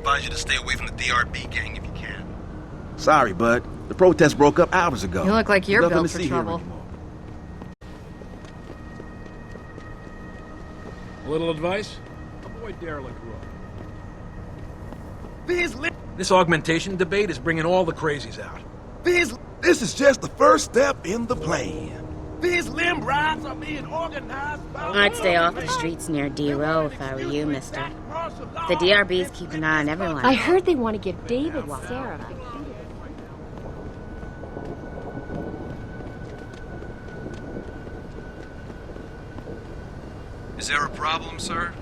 advise you to stay away from the DRB gang if you can. Sorry, bud. The protest broke up hours ago. You look like you're Nothing built to for see here trouble. anymore. A little advice? Avoid derelict road. This augmentation debate is bringing all the crazies out. This is just the first step in the plan. These limb rides are being organized by... I'd stay off the streets near D-Row if I were you, mister. The DRBs keep an eye on everyone. I heard they want to give David and Sarah. Is there a problem, sir?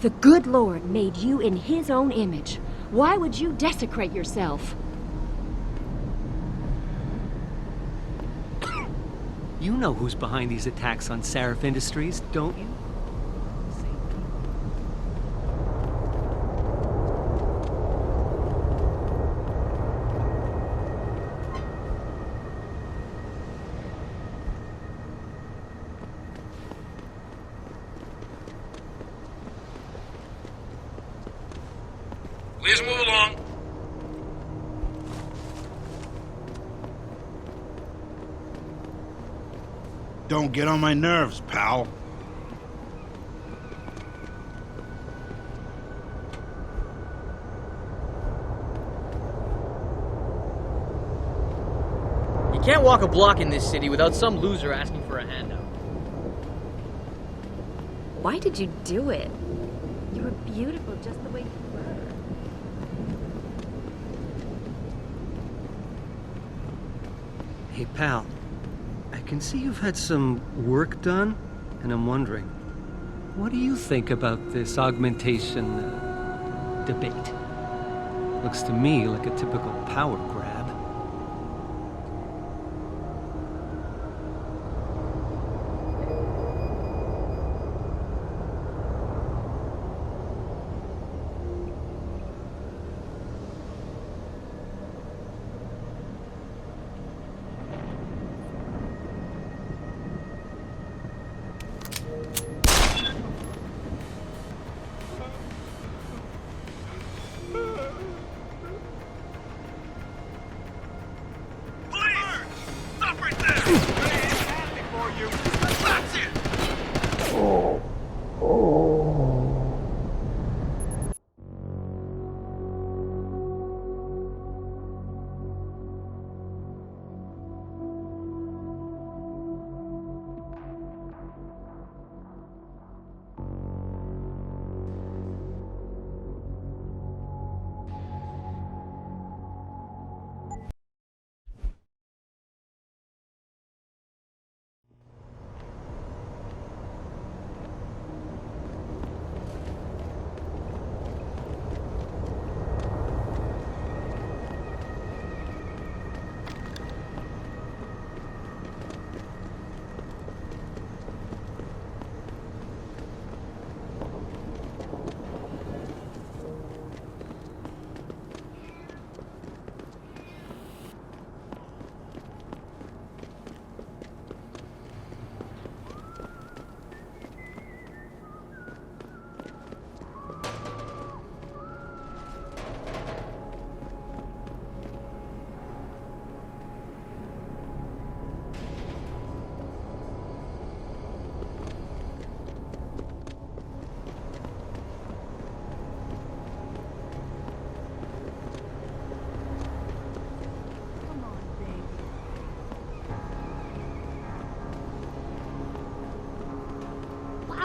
The good Lord made you in his own image. Why would you desecrate yourself? You know who's behind these attacks on Seraph Industries, don't you? Please move along. Don't get on my nerves, pal. You can't walk a block in this city without some loser asking for a handout. Why did you do it? You were beautiful just the way you were. Hey, pal. I can see you've had some work done, and I'm wondering, what do you think about this augmentation debate? Looks to me like a typical power grab.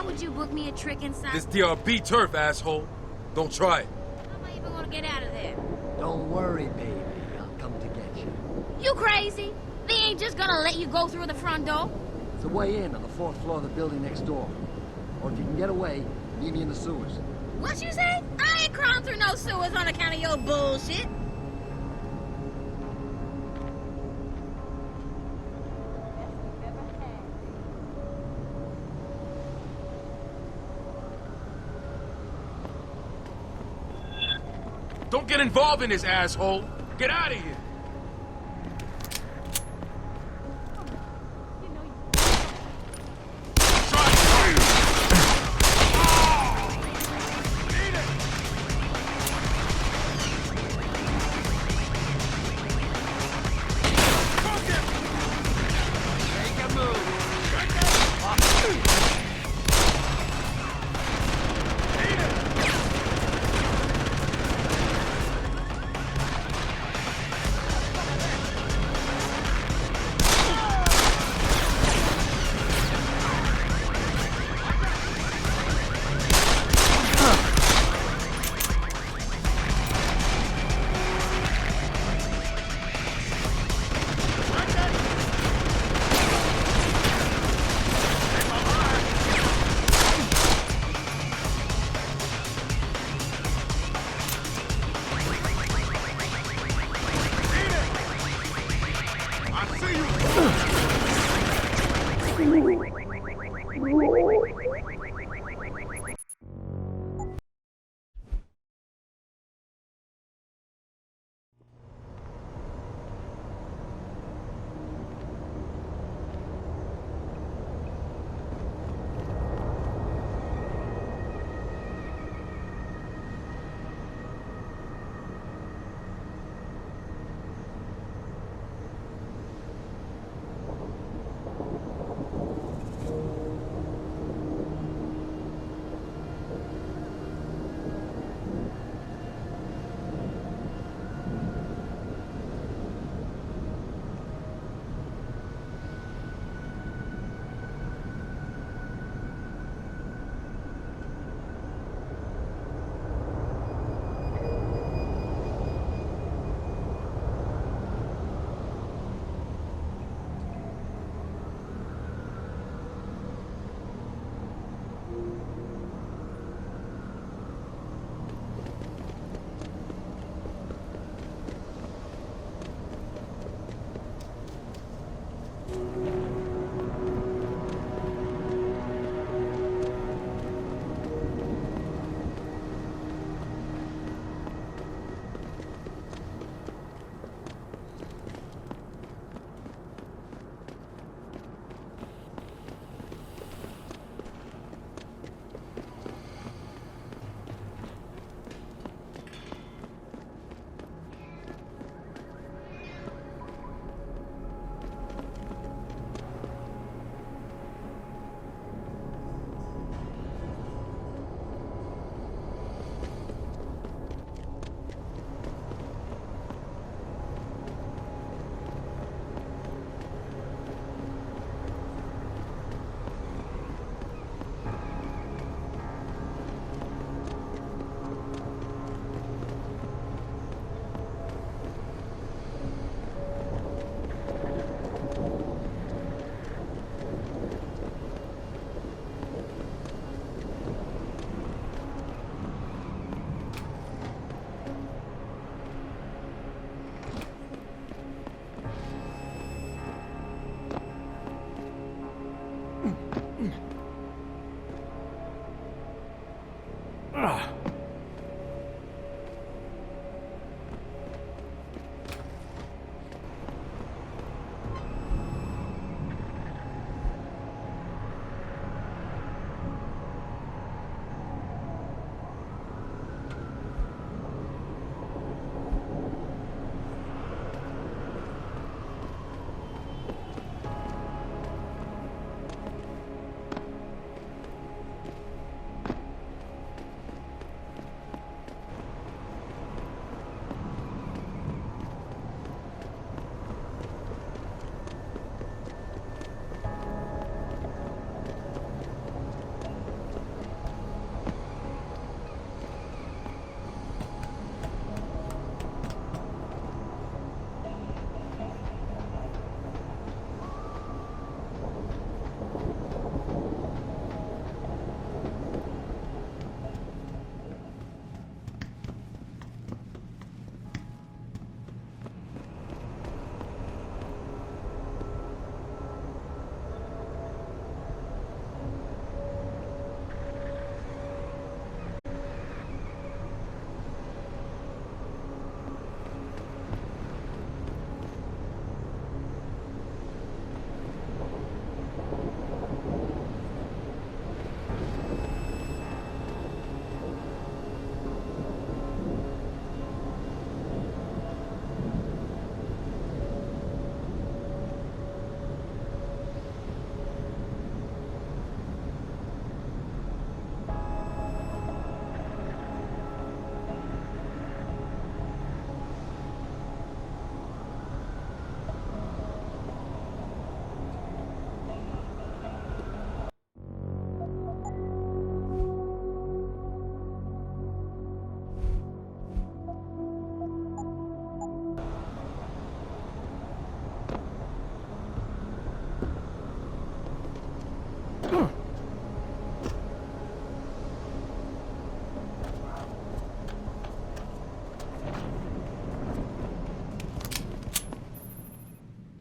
would you book me a trick inside? This DRB turf, asshole. Don't try it. How am I even gonna get out of there? Don't worry, baby. I'll come to get you. You crazy? They ain't just gonna let you go through the front door. It's a way in on the 4th floor of the building next door. Or if you can get away, meet me in the sewers. What you say? I ain't crawling through no sewers on account of your bullshit. Don't get involved in this, asshole. Get out of here.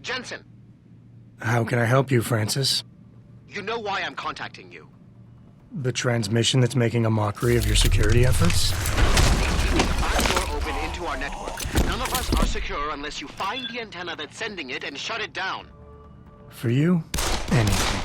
Jensen, How can I help you, Francis? you know why I'm contacting you. The transmission that's making a mockery of your security efforts? Keeping the back door open into our network. None of us are secure unless you find the antenna that's sending it and shut it down. For you, anything.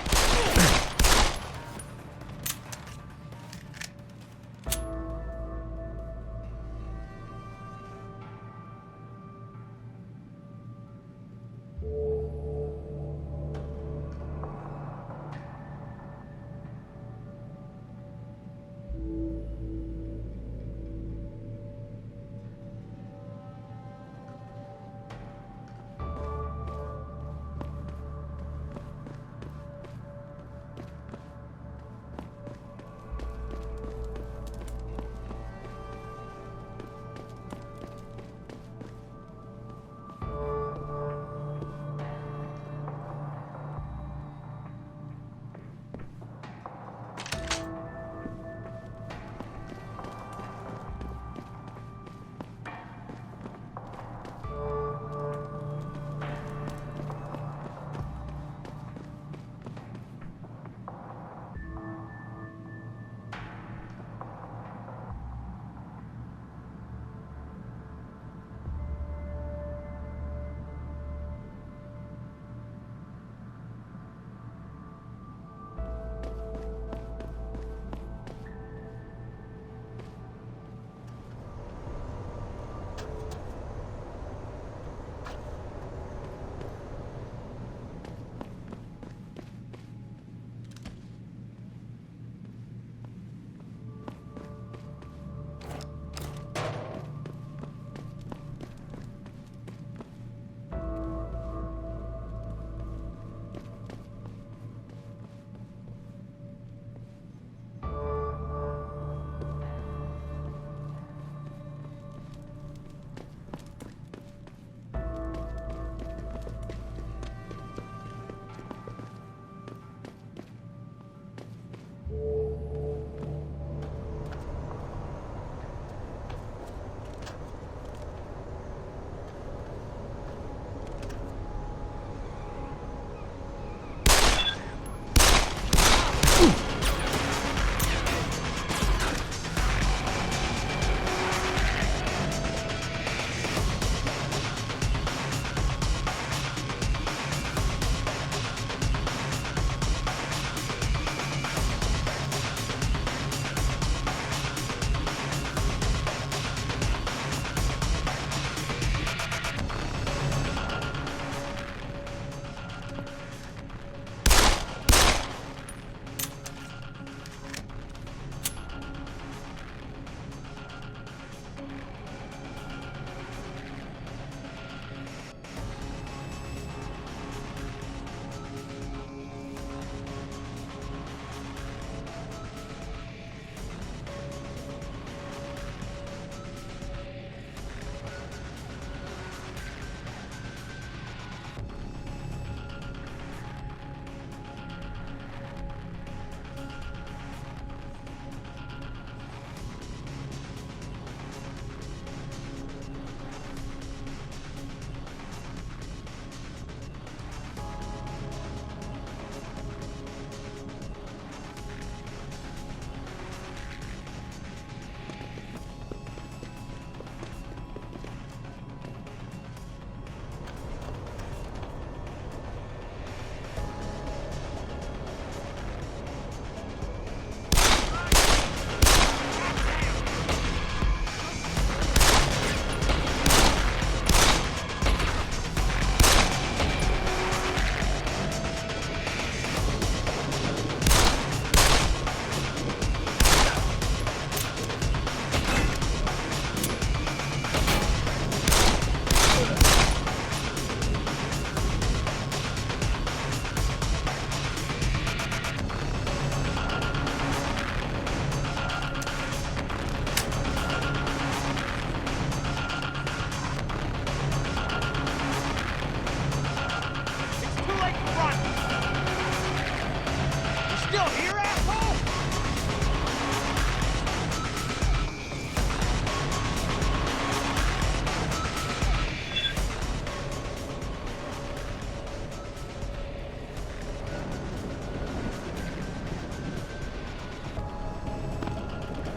still here, asshole?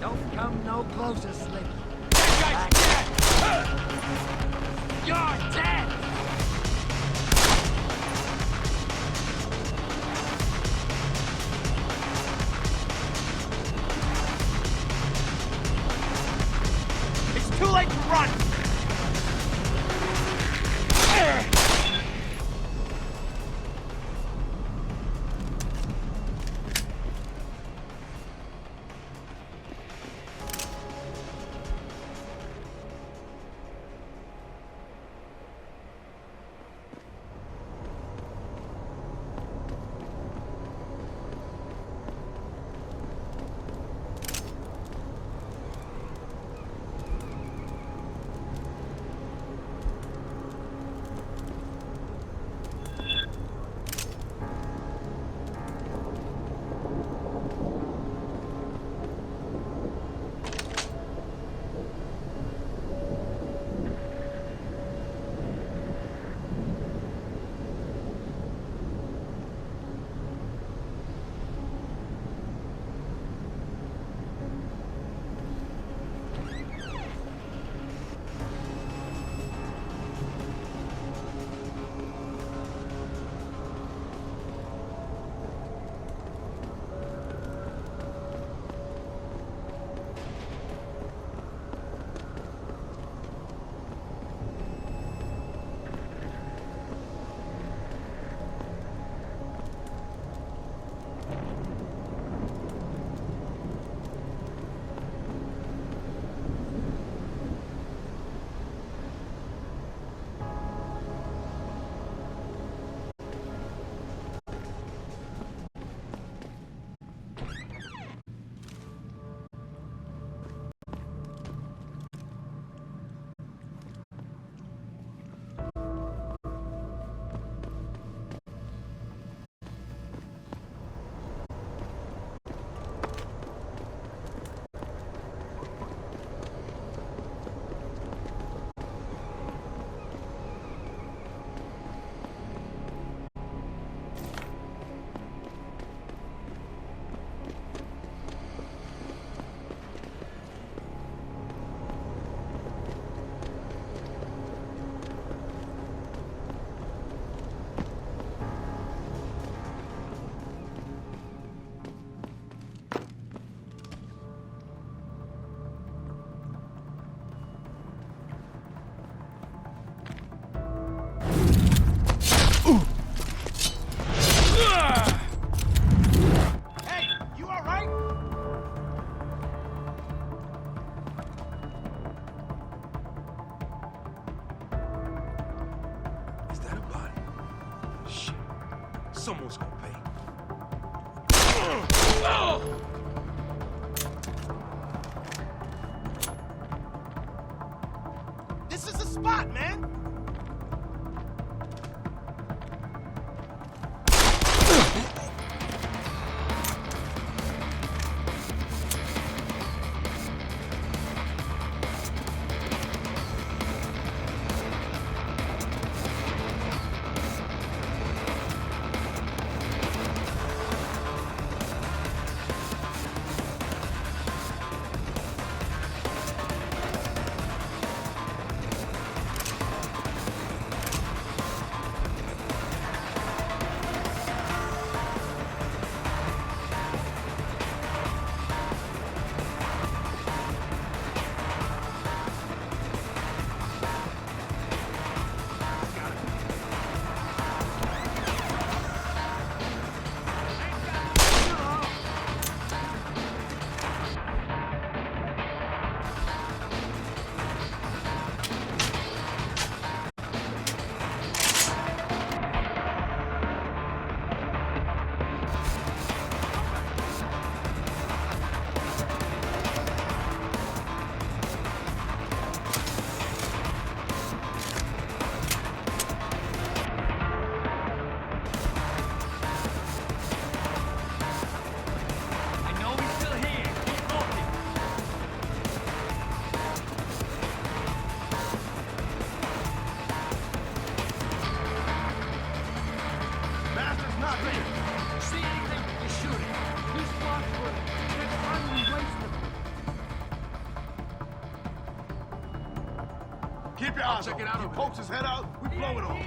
Don't come no closer, Slick. That guy's dead! You're dead! It's too late to run! Someone's gonna pay. This is the spot, man! Keep your eyes open. He pokes his head out, we blow it off.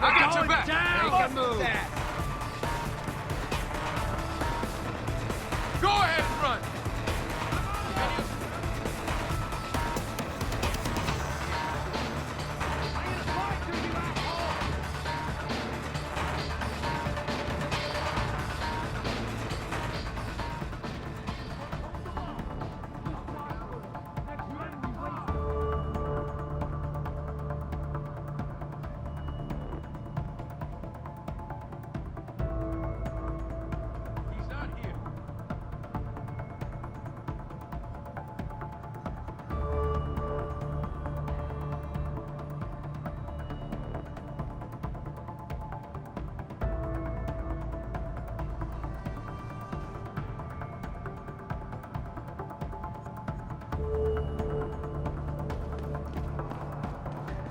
I got your back. Make a move. Go ahead and run. He's not here.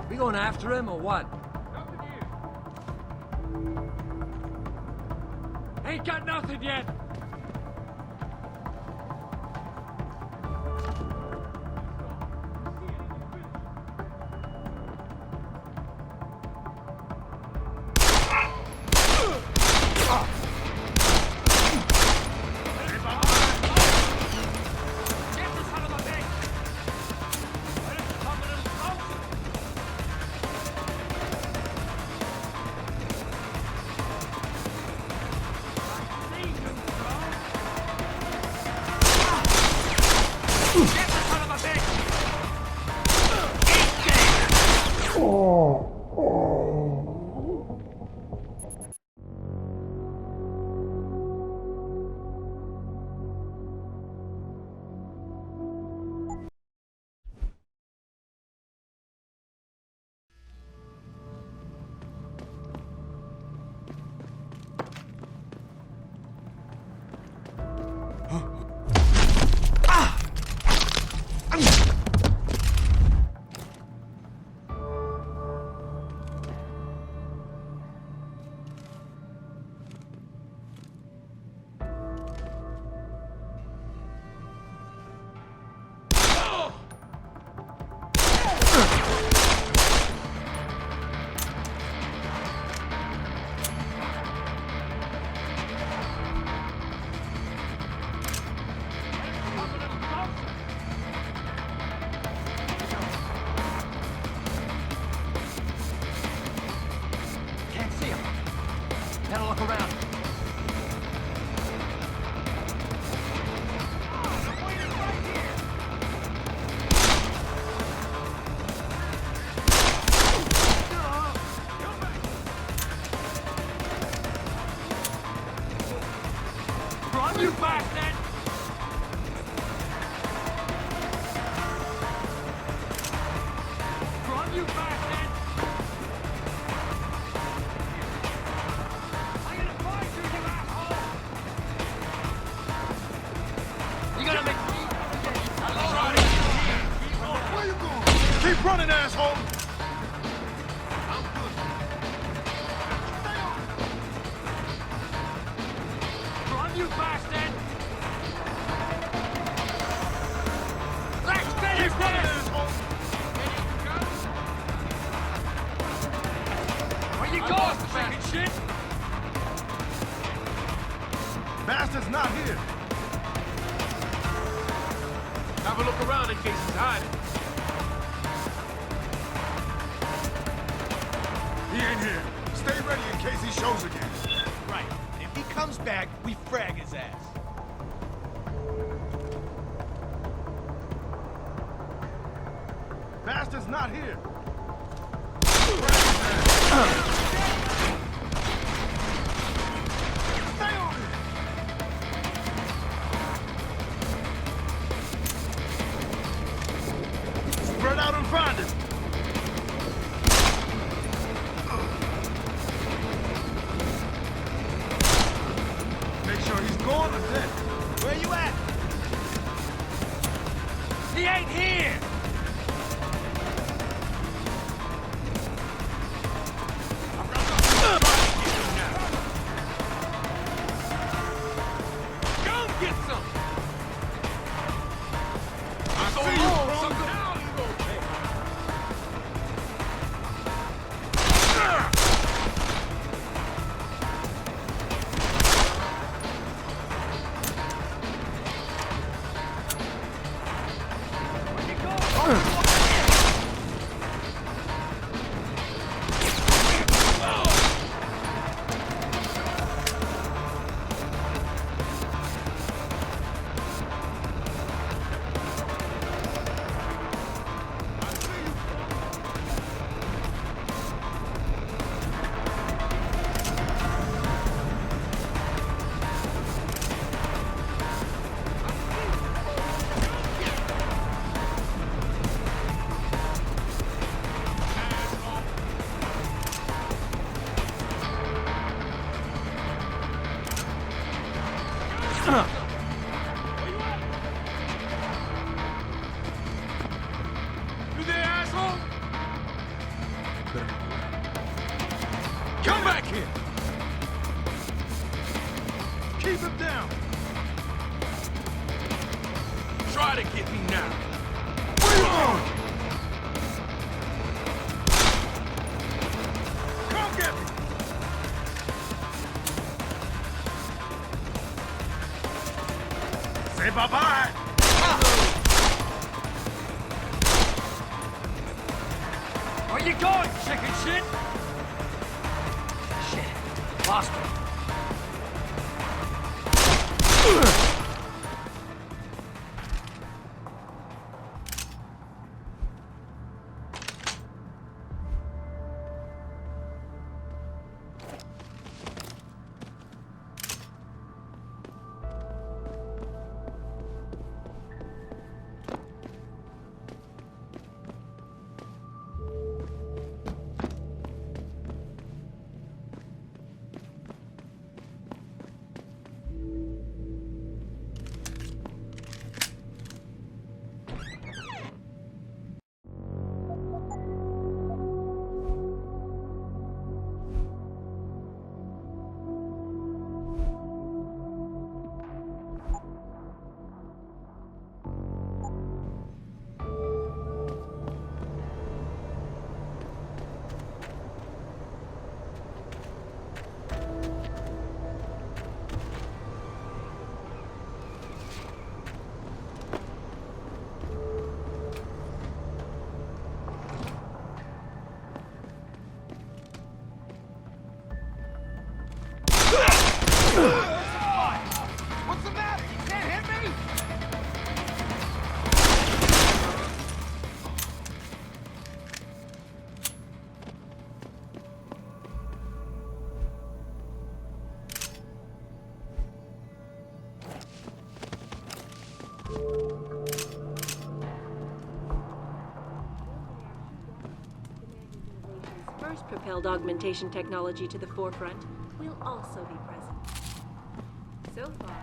We going after him or what? Nothing here. Ain't got nothing yet. Can't see him. Better look around. Run, you bastard! Run, you bastard! I'm gonna find you, you asshole! You gonna make me? Where you going? Keep running, asshole! Run, you bastard! Let's finish Keep running, this! asshole! Where you going, fucking shit? Bastard's not here. Have a look around in case he's hiding. He ain't here. Stay ready in case he shows again. Right. If he comes back, we frag his ass. Bastard's not here. Stay on it. Spread out and find him. sure he's gone or dead. Where you at? He ain't here! You there, asshole? Come back here! Keep him down! Try to get me now! Where you going? Come get me! Say bye-bye! Where you going, chicken shit? Shit. Lost him. First propelled augmentation technology to the forefront will also be present. So far...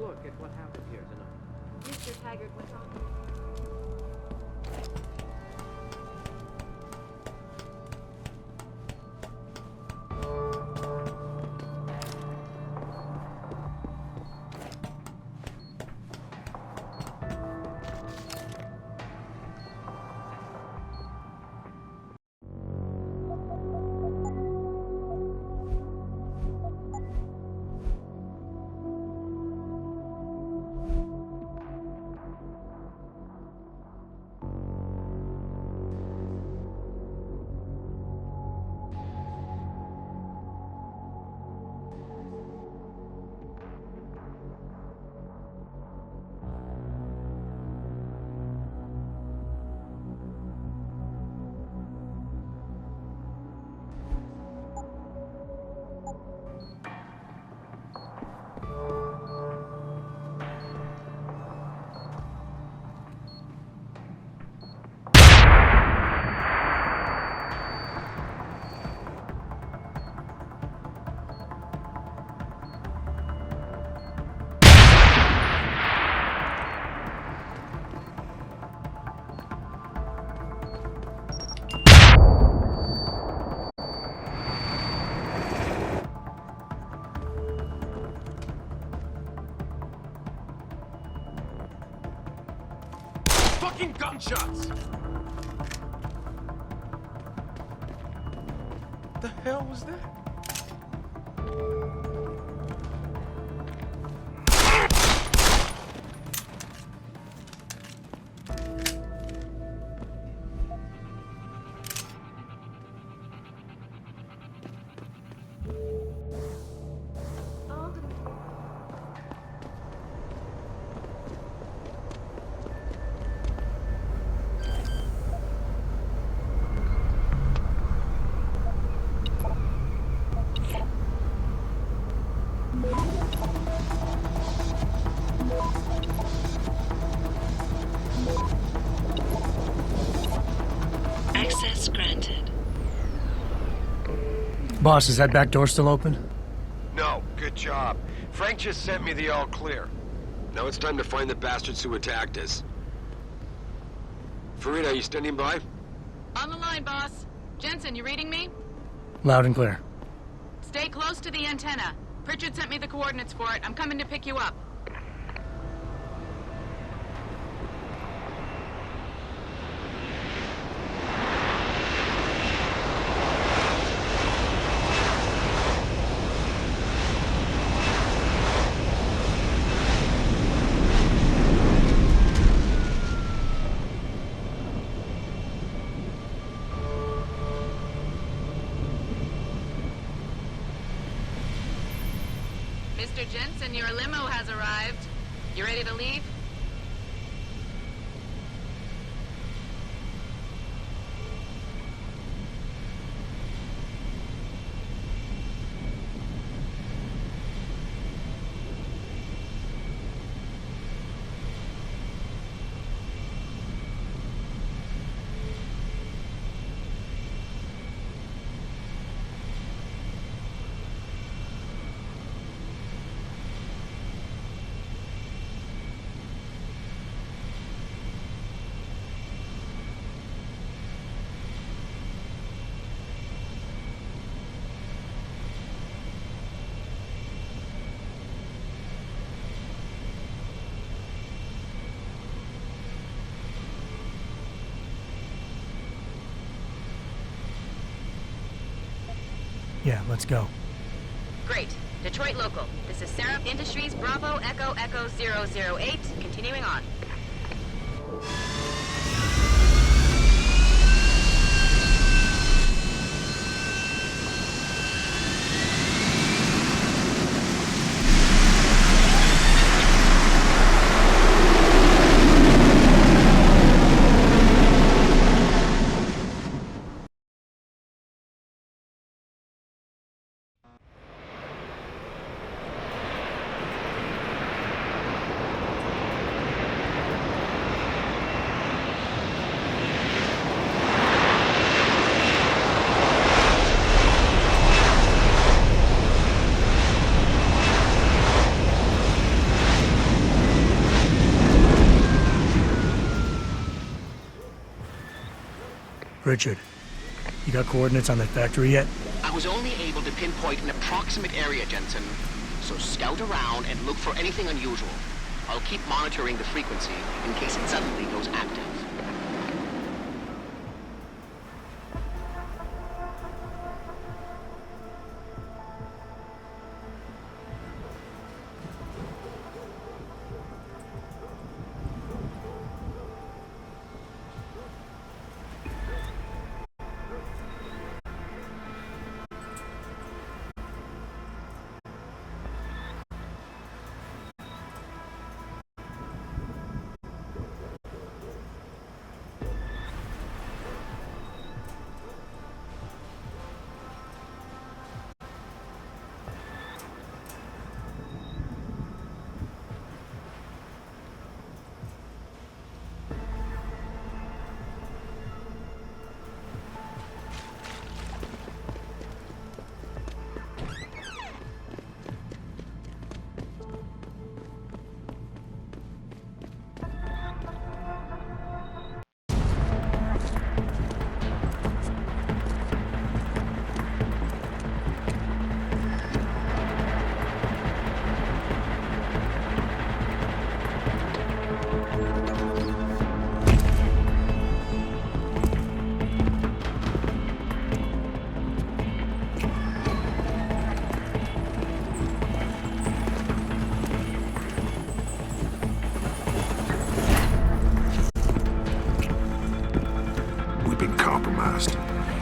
look at what happened here tonight. Mr. Taggart, what's on? Fucking gunshots! The hell was that? Access granted. Boss, is that back door still open? No, good job. Frank just sent me the all clear. Now it's time to find the bastards who attacked us. Farida, you standing by? On the line, boss. Jensen, you reading me? Loud and clear. Stay close to the antenna. Pritchard sent me the coordinates for it. I'm coming to pick you up. Mr. Jensen, your limo has arrived. You ready to leave? Yeah, let's go. Great. Detroit local. This is Sarah Industries Bravo Echo Echo 008. Continuing on. Richard, you got coordinates on that factory yet? I was only able to pinpoint an approximate area, Jensen. So scout around and look for anything unusual. I'll keep monitoring the frequency in case it suddenly goes active.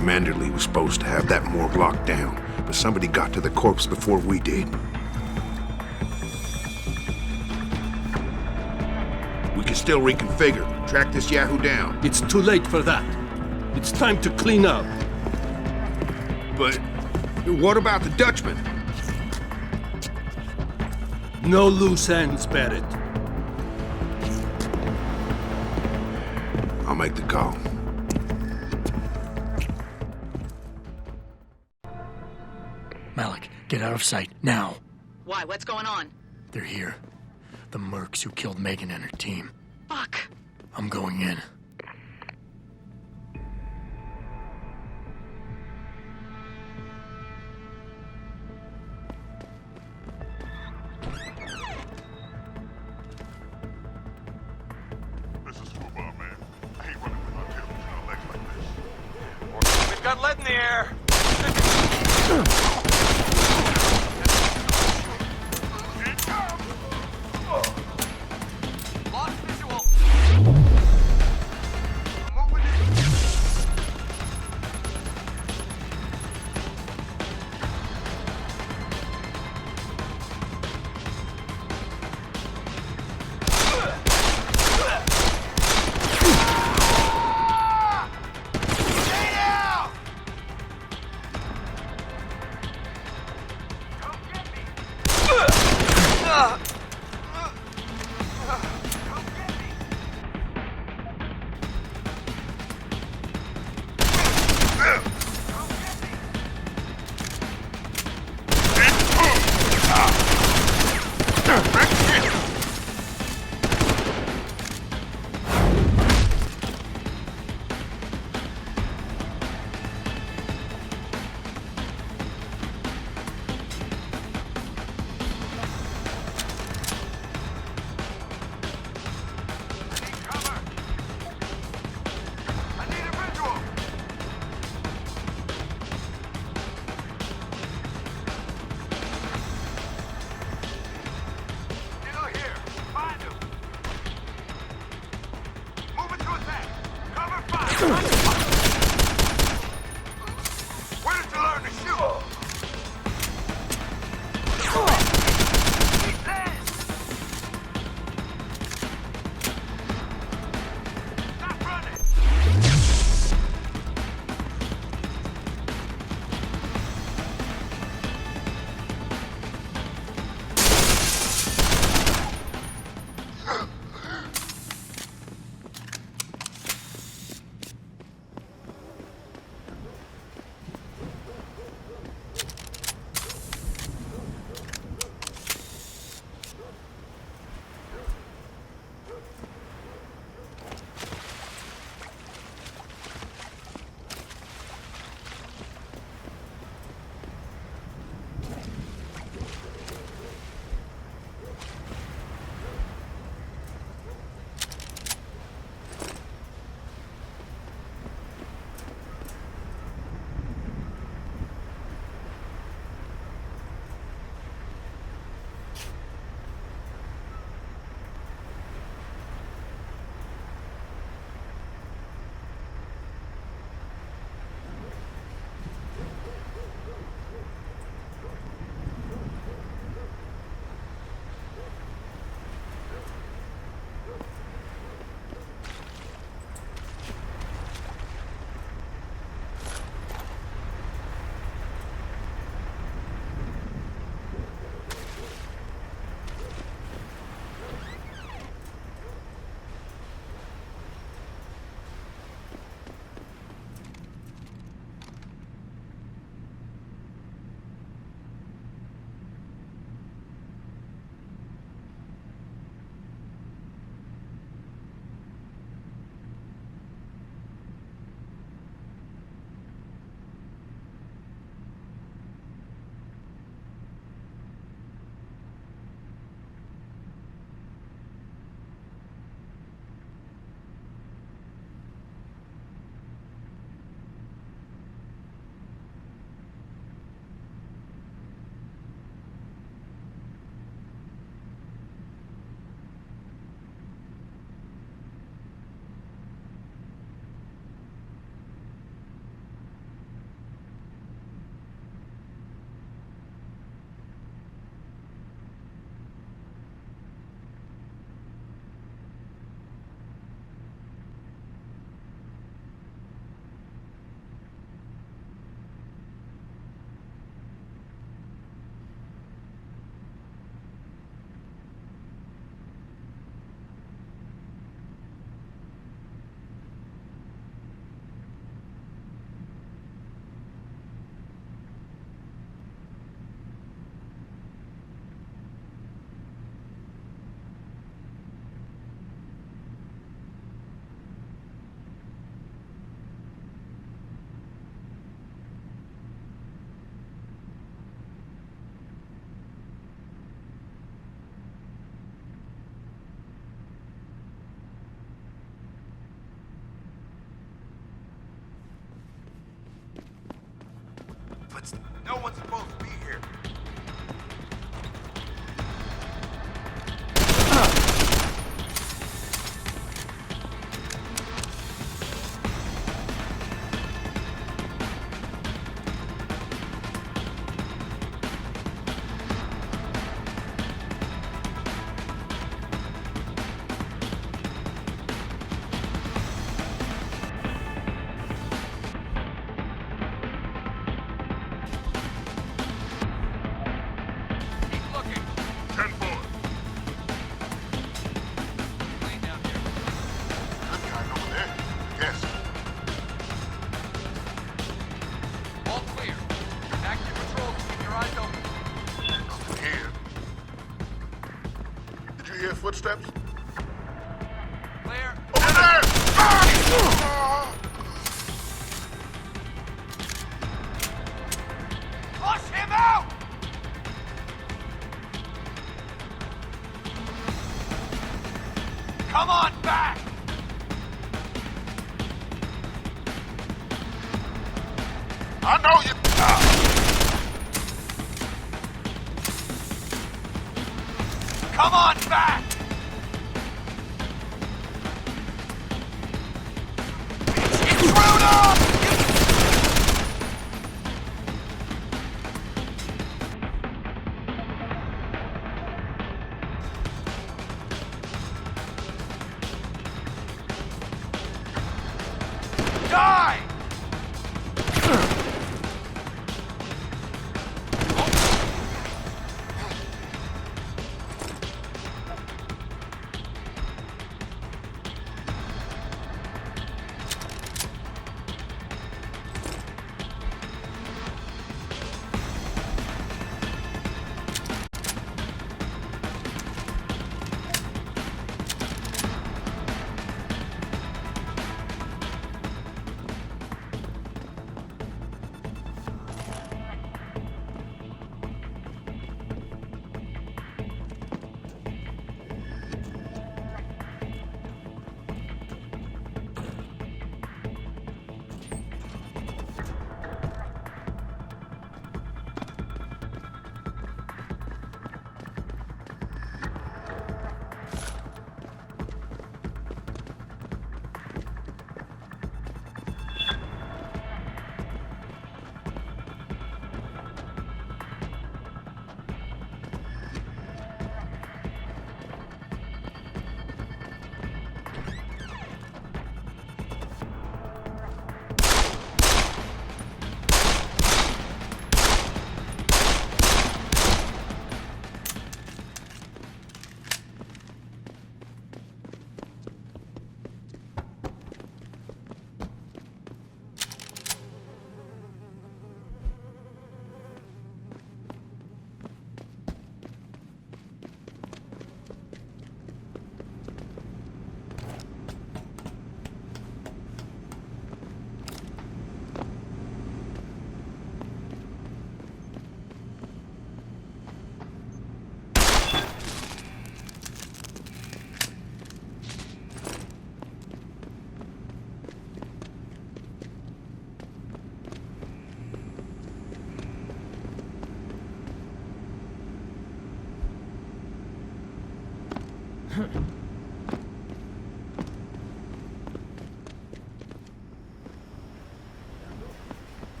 Manderley was supposed to have that morgue locked down, but somebody got to the corpse before we did. We can still reconfigure, track this Yahoo down. It's too late for that. It's time to clean up. But what about the Dutchman? No loose ends, Barrett. I'll make the call. Malik, get out of sight, now. Why? What's going on? They're here. The mercs who killed Megan and her team. Fuck. I'm going in. This is football, man. I hate running with my tail between my legs like this. We've got lead in the air. No one's supposed to be here. Footsteps? Clear. Over there! Flush him out! Come on back! I know you. Come on back! Intruder! Die!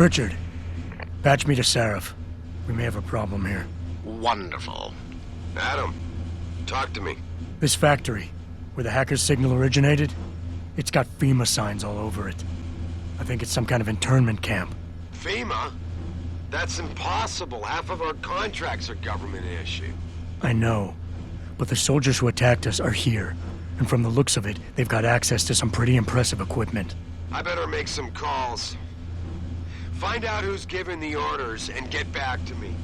Richard, Patch me to Seraph. We may have a problem here. Wonderful. Adam, talk to me. This factory, where the hacker's signal originated, it's got FEMA signs all over it. I think it's some kind of internment camp. FEMA? That's impossible. Half of our contracts are government issue. I know, but the soldiers who attacked us are here, and from the looks of it, they've got access to some pretty impressive equipment. I better make some calls. Find out who's giving the orders and get back to me.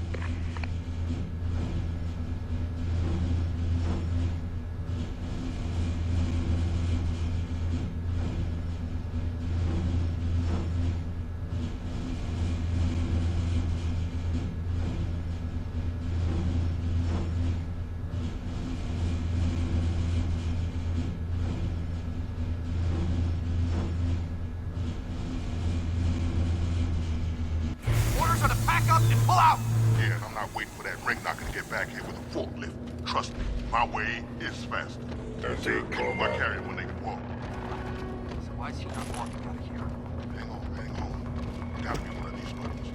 Orders are to pack up and pull out! Yeah, and I'm not waiting for that ring knocker to get back here with a forklift. Trust me, my way is faster. That's it, come on. My carrier when they can walk. So why is he not walking out of here? Hang on. Gotta be one of these buttons.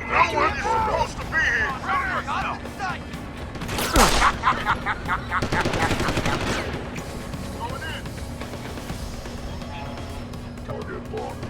No one is supposed to be here! Going in! Target locked.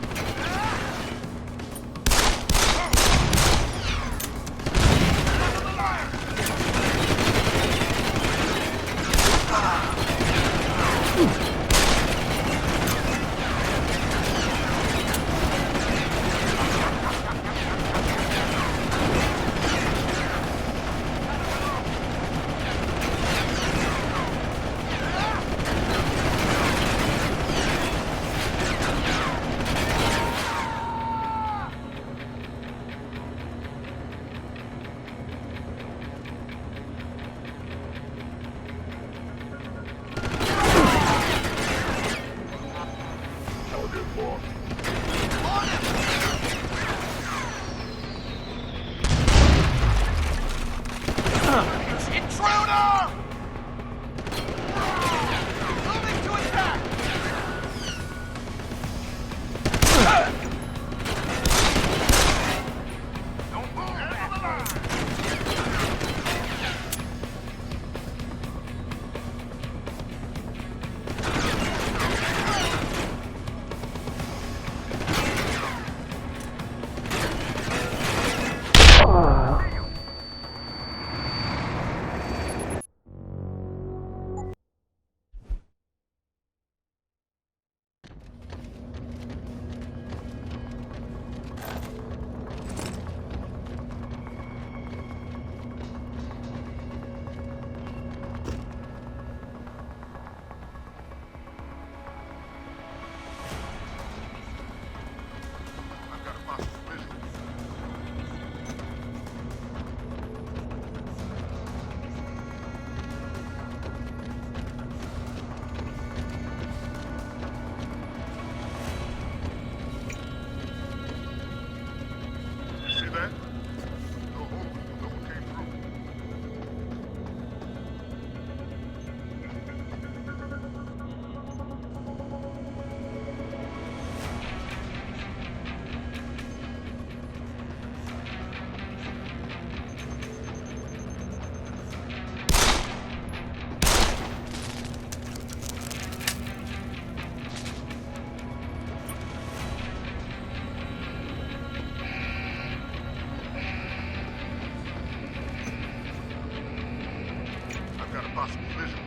possible vision.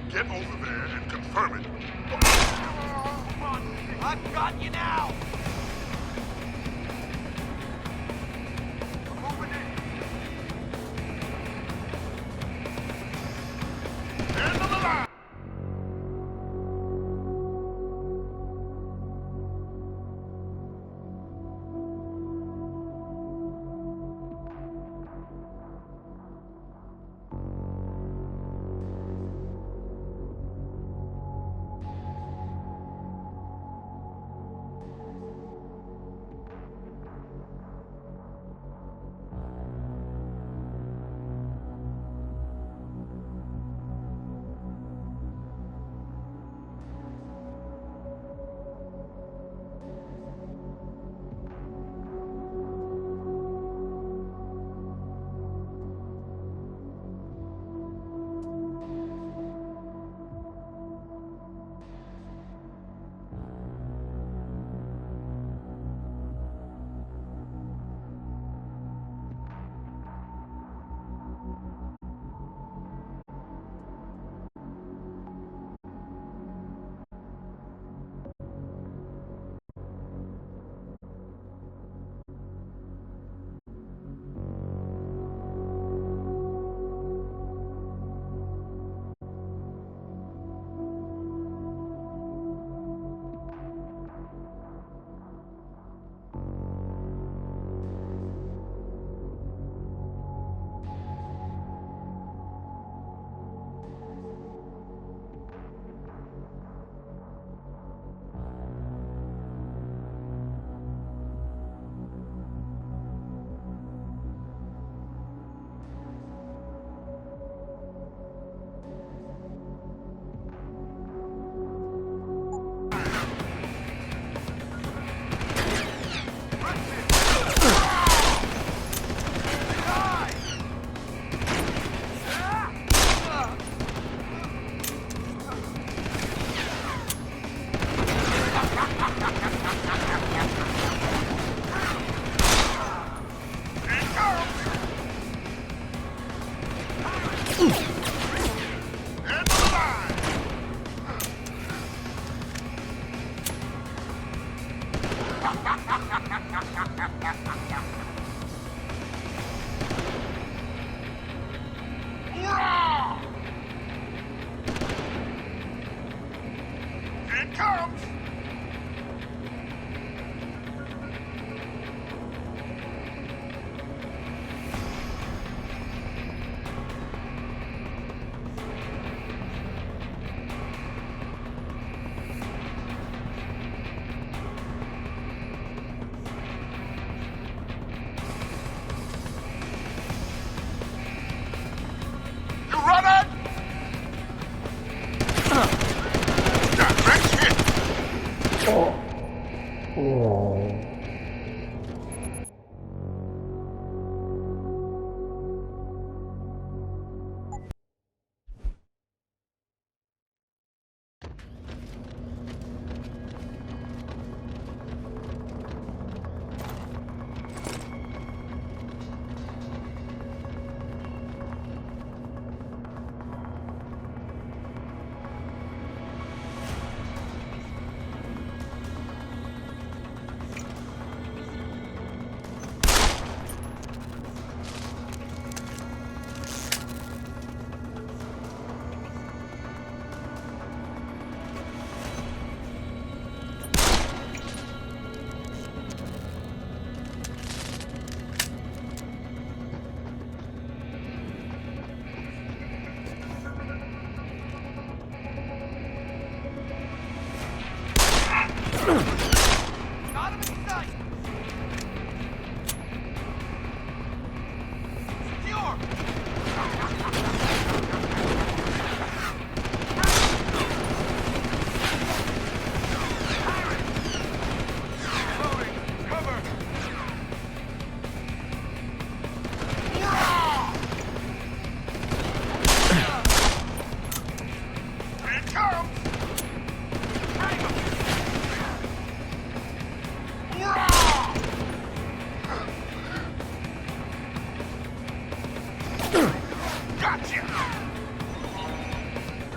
Get over there and confirm it. I've got you now! End of the line!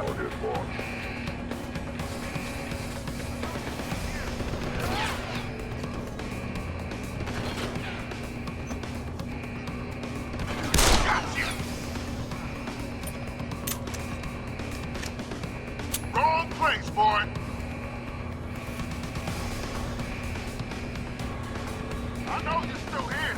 Wrong place, boy. I know you're still here.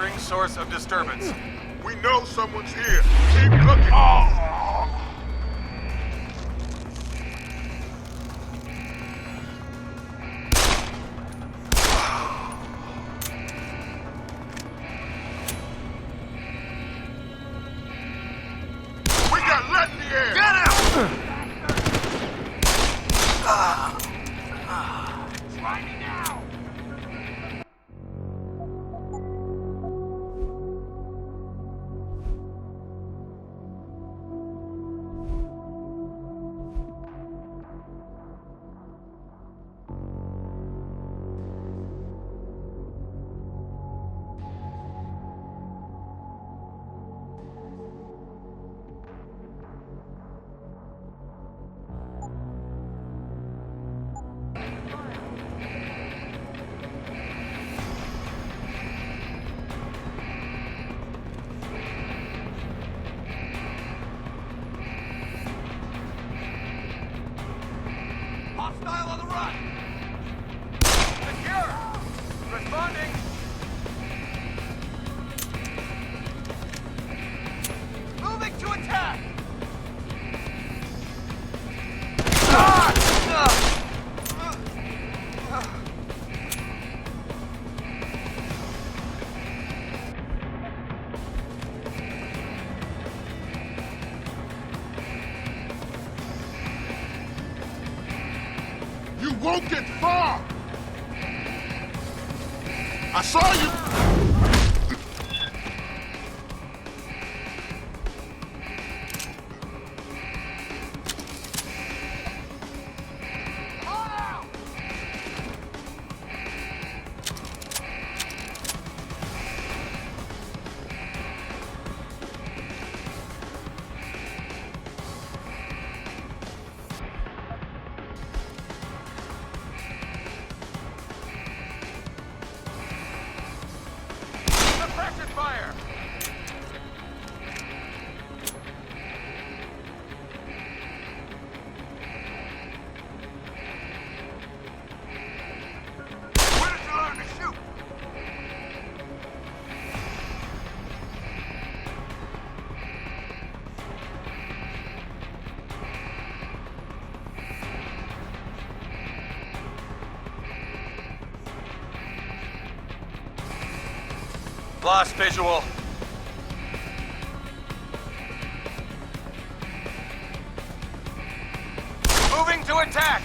Monitoring source of disturbance. We know someone's here. Keep looking. We got lead in the air. Get out! Try me now. Hostile on the run! Secure! Responding! Moving to attack! You won't get far! I saw you! Suppression fire! Where did you learn to shoot? Lost visual. Moving to attack.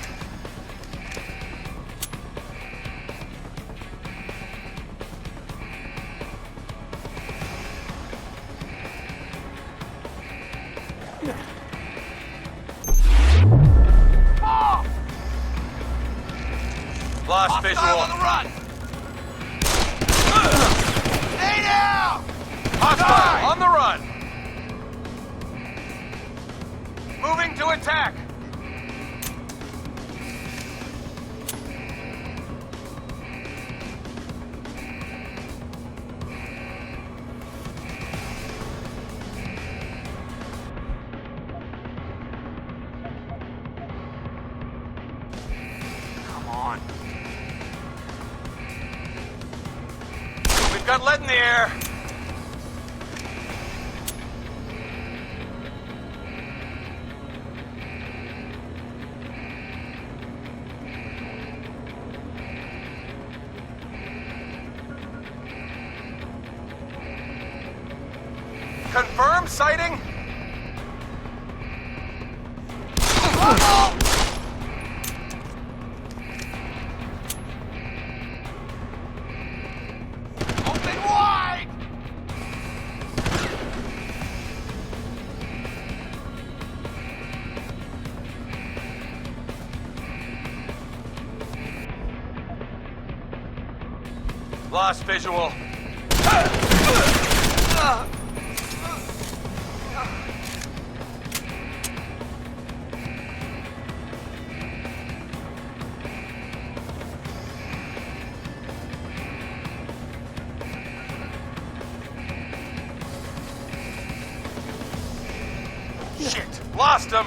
Lost visual. On the run. Stay down! Hostile on the run! Moving to attack! Come on. We've got lead in the air! Confirmed sighting? Open wide! Lost visual. Shit! Lost him!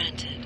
granted.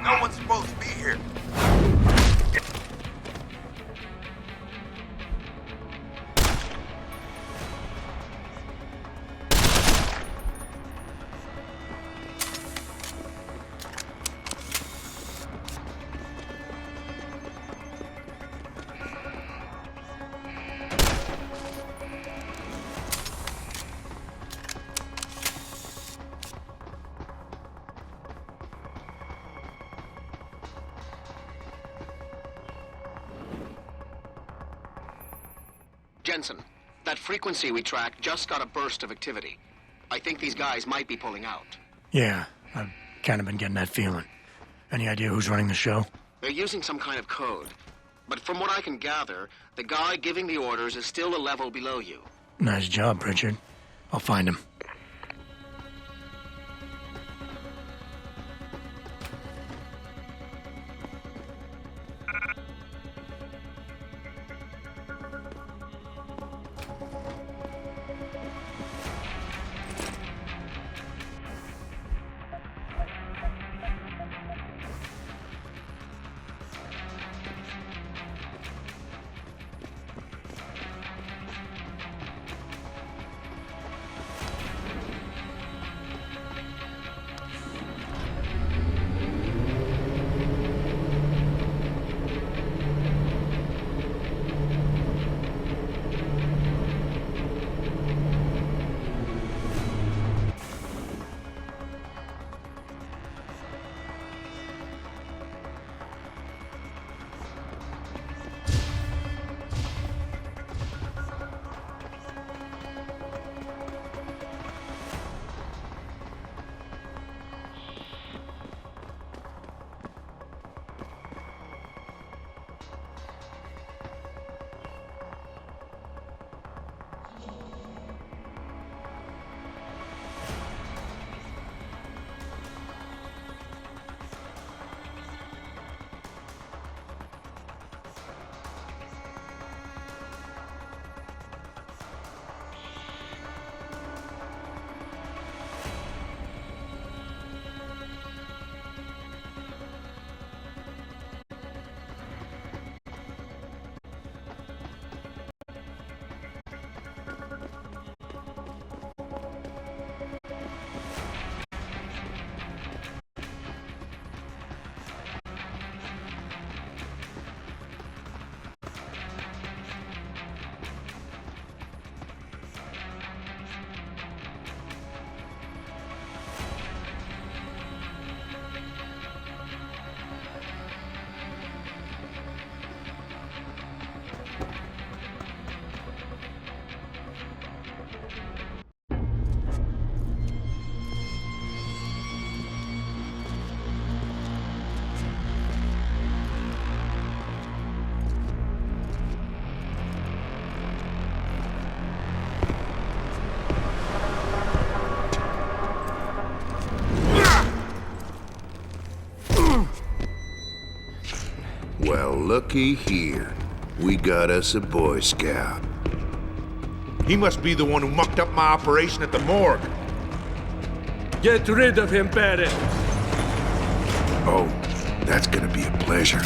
No one's supposed to be here. Jensen, that frequency we tracked just got a burst of activity. I think these guys might be pulling out. Yeah, I've kind of been getting that feeling. Any idea who's running the show? They're using some kind of code. But from what I can gather, the guy giving the orders is still a level below you. Nice job, Pritchard. I'll find him. Well, looky here. We got us a Boy Scout. He must be the one who mucked up my operation at the morgue. Get rid of him, Barrett. Oh, that's gonna be a pleasure.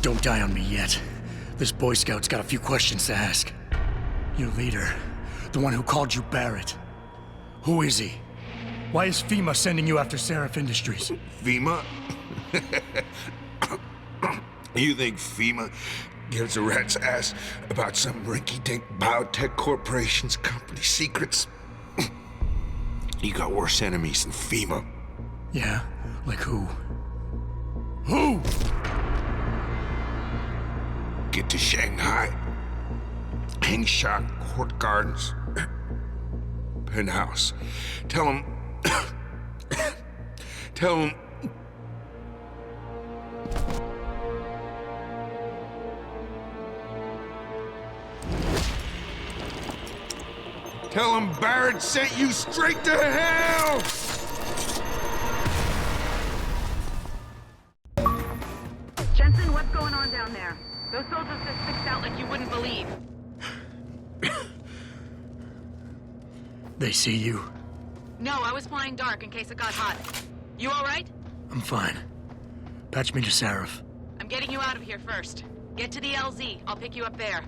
Don't die on me yet. This Boy Scout's got a few questions to ask. Your leader, the one who called you Barrett. Who is he? Why is FEMA sending you after Seraph Industries? FEMA? You think FEMA gives a rat's ass about some rinky-dink biotech corporation's company secrets? You got worse enemies than FEMA. Yeah? Like who? Who? Get to Shanghai. Hangsha Court Gardens. Penthouse. Tell him... Tell him... Tell him Barrett sent you straight to hell! Jensen, what's going on down there? Those soldiers just sticked out like you wouldn't believe. They see you? No, I was flying dark in case it got hot. You all right? I'm fine. Patch me to Seraph. I'm getting you out of here first. Get to the LZ. I'll pick you up there.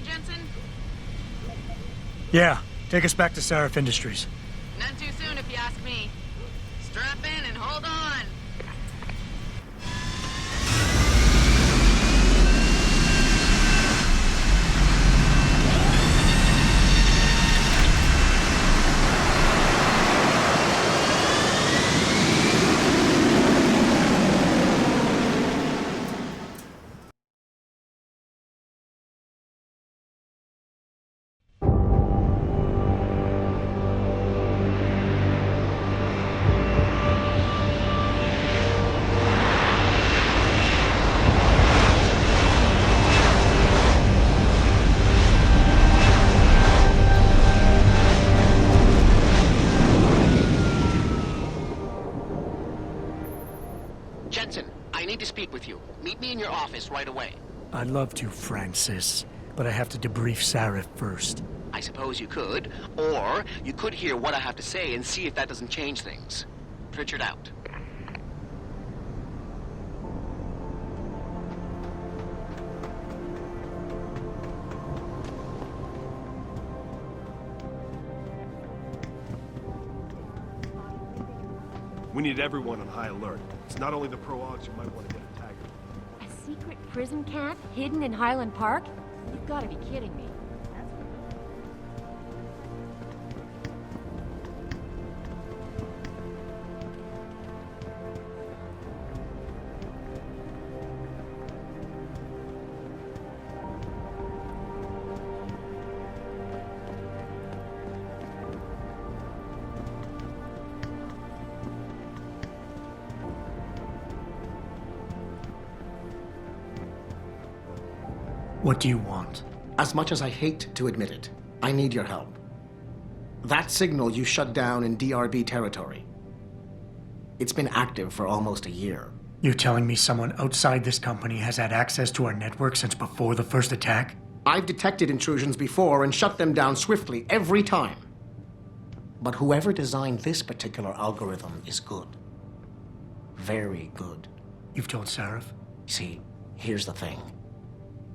Jensen? Yeah, take us back to Seraph Industries. None too soon, if you ask me. Strap in and hold on. Jensen, I need to speak with you. Meet me in your office right away. I'd love to, Francis, but I have to debrief Seraph first. I suppose you could, or you could hear what I have to say and see if that doesn't change things. Pritchard out. We need everyone on high alert. It's not only the pro-augs who might want to get attacked. A secret prison camp hidden in Highland Park? You've got to be kidding me. What do you want? As much as I hate to admit it, I need your help. That signal you shut down in DRB territory. It's been active for almost a year. You're telling me someone outside this company has had access to our network since before the first attack? I've detected intrusions before and shut them down swiftly every time. But whoever designed this particular algorithm is good. Very good. You've told Seraph? See, here's the thing.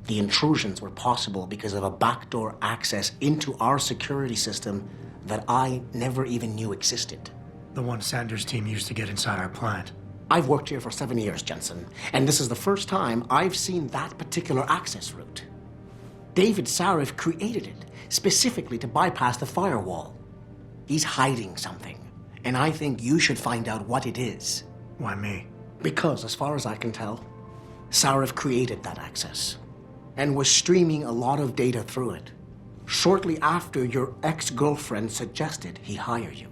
The intrusions were possible because of a backdoor access into our security system that I never even knew existed. The one Sanders' team used to get inside our plant. I've worked here for 7 years, Jensen, and this is the first time I've seen that particular access route. David Sarif created it specifically to bypass the firewall. He's hiding something, and I think you should find out what it is. Why me? Because, as far as I can tell, Sarif created that access and was streaming a lot of data through it shortly after your ex-girlfriend suggested he hire you.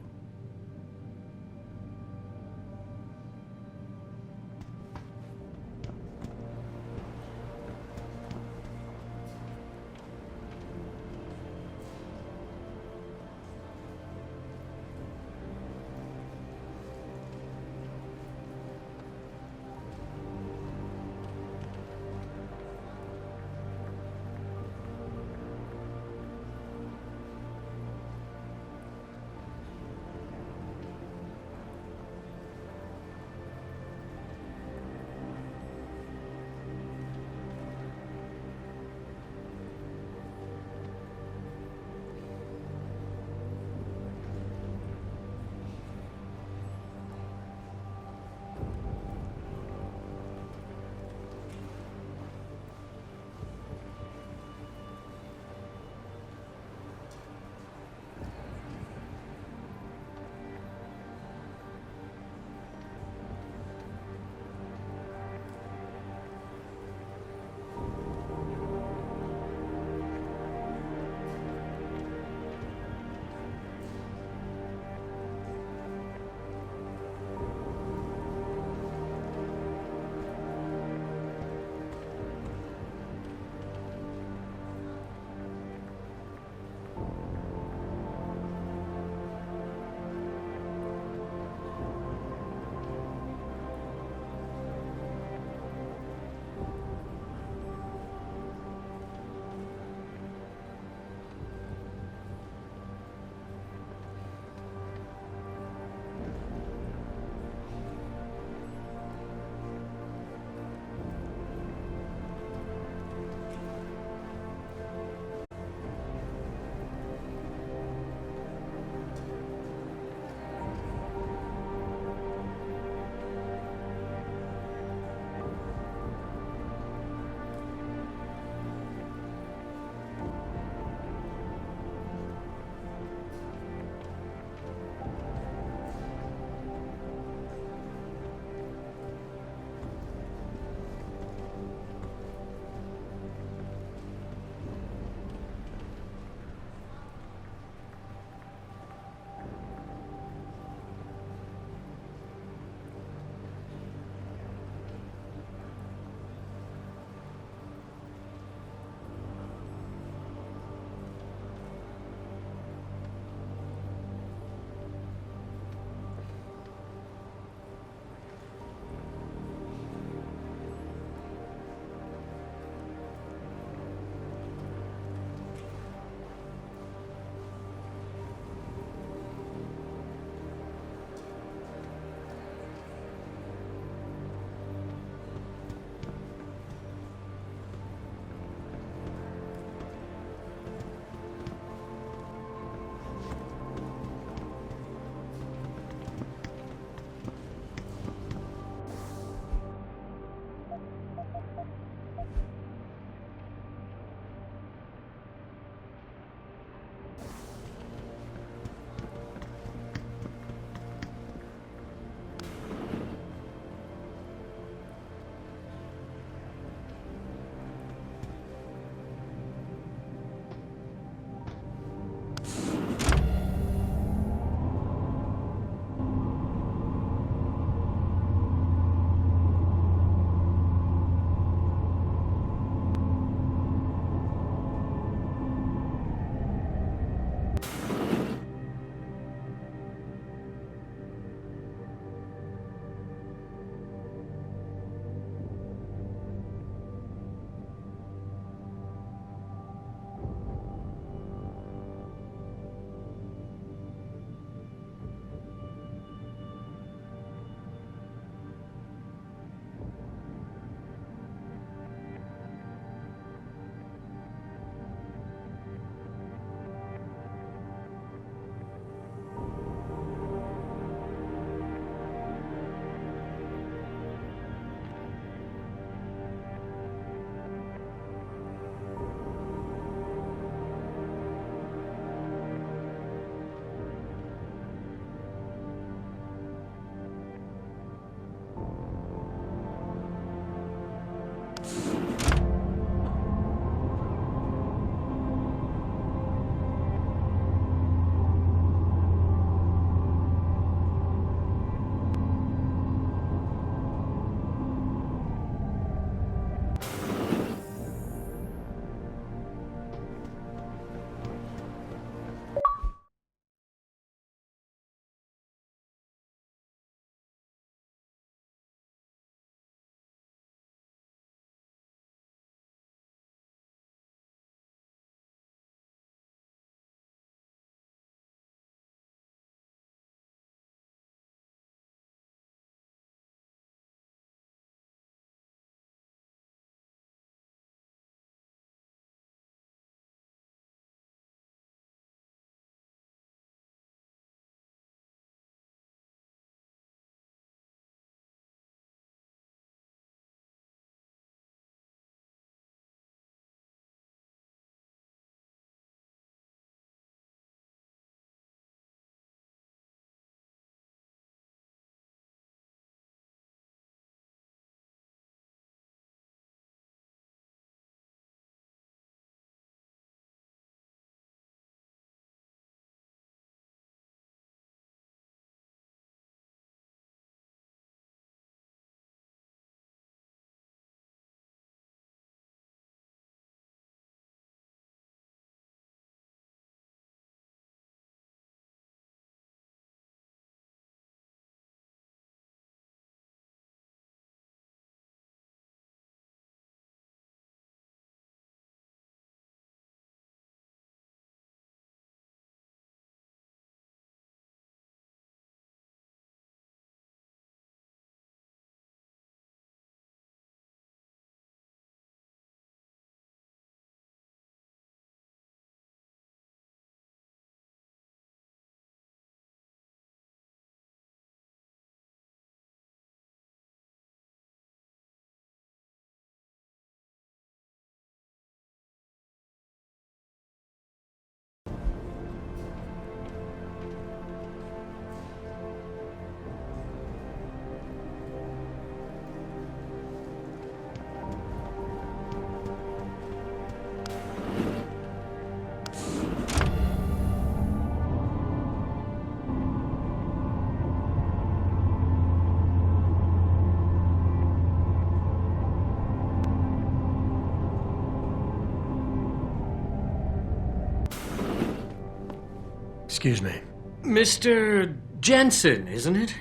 Excuse me. Mr. Jensen, isn't it?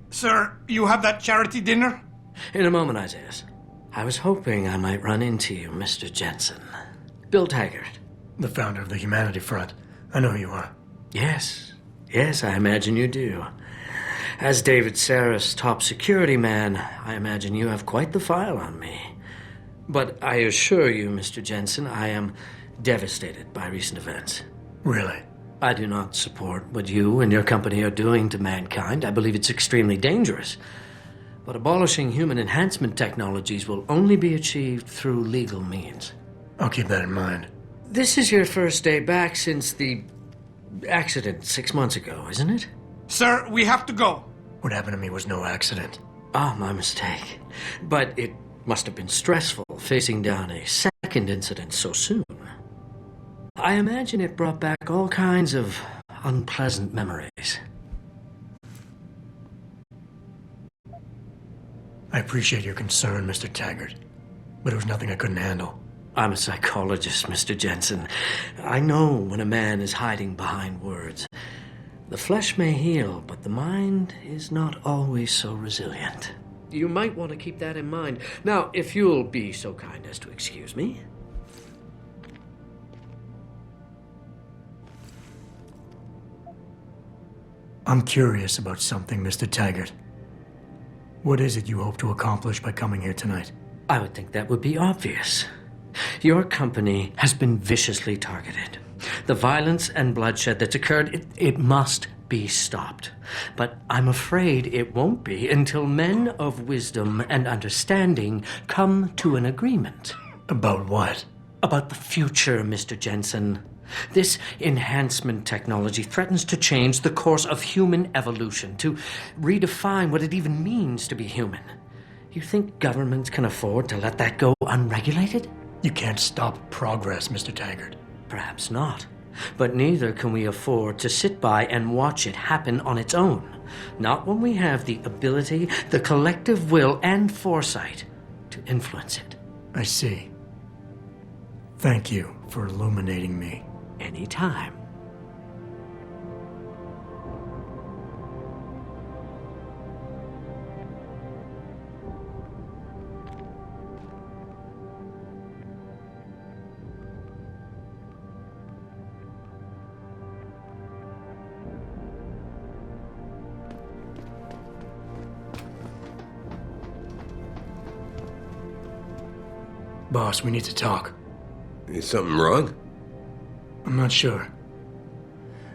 Sir, you have that charity dinner? In a moment, Isaiah. I was hoping I might run into you, Mr. Jensen. Bill Taggart. The founder of the Humanity Front. I know who you are. Yes. Yes, I imagine you do. As David Sarris' top security man, I imagine you have quite the file on me. But I assure you, Mr. Jensen, I am devastated by recent events. Really? I do not support what you and your company are doing to mankind. I believe it's extremely dangerous. But abolishing human enhancement technologies will only be achieved through legal means. I'll keep that in mind. This is your first day back since the accident 6 months ago, isn't it? Sir, we have to go. What happened to me was no accident. Ah, my mistake. But it must have been stressful facing down a second incident so soon. I imagine it brought back all kinds of unpleasant memories. I appreciate your concern, Mr. Taggart, but it was nothing I couldn't handle. I'm a psychologist, Mr. Jensen. I know when a man is hiding behind words. The flesh may heal, but the mind is not always so resilient. You might want to keep that in mind. Now, if you'll be so kind as to excuse me. I'm curious about something, Mr. Taggart. What is it you hope to accomplish by coming here tonight? I would think that would be obvious. Your company has been viciously targeted. The violence and bloodshed that's occurred, it must be stopped. But I'm afraid it won't be until men of wisdom and understanding come to an agreement. About what? About the future, Mr. Jensen. This enhancement technology threatens to change the course of human evolution, to redefine what it even means to be human. You think governments can afford to let that go unregulated? You can't stop progress, Mr. Taggart. Perhaps not. But neither can we afford to sit by and watch it happen on its own. Not when we have the ability, the collective will, and foresight to influence it. I see. Thank you for illuminating me. Anytime. Boss, we need to talk. Is something wrong? I'm not sure.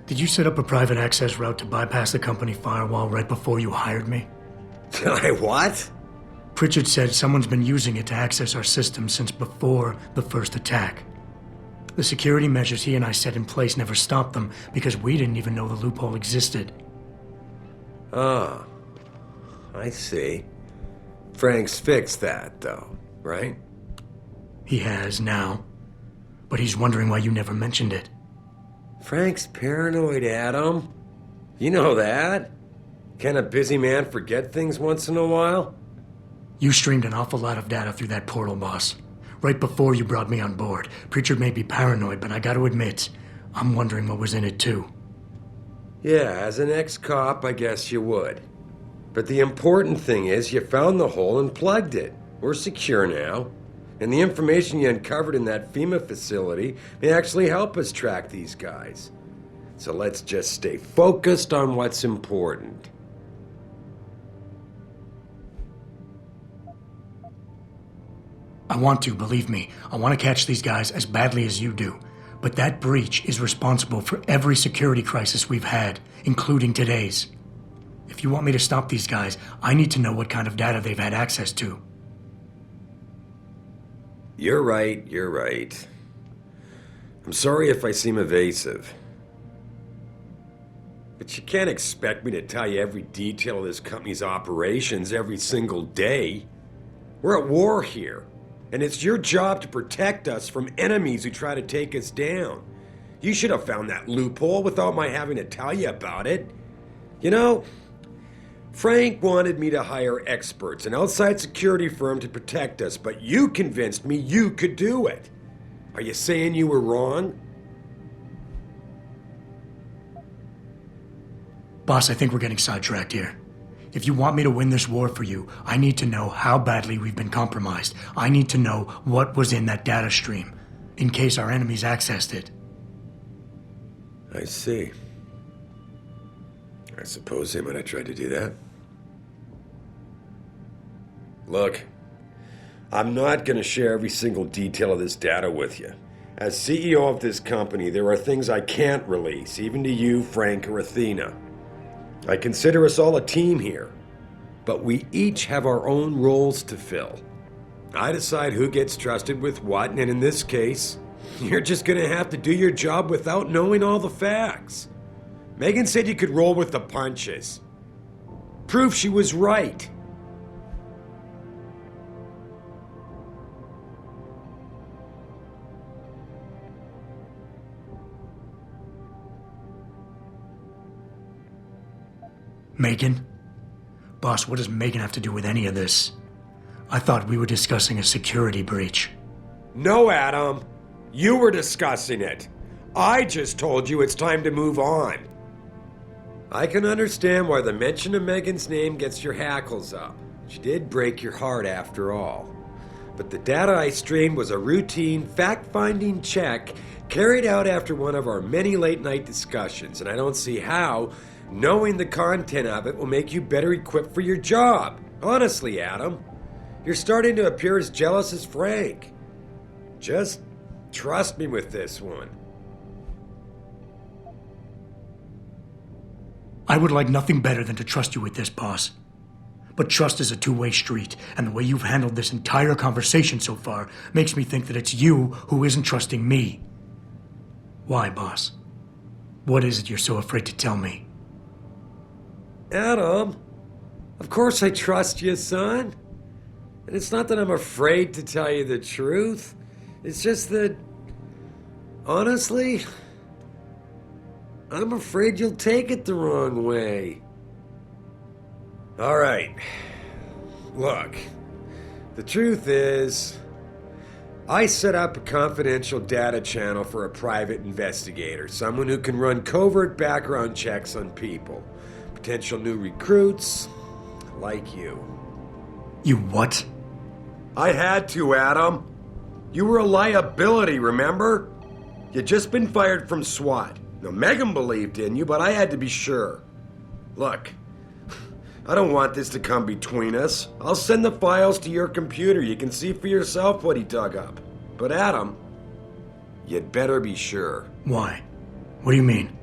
Did you set up a private access route to bypass the company firewall right before you hired me? I what? Pritchard said someone's been using it to access our system since before the first attack. The security measures he and I set in place never stopped them because we didn't even know the loophole existed. Oh, I see. Frank's fixed that, though, right? He has now. But he's wondering why you never mentioned it. Frank's paranoid, Adam. You know that. Can a busy man forget things once in a while? You streamed an awful lot of data through that portal, boss. Right before you brought me on board. Pritchard may be paranoid, but I gotta admit, I'm wondering what was in it too. Yeah, as an ex-cop, I guess you would. But the important thing is you found the hole and plugged it. We're secure now. And the information you uncovered in that FEMA facility may actually help us track these guys. So let's just stay focused on what's important. I want to, believe me. I want to catch these guys as badly as you do. But that breach is responsible for every security crisis we've had, including today's. If you want me to stop these guys, I need to know what kind of data they've had access to. You're right. I'm sorry if I seem evasive. But you can't expect me to tell you every detail of this company's operations every single day. We're at war here, and it's your job to protect us from enemies who try to take us down. You should have found that loophole without my having to tell you about it. You know, Frank wanted me to hire experts, an outside security firm to protect us, but you convinced me you could do it. Are you saying you were wrong? Boss, I think we're getting sidetracked here. If you want me to win this war for you, I need to know how badly we've been compromised. I need to know what was in that data stream, in case our enemies accessed it. I see. I suppose they might have tried to do that. Look, I'm not going to share every single detail of this data with you. As CEO of this company, there are things I can't release, even to you, Frank, or Athena. I consider us all a team here, but we each have our own roles to fill. I decide who gets trusted with what, and in this case, you're just gonna have to do your job without knowing all the facts. Megan said you could roll with the punches. Proof she was right. Megan? Boss, what does Megan have to do with any of this? I thought we were discussing a security breach. No, Adam. You were discussing it. I just told you it's time to move on. I can understand why the mention of Megan's name gets your hackles up. She did break your heart after all. But the data I streamed was a routine, fact-finding check carried out after one of our many late-night discussions, and I don't see how knowing the content of it will make you better equipped for your job. Honestly, Adam, you're starting to appear as jealous as Frank. Just trust me with this one. I would like nothing better than to trust you with this, boss. But trust is a two-way street, and the way you've handled this entire conversation so far makes me think that it's you who isn't trusting me. Why, boss? What is it you're so afraid to tell me? Adam, of course I trust you, son. And it's not that I'm afraid to tell you the truth. It's just that, honestly, I'm afraid you'll take it the wrong way. All right. Look, the truth is, I set up a confidential data channel for a private investigator, someone who can run covert background checks on people. Potential new recruits, like you. You what? I had to, Adam. You were a liability, remember? You'd just been fired from SWAT. Now, Megan believed in you, but I had to be sure. Look, I don't want this to come between us. I'll send the files to your computer. You can see for yourself what he dug up. But Adam, you'd better be sure. Why? What do you mean?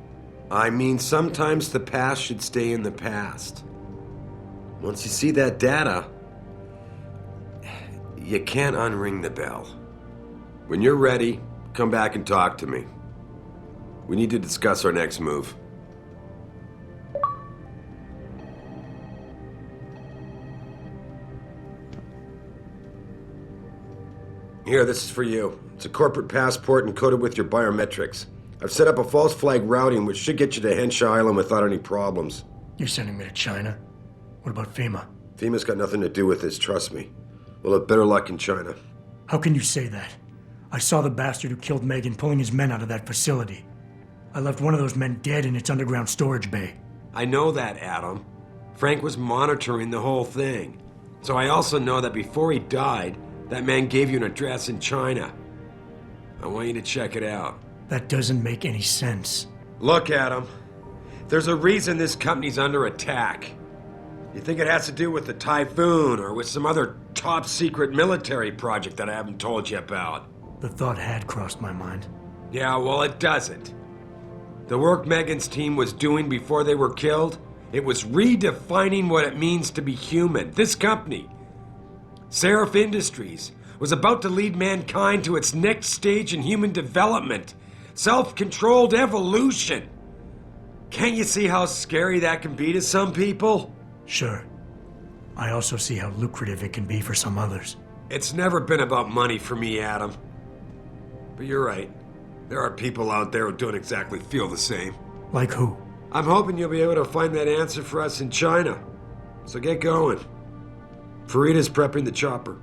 I mean, sometimes the past should stay in the past. Once you see that data, you can't unring the bell. When you're ready, come back and talk to me. We need to discuss our next move. Here, this is for you. It's a corporate passport encoded with your biometrics. I've set up a false flag routing which should get you to Henshaw Island without any problems. You're sending me to China? What about FEMA? FEMA's got nothing to do with this, trust me. We'll have better luck in China. How can you say that? I saw the bastard who killed Megan pulling his men out of that facility. I left one of those men dead in its underground storage bay. I know that, Adam. Frank was monitoring the whole thing. So I also know that before he died, that man gave you an address in China. I want you to check it out. That doesn't make any sense. Look, Adam. There's a reason this company's under attack. You think it has to do with the Typhoon or with some other top-secret military project that I haven't told you about? The thought had crossed my mind. Yeah, well, it doesn't. The work Megan's team was doing before they were killed, it was redefining what it means to be human. This company, Seraph Industries, was about to lead mankind to its next stage in human development. Self-controlled evolution. Can't you see how scary that can be to some people? Sure. I also see how lucrative it can be for some others. It's never been about money for me, Adam. But you're right. There are people out there who don't exactly feel the same. Like who? I'm hoping you'll be able to find that answer for us in China. So get going. Farida's prepping the chopper.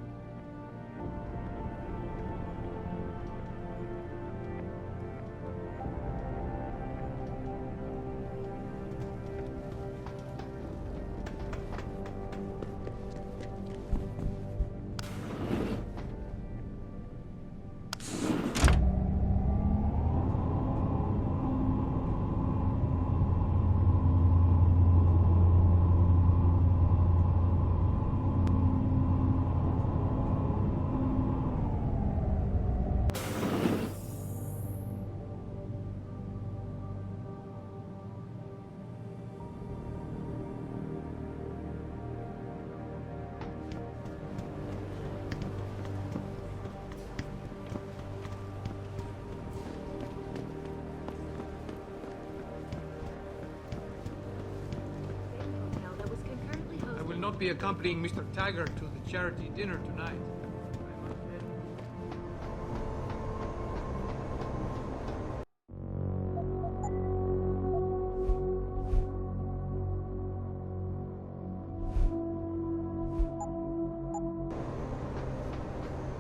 be accompanying Mr. Taggart to the charity dinner tonight.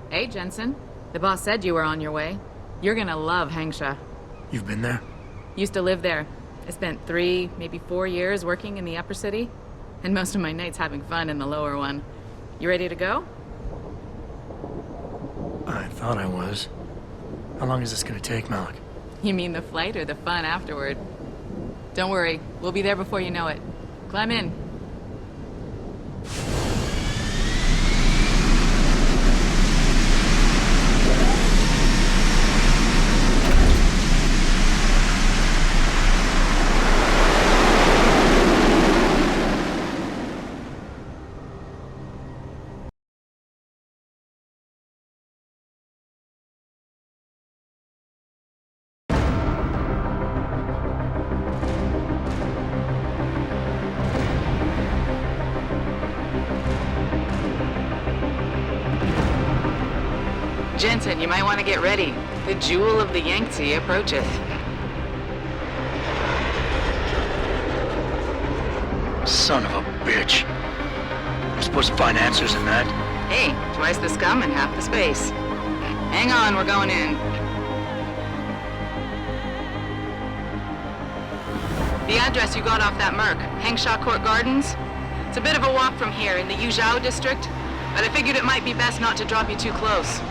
Hey, Jensen. The boss said you were on your way. You're gonna love Hengsha. You've been there? Used to live there. I spent 3, maybe 4 years working in the upper city, and most of my nights having fun in the lower one. You ready to go? I thought I was. How long is this gonna take, Malik? You mean the flight or the fun afterward? Don't worry, we'll be there before you know it. Climb in. Jensen, you might want to get ready. The jewel of the Yangtze approacheth. Son of a bitch. I'm supposed to find answers in that. Hey, twice the scum and half the space. Hang on, we're going in. The address you got off that Merc, Hengsha Court Gardens. It's a bit of a walk from here in the Yuzhou district, but I figured it might be best not to drop you too close.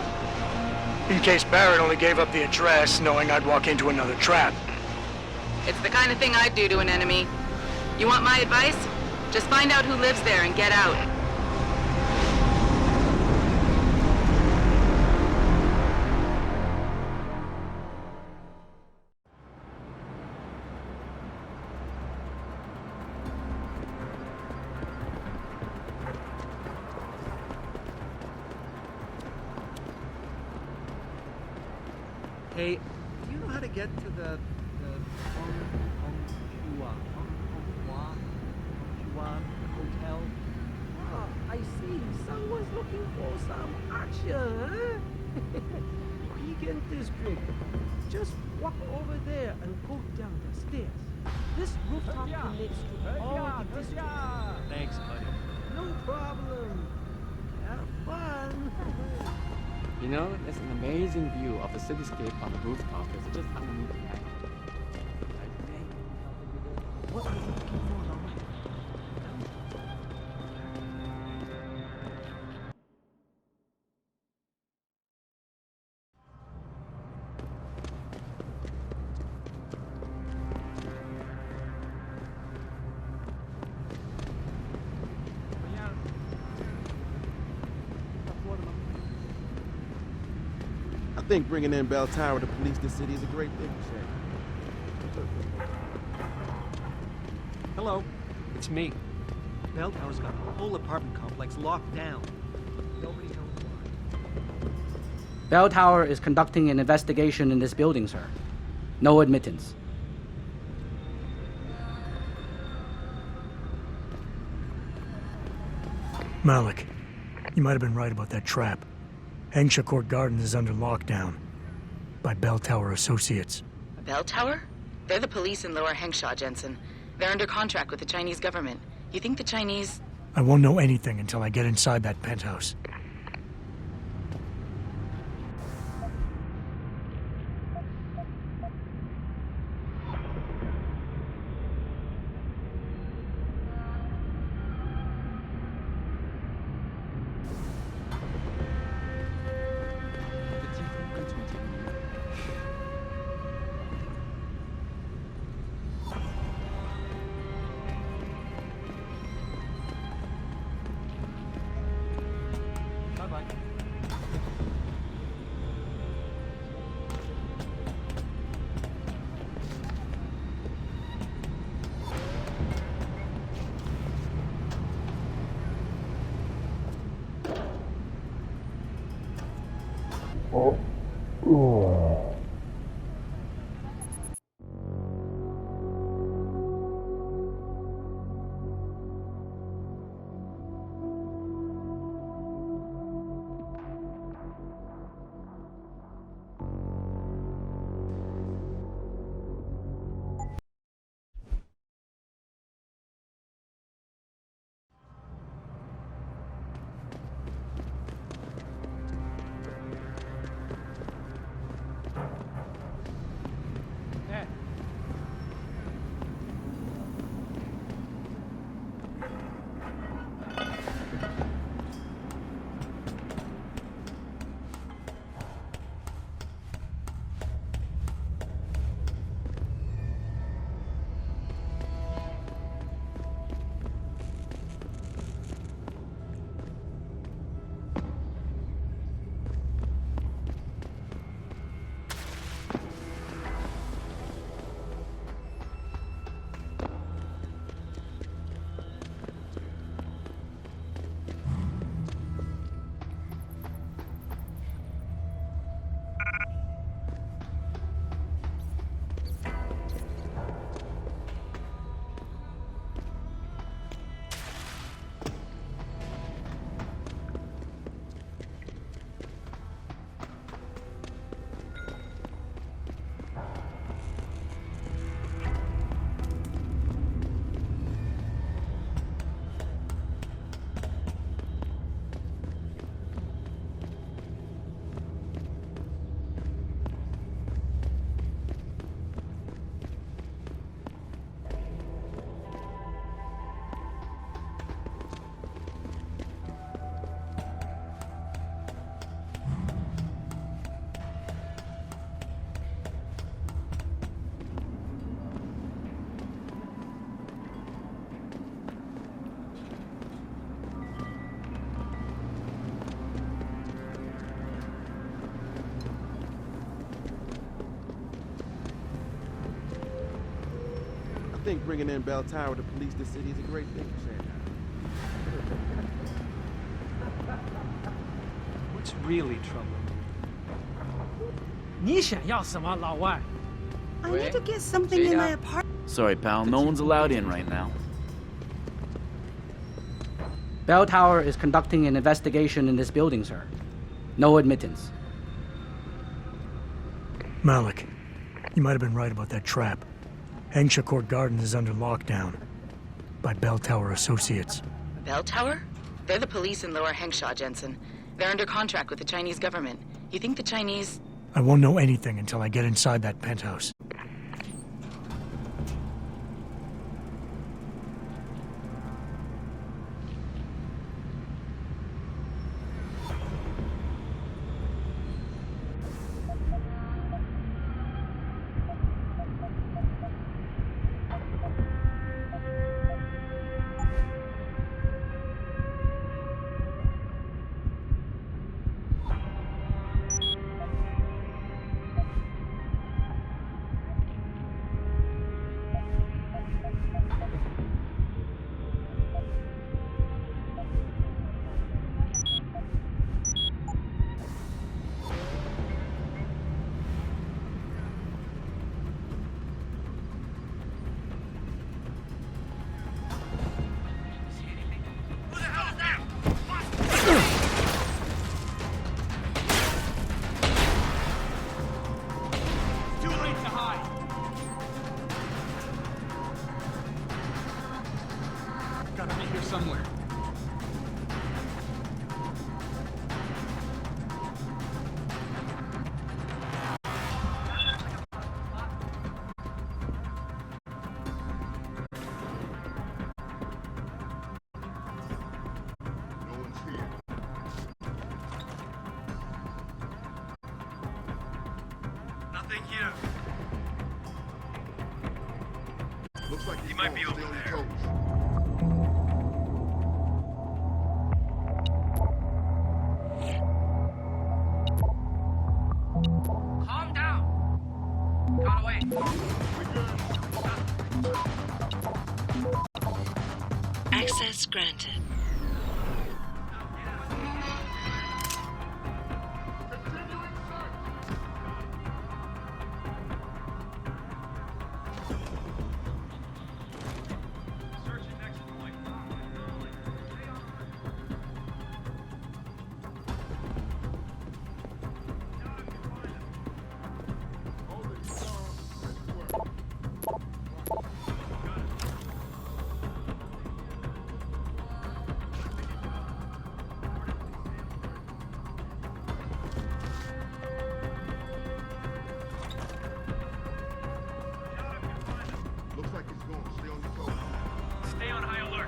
In case Barrett only gave up the address, knowing I'd walk into another trap. It's the kind of thing I'd do to an enemy. You want my advice? Just find out who lives there and get out. Hey, do you know how to get to the hotel? Oh, I see. Someone's looking for some action, huh? Vegan District. Just walk over there and go down the stairs. This rooftop connects to all the districts. Thanks, buddy. No problem. Have fun. You know, there's an amazing view of the cityscape on the rooftop. It's just underneath the bank. What are you looking for, Lama? I think bringing in Bell Tower to police the city is a great thing, Shay. Hello, it's me. Bell Tower's got the whole apartment complex locked down. Nobody knows why. Bell Tower is conducting an investigation in this building, sir. No admittance. Malik, you might have been right about that trap. Hengsha Court Gardens is under lockdown by Bell Tower Associates. A bell tower? They're the police in Lower Hengsha, Jensen. They're under contract with the Chinese government. You think the Chinese... I won't know anything until I get inside that penthouse. think bringing in Bell Tower to police the city is a great thing for Shanghai? What's really troubling you? 你想要什么，老外？ I need to get something in my apartment. Sorry, pal. No one's allowed in right now. Bell Tower is conducting an investigation in this building, sir. No admittance. Malik, you might have been right about that trap. Hengsha Court Gardens is under lockdown by Bell Tower Associates. Bell Tower? They're the police in Lower Hengsha, Jensen. They're under contract with the Chinese government. You think the Chinese... I won't know anything until I get inside that penthouse. Somewhere. Nothing here. Looks like He might be over there. Calm down. Got away. Access granted. Looks like he's going. Stay on your toes. Stay on high alert.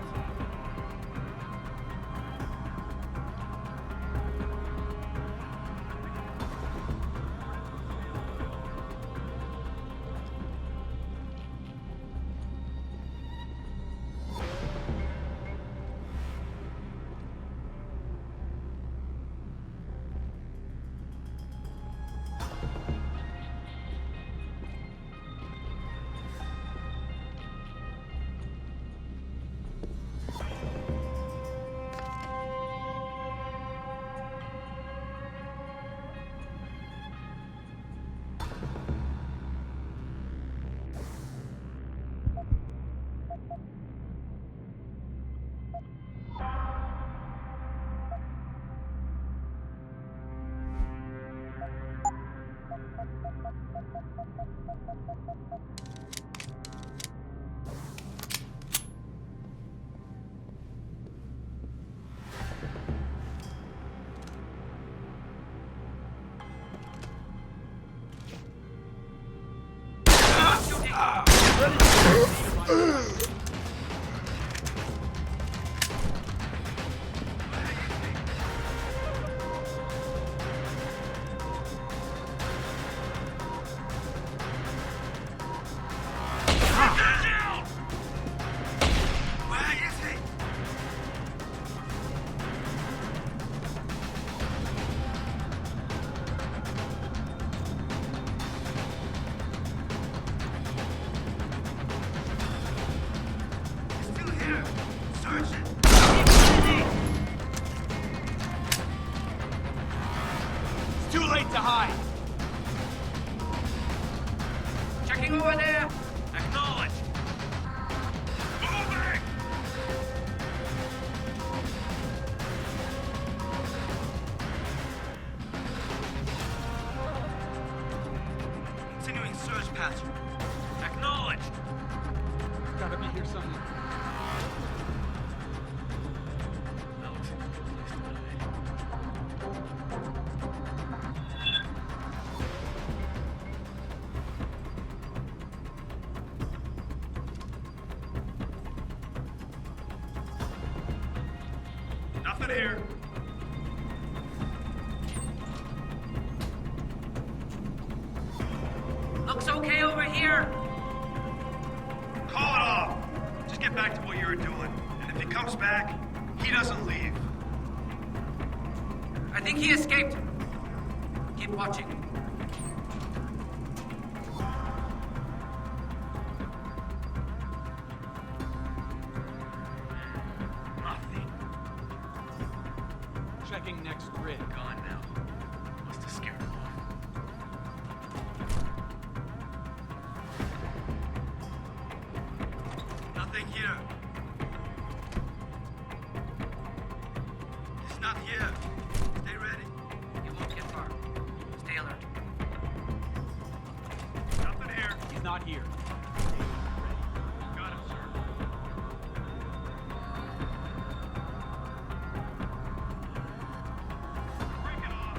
Too late to hide. Checking over there. Acknowledge. Moving! Continuing search pattern. Acknowledged. Gotta be here somewhere. Nothing here. Looks okay over here. Call it off. Just get back to what you were doing. And if he comes back, he doesn't leave. I think he escaped. Keep watching. Nothing. Checking next grid. Gone now. Must have scared him off. Nothing here. He's not here. Stay ready. You won't get far. Stay alert. Nothing here. He's not here. Got him, sir. Break it off.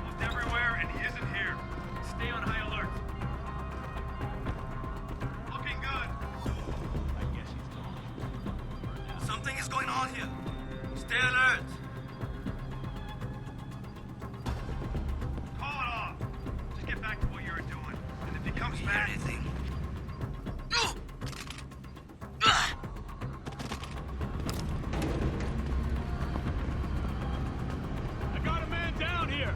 Looked everywhere and he isn't here. Stay on high alert. Looking good. I guess he's gone. Something is going on here. Stay alert. Call it off. Just get back to what you were doing. And if he comes back... anything? I got a man down here.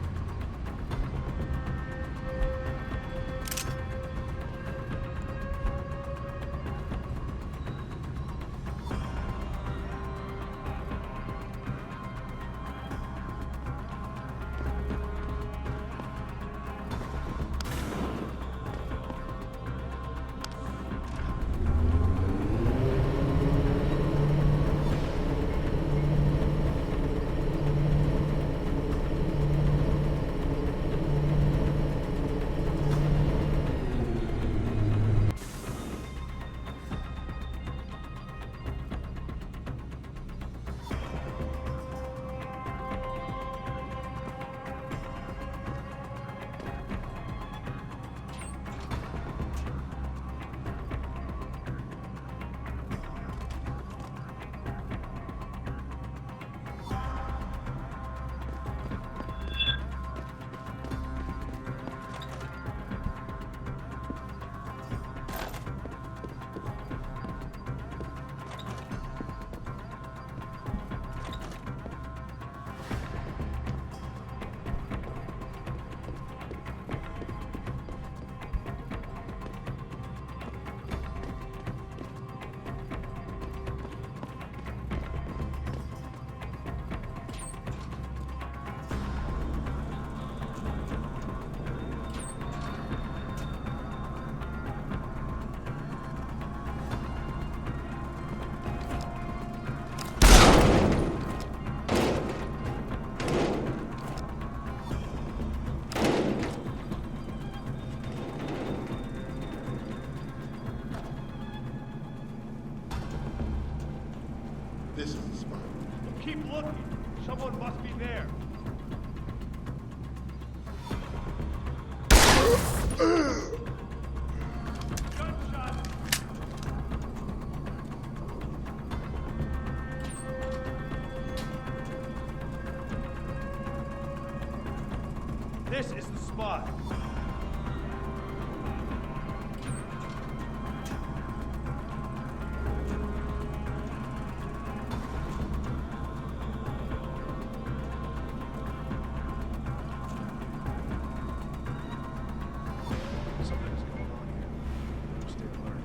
This is the spot. Keep looking. Someone must be there. Gunshot. This is the spot. Something's going on here. Stay alert.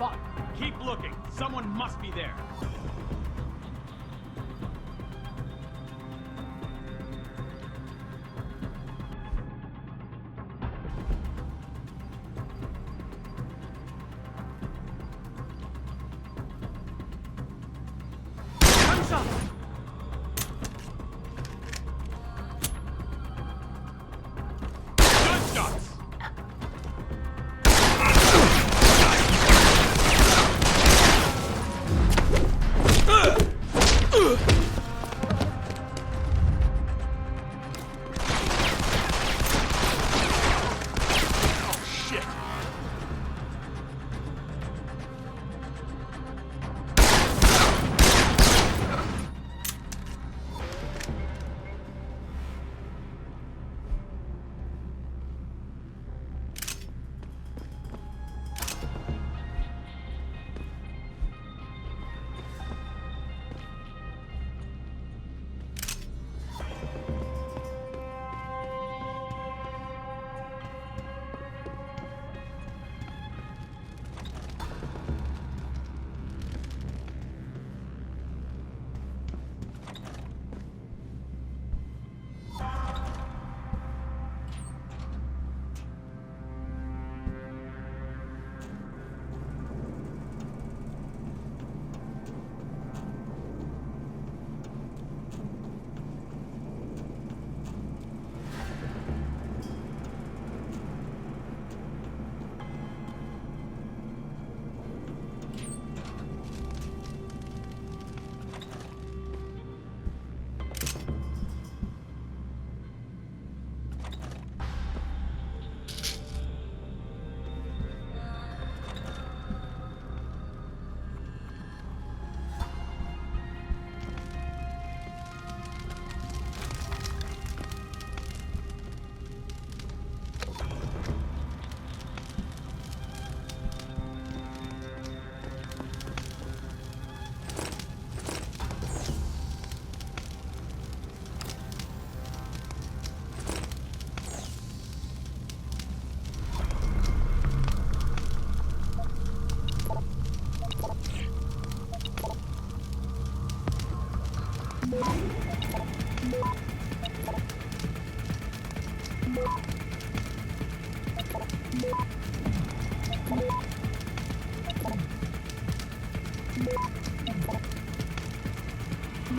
spot. Keep looking. Someone must be there.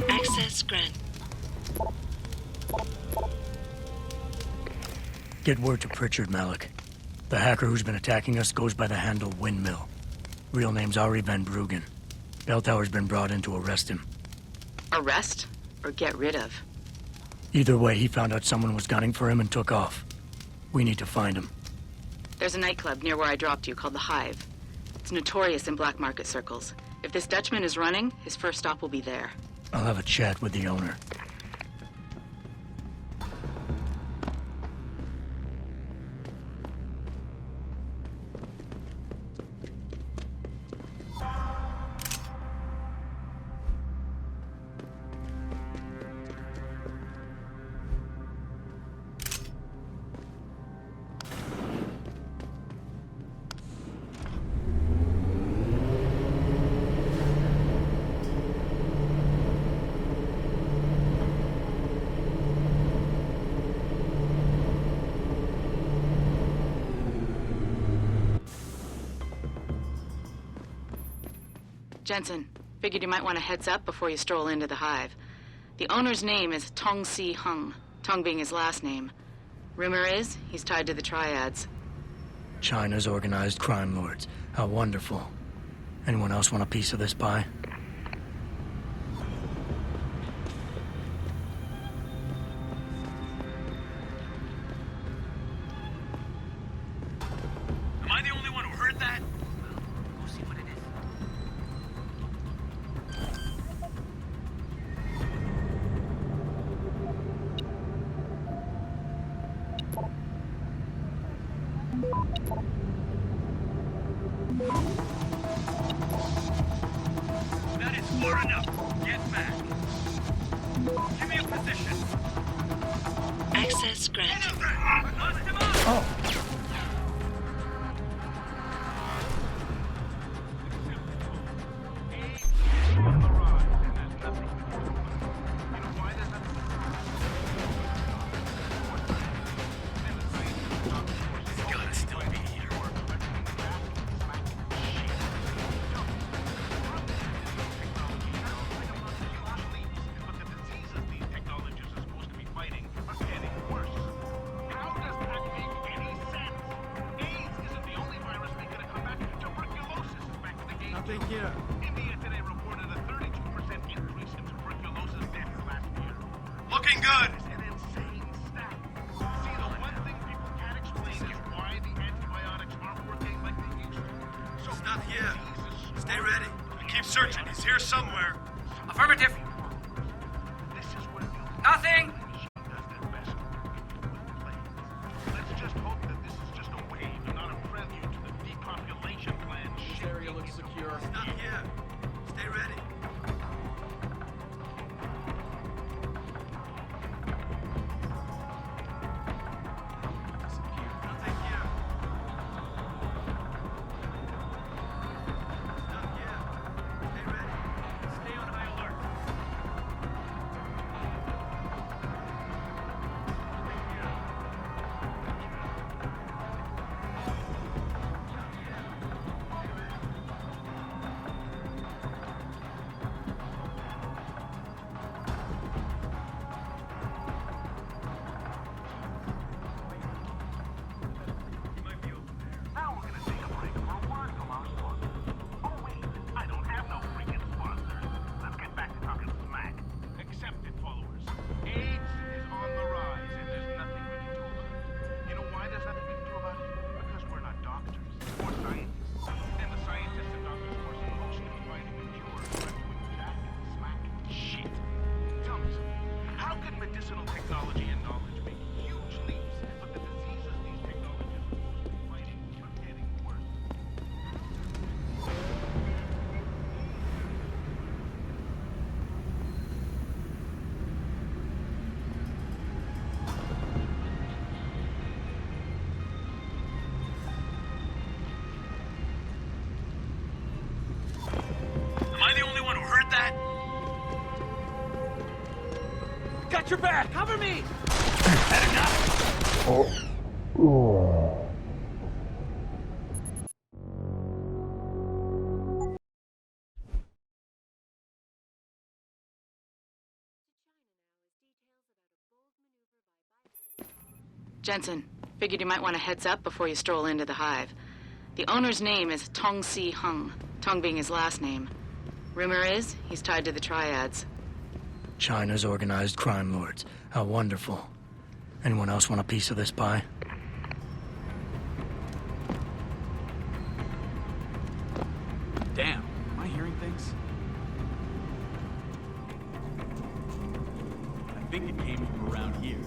Access granted. Get word to Pritchard, Malik. The hacker who's been attacking us goes by the handle Windmill. Real name's Ari Van Bruggen. Bell Tower's been brought in to arrest him. Arrest? Or get rid of? Either way, he found out someone was gunning for him and took off. We need to find him. There's a nightclub near where I dropped you called the Hive. It's notorious in black market circles. If this Dutchman is running, his first stop will be there. I'll have a chat with the owner. Jensen, figured you might want a heads up before you stroll into the Hive. The owner's name is Tong Si Hung, Tong being his last name. Rumor is, he's tied to the Triads. China's organized crime lords. How wonderful. Anyone else want a piece of this pie? Am I the only one who heard that? Go see what it is. That is far enough. Get back. Give me a position. Access granted. Oh. something here. India today reported a 32% increase in tuberculosis deaths last year. Looking good. An insane stat. See, the one thing people can't explain is why the antibiotics aren't working like they used to. So he's not here. Stay ready. I keep searching. He's here somewhere. Affirmative. This is where Nothing. Let's just hope that this is just a wave and not a prelude to the depopulation plan. This area looks secure. He's not here. Stay ready. Got your back! Cover me! Jensen, figured you might want a heads up before you stroll into the hive. The owner's name is Tong-Si Hung, Tong being his last name. Rumor is, he's tied to the triads. China's organized crime lords. How wonderful. Anyone else want a piece of this pie? Damn, am I hearing things? I think it came from around here.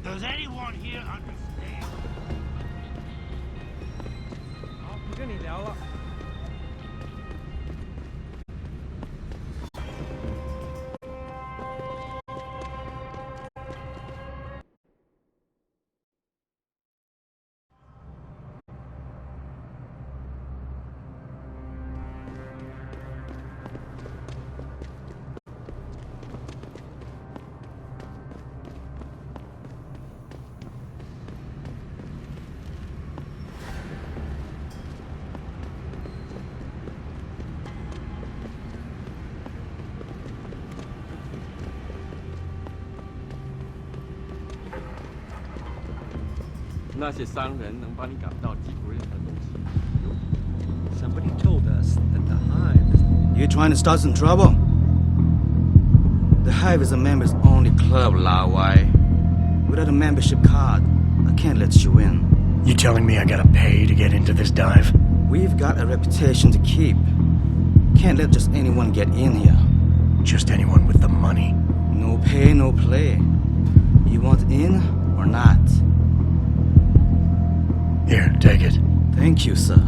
Does anyone here understand? 好，不跟你聊了。那些商人能帮你赶到几乎任何东西。 Somebody told us that the hive is... You trying to start some trouble? The Hive is a members-only club, Lao Wai. Without a membership card, I can't let you in. You telling me I gotta pay to get into this dive? We've got a reputation to keep. Can't let just anyone get in here. Just anyone with the money? No pay, no play. You want in or not? Here, take it. Thank you, sir.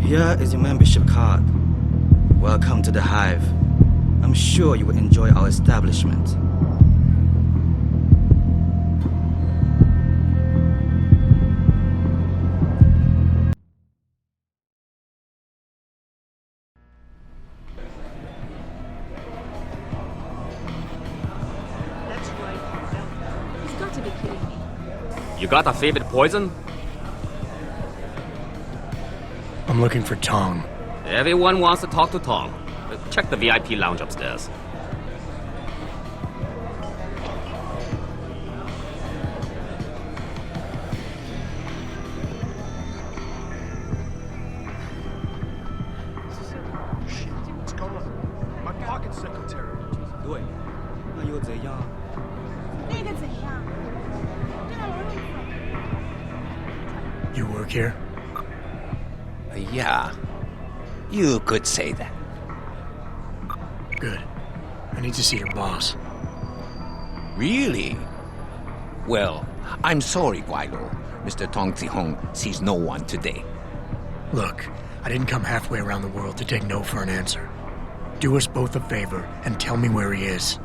Here is your membership card. Welcome to the Hive. I'm sure you will enjoy our establishment. That's right. He's got to be kidding me. You got a favorite poison? I'm looking for Tong. Everyone wants to talk to Tong. Check the VIP lounge upstairs. What's going on? My pocket secretary. 对，那又怎样？那个怎样？这让我认 You work here? Yeah. You could say that. Good. I need to see your boss. Really? Well, I'm sorry, Guaido. Mr. Tong Zihong sees no one today. Look, I didn't come halfway around the world to take no for an answer. Do us both a favor and tell me where he is.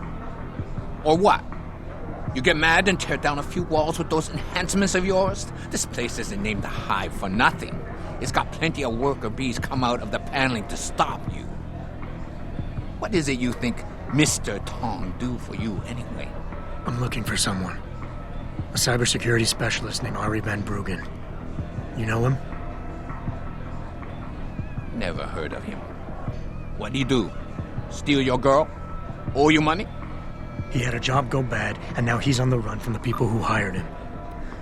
Or what? You get mad and tear down a few walls with those enhancements of yours? This place isn't named the Hive for nothing. It's got plenty of worker bees come out of the paneling to stop you. What is it you think Mr. Tong do for you anyway? I'm looking for someone. A cybersecurity specialist named Ari Van Bruggen. You know him? Never heard of him. What'd he do? Steal your girl? Owe you money? He had a job go bad, and now he's on the run from the people who hired him.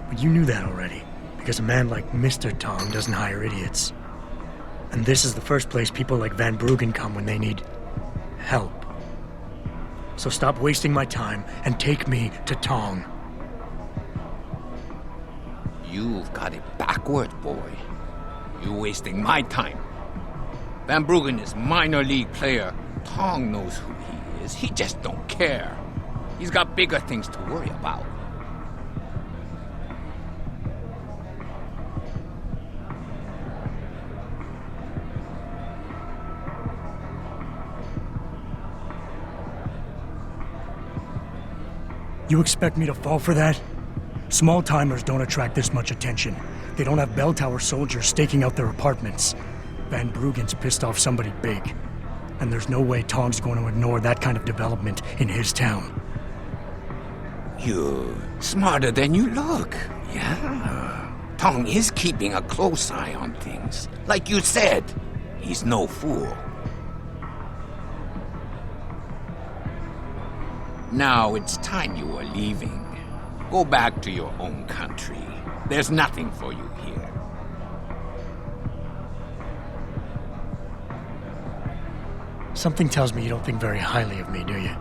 But you knew that already, because a man like Mr. Tong doesn't hire idiots. And this is the first place people like Van Bruggen come when they need help. So stop wasting my time and take me to Tong. You've got it backward, boy. You're wasting my time. Van Bruggen is minor league player. Tong knows who he is. He just don't care. He's got bigger things to worry about. You expect me to fall for that? Small-timers don't attract this much attention. They don't have bell tower soldiers staking out their apartments. Van Bruggen's pissed off somebody big. And there's no way Tong's going to ignore that kind of development in his town. You're smarter than you look. Yeah. Tong is keeping a close eye on things. Like you said, he's no fool. Now it's time you were leaving. Go back to your own country. There's nothing for you here. Something tells me you don't think very highly of me, do you?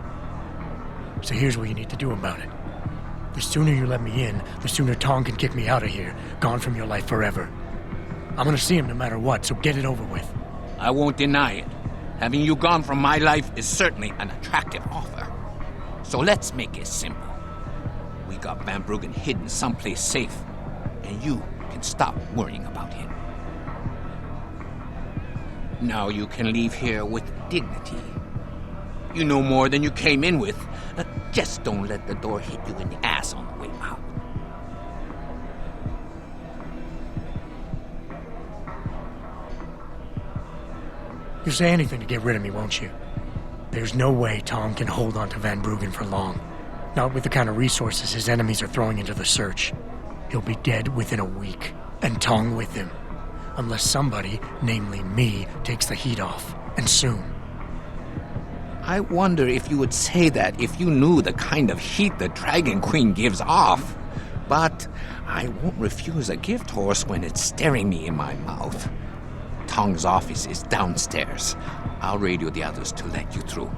So here's what you need to do about it. The sooner you let me in, the sooner Tong can kick me out of here, gone from your life forever. I'm gonna see him no matter what, so get it over with. I won't deny it. Having you gone from my life is certainly an attractive offer. So let's make it simple. We got Van Bruggen hidden someplace safe, and you can stop worrying about him. Now you can leave here with dignity. You know more than you came in with. Just don't let the door hit you in the ass on the way out. You'll say anything to get rid of me, won't you? There's no way Tong can hold on to Van Bruggen for long. Not with the kind of resources his enemies are throwing into the search. He'll be dead within a week, and Tong with him. Unless somebody, namely me, takes the heat off, and soon. I wonder if you would say that if you knew the kind of heat the Dragon Queen gives off. But I won't refuse a gift horse when it's staring me in my mouth. Tong's office is downstairs. I'll radio the others to let you through.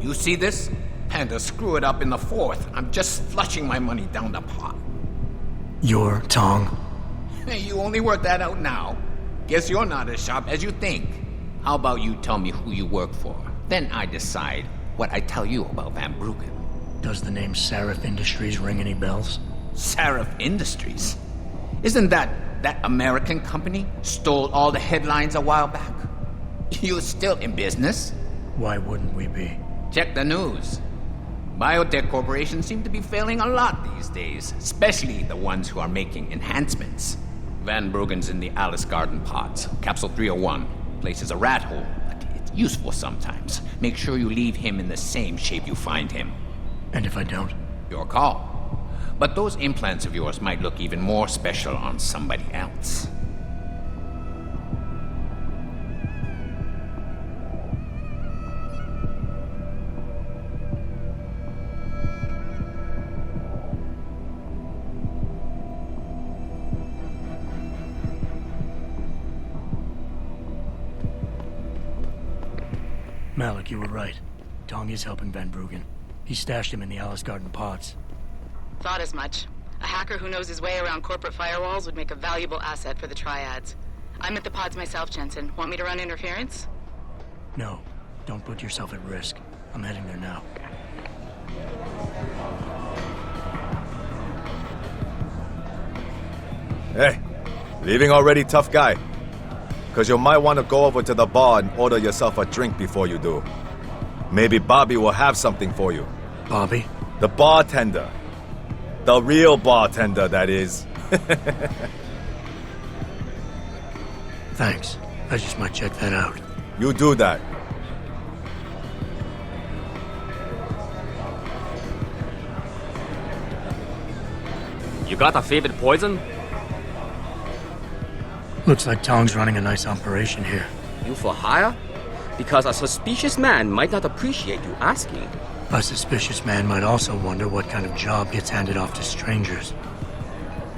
You see this? Panda, screw it up in the fourth. I'm just flushing my money down the pot. You're Tong? Hey, you only work that out now. Guess you're not as sharp as you think. How about you tell me who you work for? Then I decide what I tell you about Van Bruggen. Does the name Seraph Industries ring any bells? Seraph Industries? Isn't that American company stole all the headlines a while back? You're still in business? Why wouldn't we be? Check the news. Biotech corporations seem to be failing a lot these days, especially the ones who are making enhancements. Van Bruggen's in the Alice Garden pods. Capsule 301. Place is a rat hole, but it's useful sometimes. Make sure you leave him in the same shape you find him. And if I don't? Your call. But those implants of yours might look even more special on somebody else. Malik, you were right. Tong is helping Van Bruggen. He stashed him in the Alice Garden pods. Thought as much. A hacker who knows his way around corporate firewalls would make a valuable asset for the triads. I'm at the pods myself, Jensen. Want me to run interference? No, don't put yourself at risk. I'm heading there now. Hey, leaving already, tough guy? Because you might want to go over to the bar and order yourself a drink before you do. Maybe Bobby will have something for you. Bobby? The bartender. The real bartender, that is. Thanks. I just might check that out. You do that. You got a favorite poison? Looks like Tong's running a nice operation here. You for hire? Because a suspicious man might not appreciate you asking. A suspicious man might also wonder what kind of job gets handed off to strangers.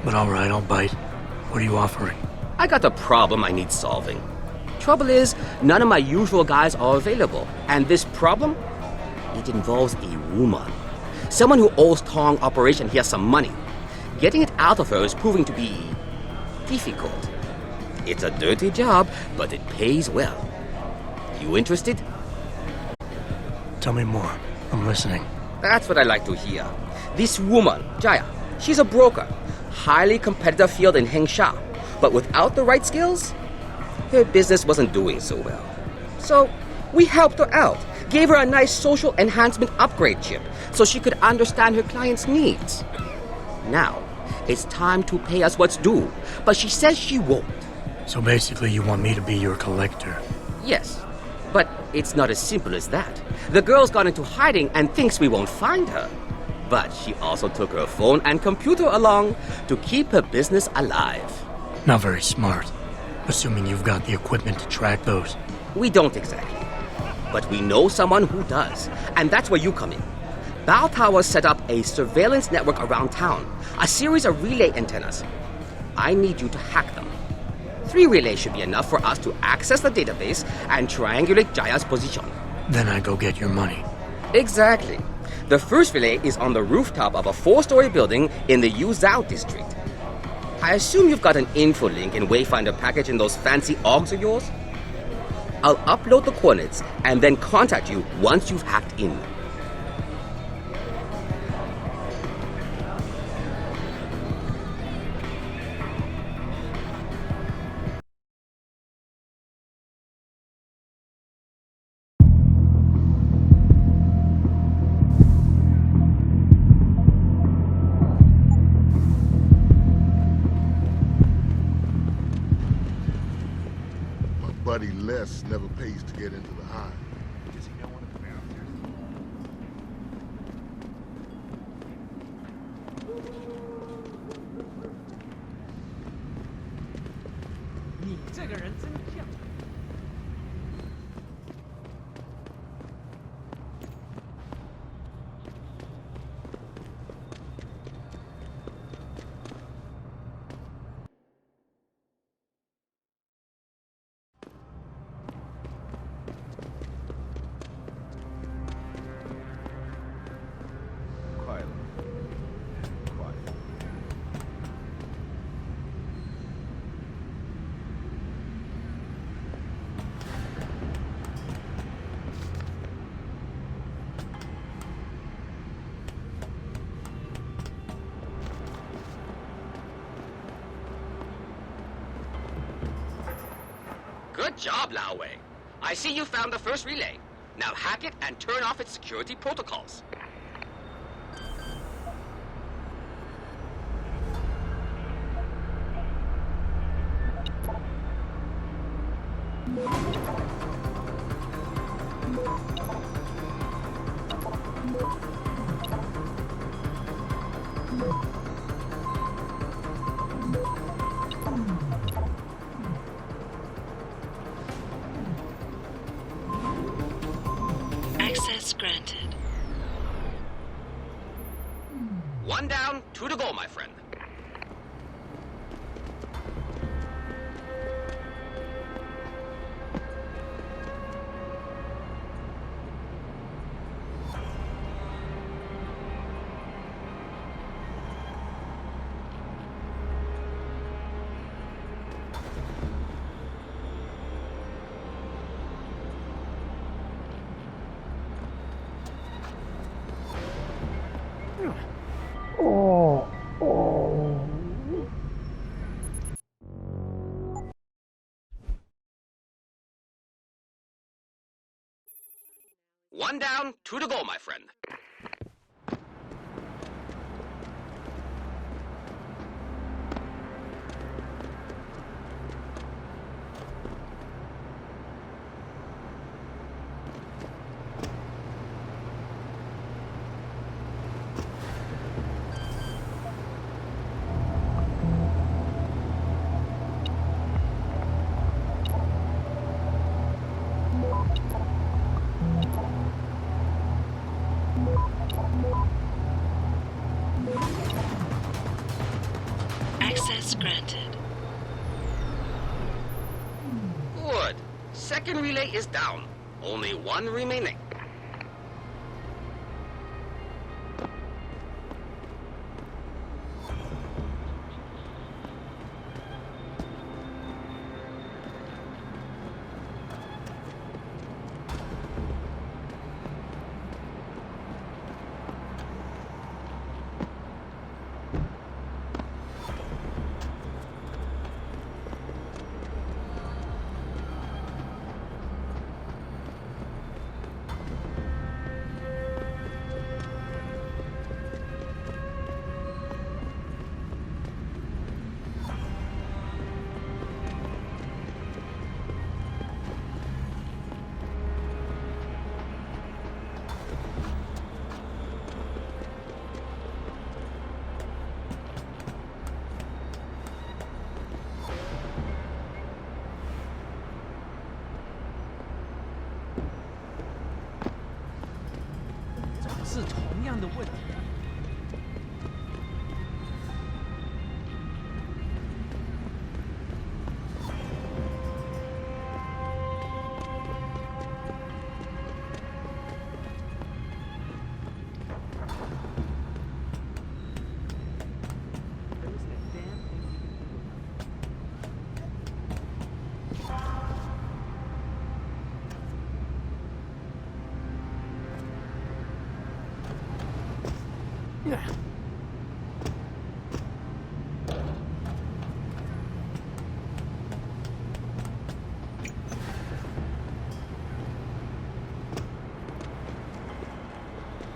But alright, I'll bite. What are you offering? I got a problem I need solving. Trouble is, none of my usual guys are available. And this problem? It involves a woman. Someone who owes Tong Operation here some money. Getting it out of her is proving to be difficult. It's a dirty job, but it pays well. You interested? Tell me more. I'm listening. That's what I like to hear. This woman, Jaya, she's a broker. Highly competitive field in Hengsha. But without the right skills, her business wasn't doing so well. So, we helped her out. Gave her a nice social enhancement upgrade chip so she could understand her clients' needs. Now, it's time to pay us what's due, but she says she won't. So basically you want me to be your collector? Yes, but it's not as simple as that. The girl's gone into hiding and thinks we won't find her. But she also took her phone and computer along to keep her business alive. Not very smart, assuming you've got the equipment to track those. We don't exactly. But we know someone who does, and that's where you come in. Bow Tower set up a surveillance network around town, a series of relay antennas. I need you to hack them. 3 relays should be enough for us to access the database and triangulate Jaya's position. Then I go get your money. Exactly. The first relay is on the rooftop of a 4-story building in the Yuzhou district. I assume you've got an info link and Wayfinder package in those fancy AUGs of yours? I'll upload the coordinates and then contact you once you've hacked in. Buddy Les never pays to get into the hive. Does he know one of the bouncers? 你这个人真犟。Good job, Lao Wei. I see you found the first relay. Now hack it and turn off its security protocols. Access granted. 1 down, 2 to go, my friend. One down, 2 to go, my friend. Access granted. Good. Second relay is down. Only 1 remaining.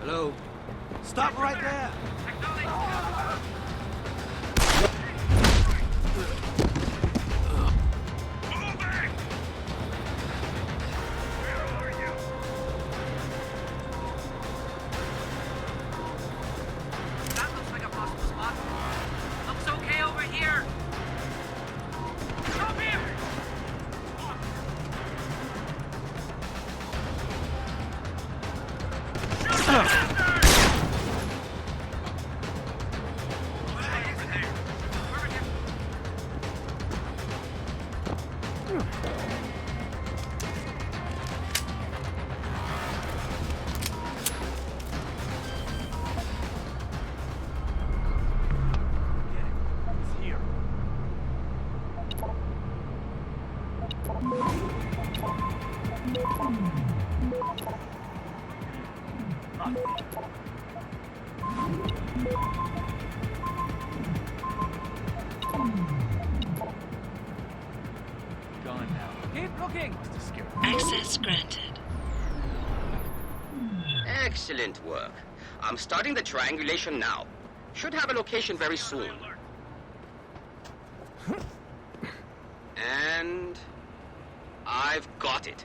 Hello? Stop right there! That looks like a possible spot. Looks okay over here. Come here! Keep looking. Access granted. Excellent work. I'm starting the triangulation now. Should have a location very soon. And I've got it.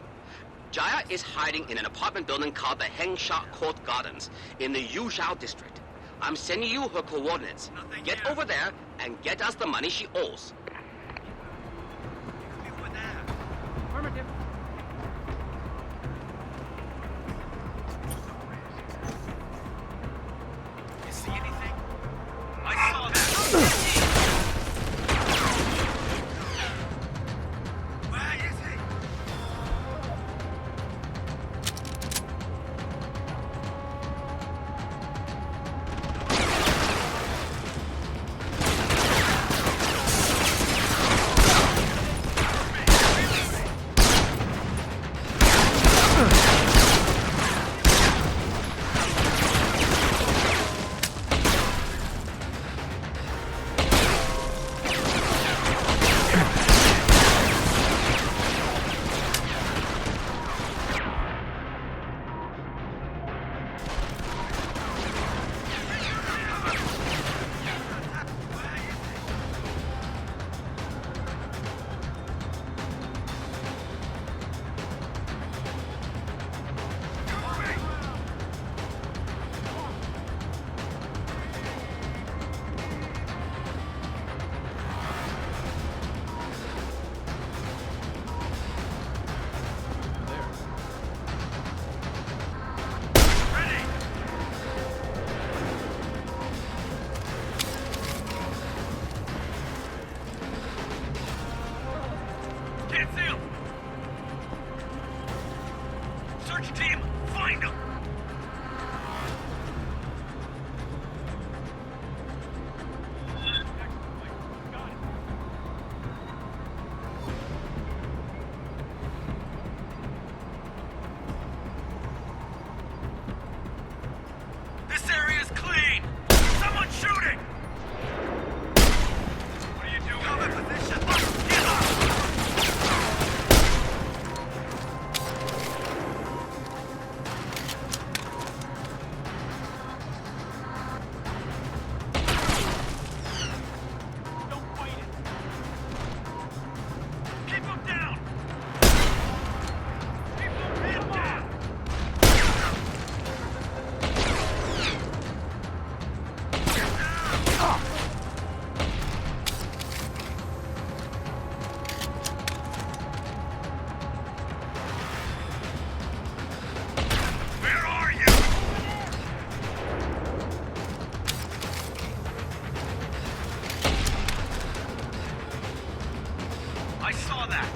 Jaya is hiding in an apartment building called the Hengsha Court Gardens in the Yuzhou district. I'm sending you her coordinates. Get over there and get us the money she owes. Affirmative. You see anything? I saw that. Where is he? Can't see him! Search team, find him! This area is clean! Someone shooting! What are you doing? Cover position! Get up! I saw that!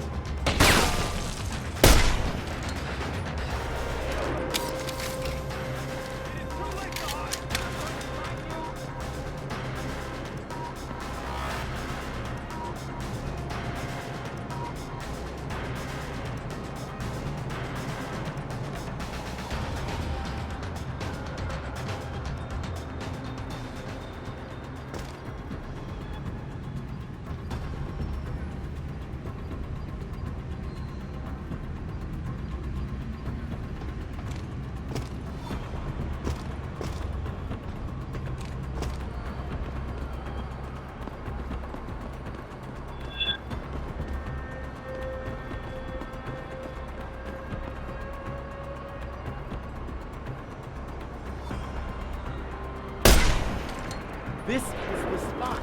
This is the spot.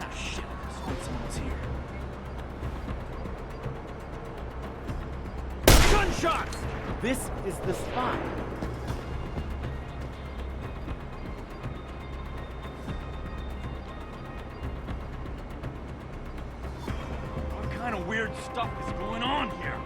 Ah, shit. Someone's here. Gunshots! This is the spot. What kind of weird stuff is going on here?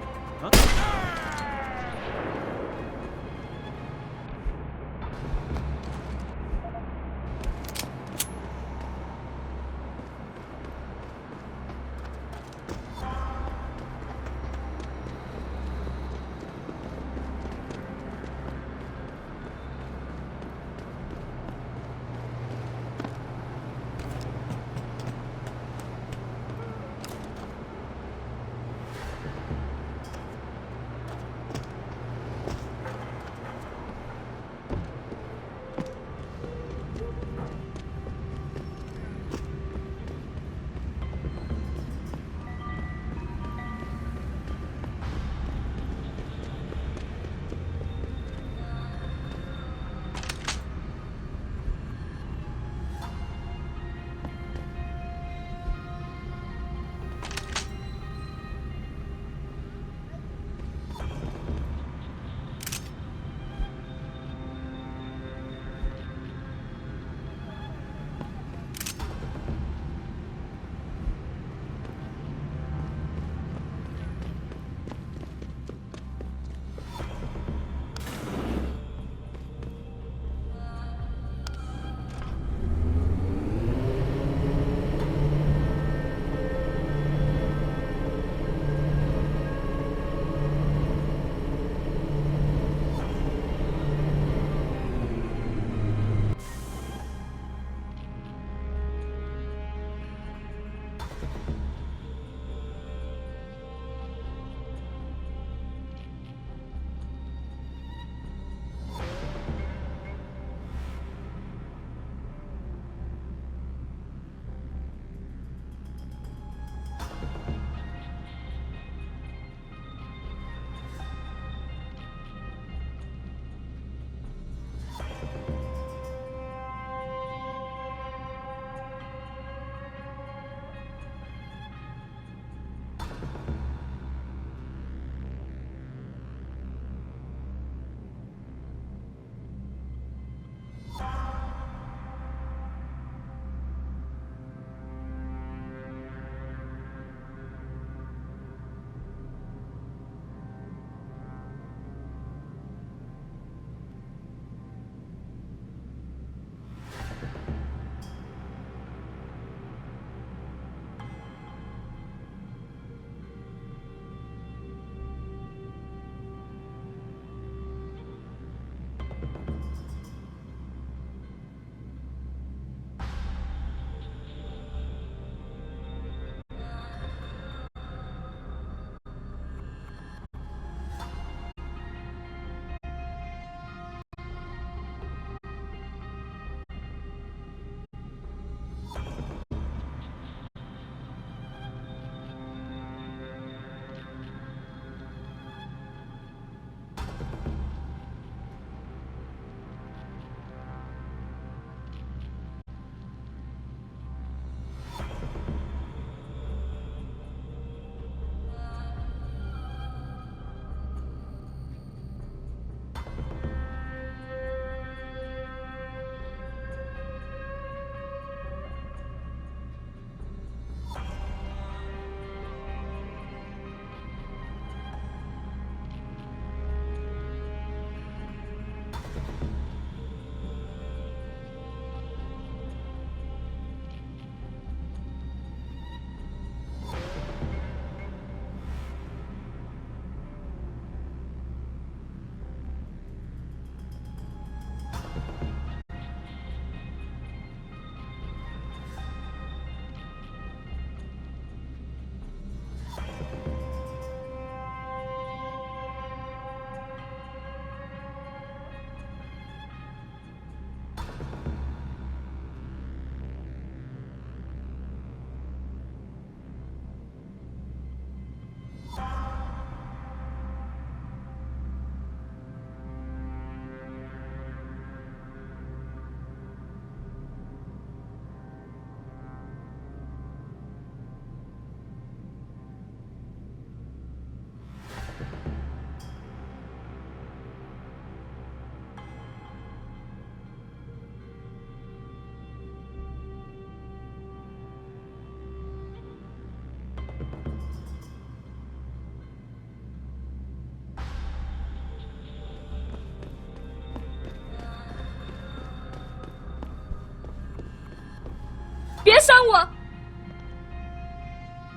伤我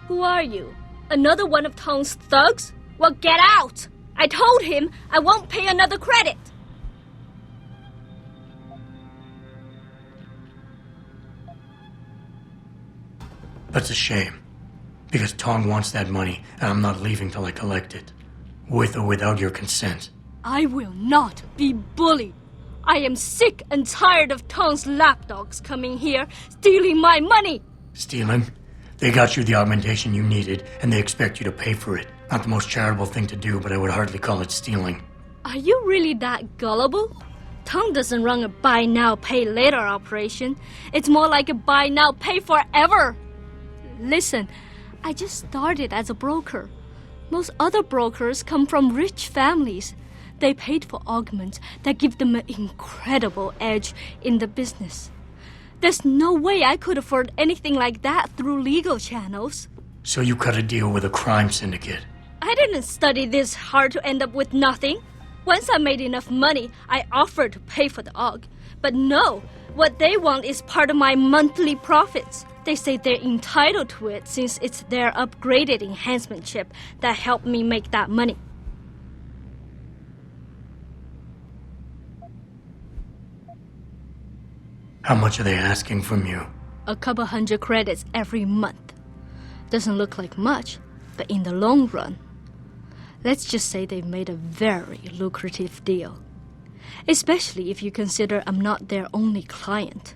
Who are you? Another one of Tong's thugs? Well, get out! I told him I won't pay another credit. That's a shame. Because Tong wants that money, and I'm not leaving till I collect it. With or without your consent. I will not be bullied. I am sick and tired of Tong's lapdogs coming here, stealing my money. Stealing? They got you the augmentation you needed, and they expect you to pay for it. Not the most charitable thing to do, but I would hardly call it stealing. Are you really that gullible? Tong doesn't run a buy now, pay later operation. It's more like a buy now, pay forever. Listen, I just started as a broker. Most other brokers come from rich families. They paid for augments that give them an incredible edge in the business. There's no way I could afford anything like that through legal channels. So you cut a deal with a crime syndicate. I didn't study this hard to end up with nothing. Once I made enough money, I offered to pay for the aug. But no, what they want is part of my monthly profits. They say they're entitled to it since it's their upgraded enhancement chip that helped me make that money. How much are they asking from you? A couple hundred credits every month. Doesn't look like much, but in the long run, let's just say they've made a very lucrative deal. Especially if you consider I'm not their only client.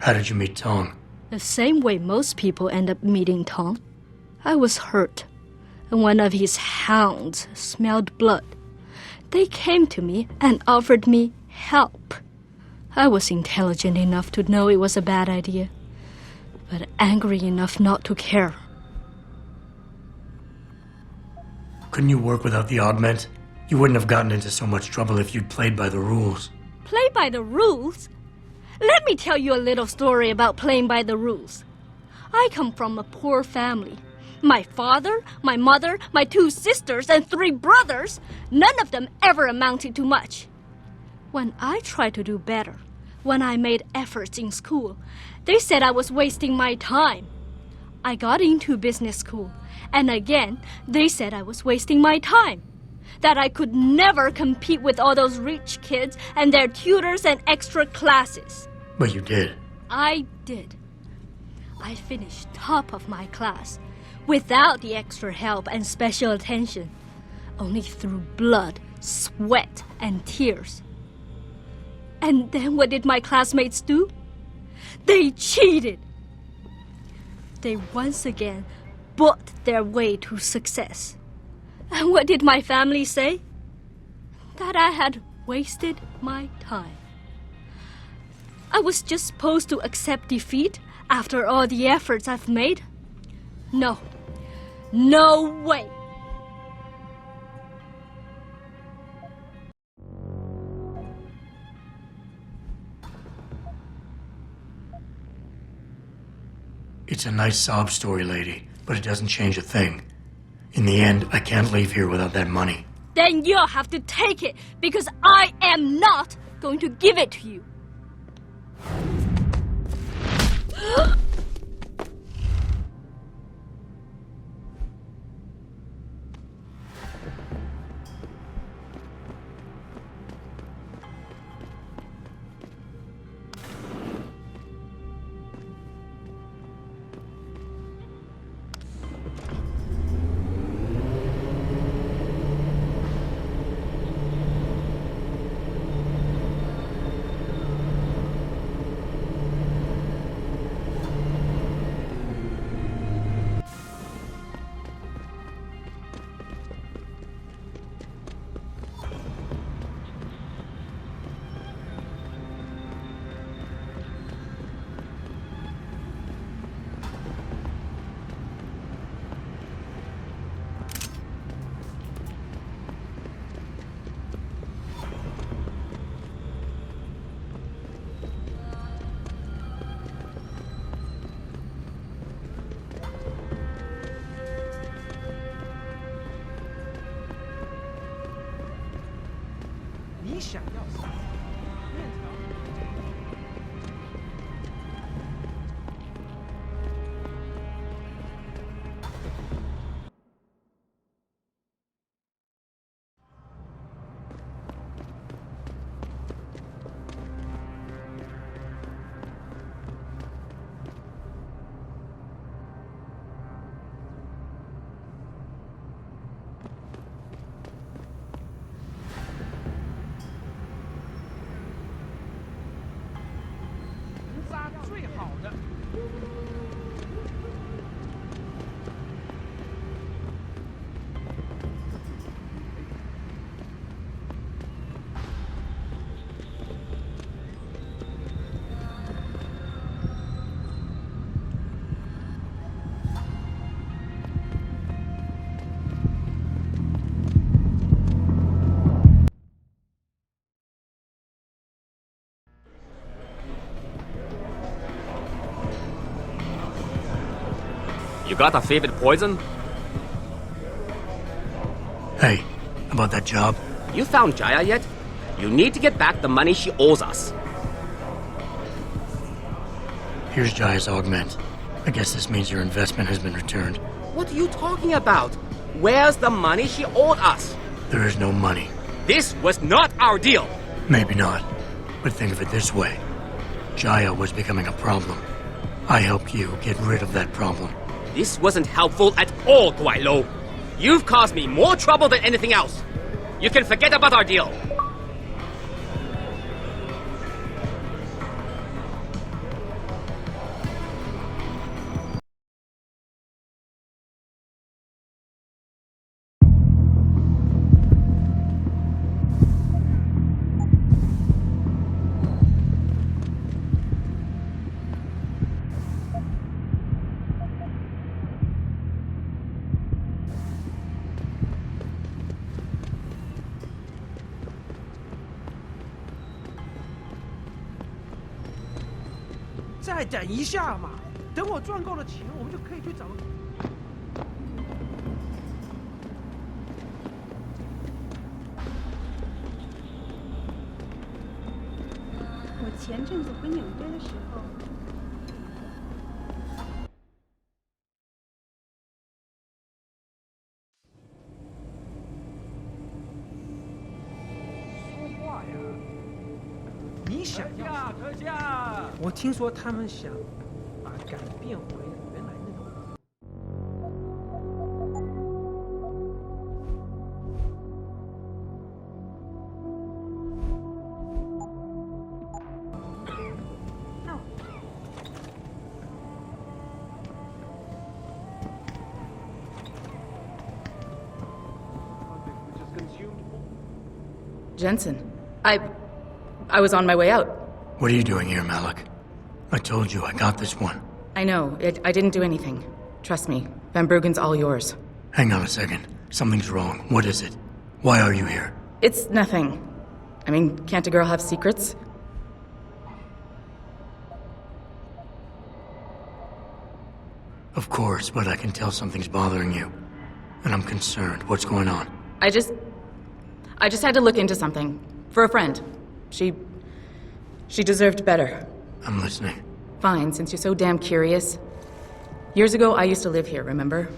How did you meet Tong? The same way most people end up meeting Tong. I was hurt, and one of his hounds smelled blood. They came to me and offered me help. I was intelligent enough to know it was a bad idea, but angry enough not to care. Couldn't you work without the augment? You wouldn't have gotten into so much trouble if you'd played by the rules. Play by the rules? Let me tell you a little story about playing by the rules. I come from a poor family. My father, my mother, my 2 sisters, and 3 brothers, none of them ever amounted to much. When I tried to do better, when I made efforts in school, they said I was wasting my time. I got into business school, and again, they said I was wasting my time. That I could never compete with all those rich kids and their tutors and extra classes. But you did. I did. I finished top of my class, without the extra help and special attention, only through blood, sweat, and tears. And then what did my classmates do? They cheated. They once again bought their way to success. And what did my family say? That I had wasted my time. I was just supposed to accept defeat after all the efforts I've made? No. No way! It's a nice sob story, lady, but it doesn't change a thing. In the end, I can't leave here without that money. Then you'll have to take it, because I am not going to give it to you. You got a favorite poison? Hey, about that job? You found Jaya yet? You need to get back the money she owes us. Here's Jaya's augment. I guess this means your investment has been returned. What are you talking about? Where's the money she owed us? There is no money. This was not our deal. Maybe not. But think of it this way. Jaya was becoming a problem. I helped you get rid of that problem. This wasn't helpful at all, Guaylo. You've caused me more trouble than anything else. You can forget about our deal.再等一下嘛，等我赚够了钱，我们就可以去找。我前阵子回纽约的时候，说话呀！你想要？特价！我听说他们想把改变回原来那种。Jensen, I was on my way out. What are you doing here, Malik? I told you I got this one. I know. I didn't do anything. Trust me. Van Bruggen's all yours. Hang on a second. Something's wrong. What is it? Why are you here? It's nothing. I mean, can't a girl have secrets? Of course, but I can tell something's bothering you. And I'm concerned. What's going on? I just had to look into something. For a friend. She deserved better. I'm listening. Fine, since you're so damn curious. Years ago, I used to live here, remember?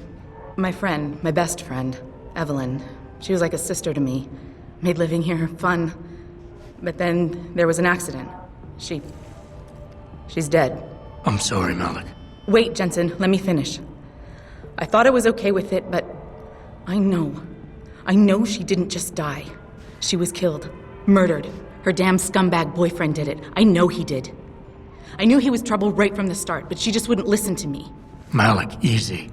My friend, my best friend, Evelyn. She was like a sister to me. Made living here fun. But then there was an accident. She's dead. I'm sorry, Malik. Wait, Jensen, let me finish. I thought I was okay with it, but I know she didn't just die. She was killed. Murdered. Her damn scumbag boyfriend did it. I know he did. I knew he was trouble right from the start, but she just wouldn't listen to me. Malik, easy.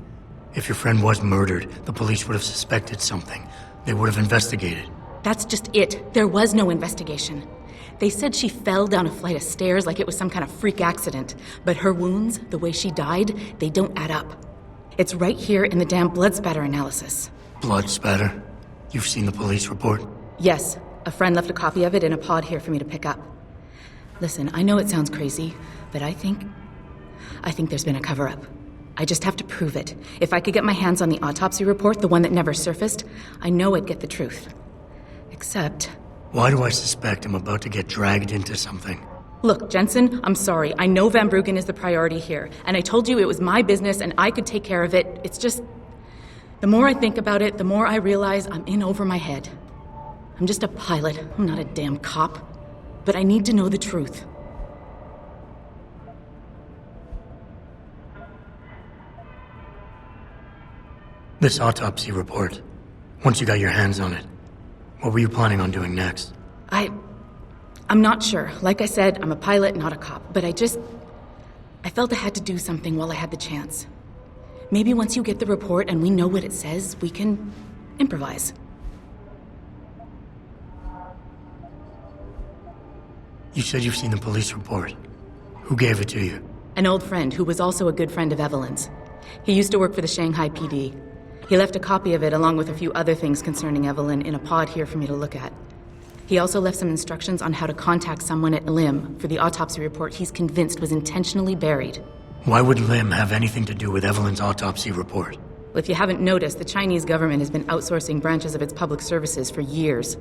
If your friend was murdered, the police would have suspected something. They would have investigated. That's just it. There was no investigation. They said she fell down a flight of stairs like it was some kind of freak accident. But her wounds, the way she died, they don't add up. It's right here in the damn blood spatter analysis. Blood spatter? You've seen the police report? Yes. A friend left a copy of it in a pod here for me to pick up. Listen, I know it sounds crazy, but I think there's been a cover-up. I just have to prove it. If I could get my hands on the autopsy report, the one that never surfaced, I know I'd get the truth. Except... Why do I suspect I'm about to get dragged into something? Look, Jensen, I'm sorry. I know Van Bruggen is the priority here, and I told you it was my business and I could take care of it. It's just... The more I think about it, the more I realize I'm in over my head. I'm just a pilot. I'm not a damn cop. But I need to know the truth. This autopsy report. Once you got your hands on it, what were you planning on doing next? I'm not sure. Like I said, I'm a pilot, not a cop. But I felt I had to do something while I had the chance. Maybe once you get the report and we know what it says, we can improvise. You said you've seen the police report. Who gave it to you? An old friend who was also a good friend of Evelyn's. He used to work for the Shanghai PD. He left a copy of it along with a few other things concerning Evelyn in a pod here for me to look at. He also left some instructions on how to contact someone at Lim for the autopsy report he's convinced was intentionally buried. Why would Lim have anything to do with Evelyn's autopsy report? Well, if you haven't noticed, the Chinese government has been outsourcing branches of its public services for years.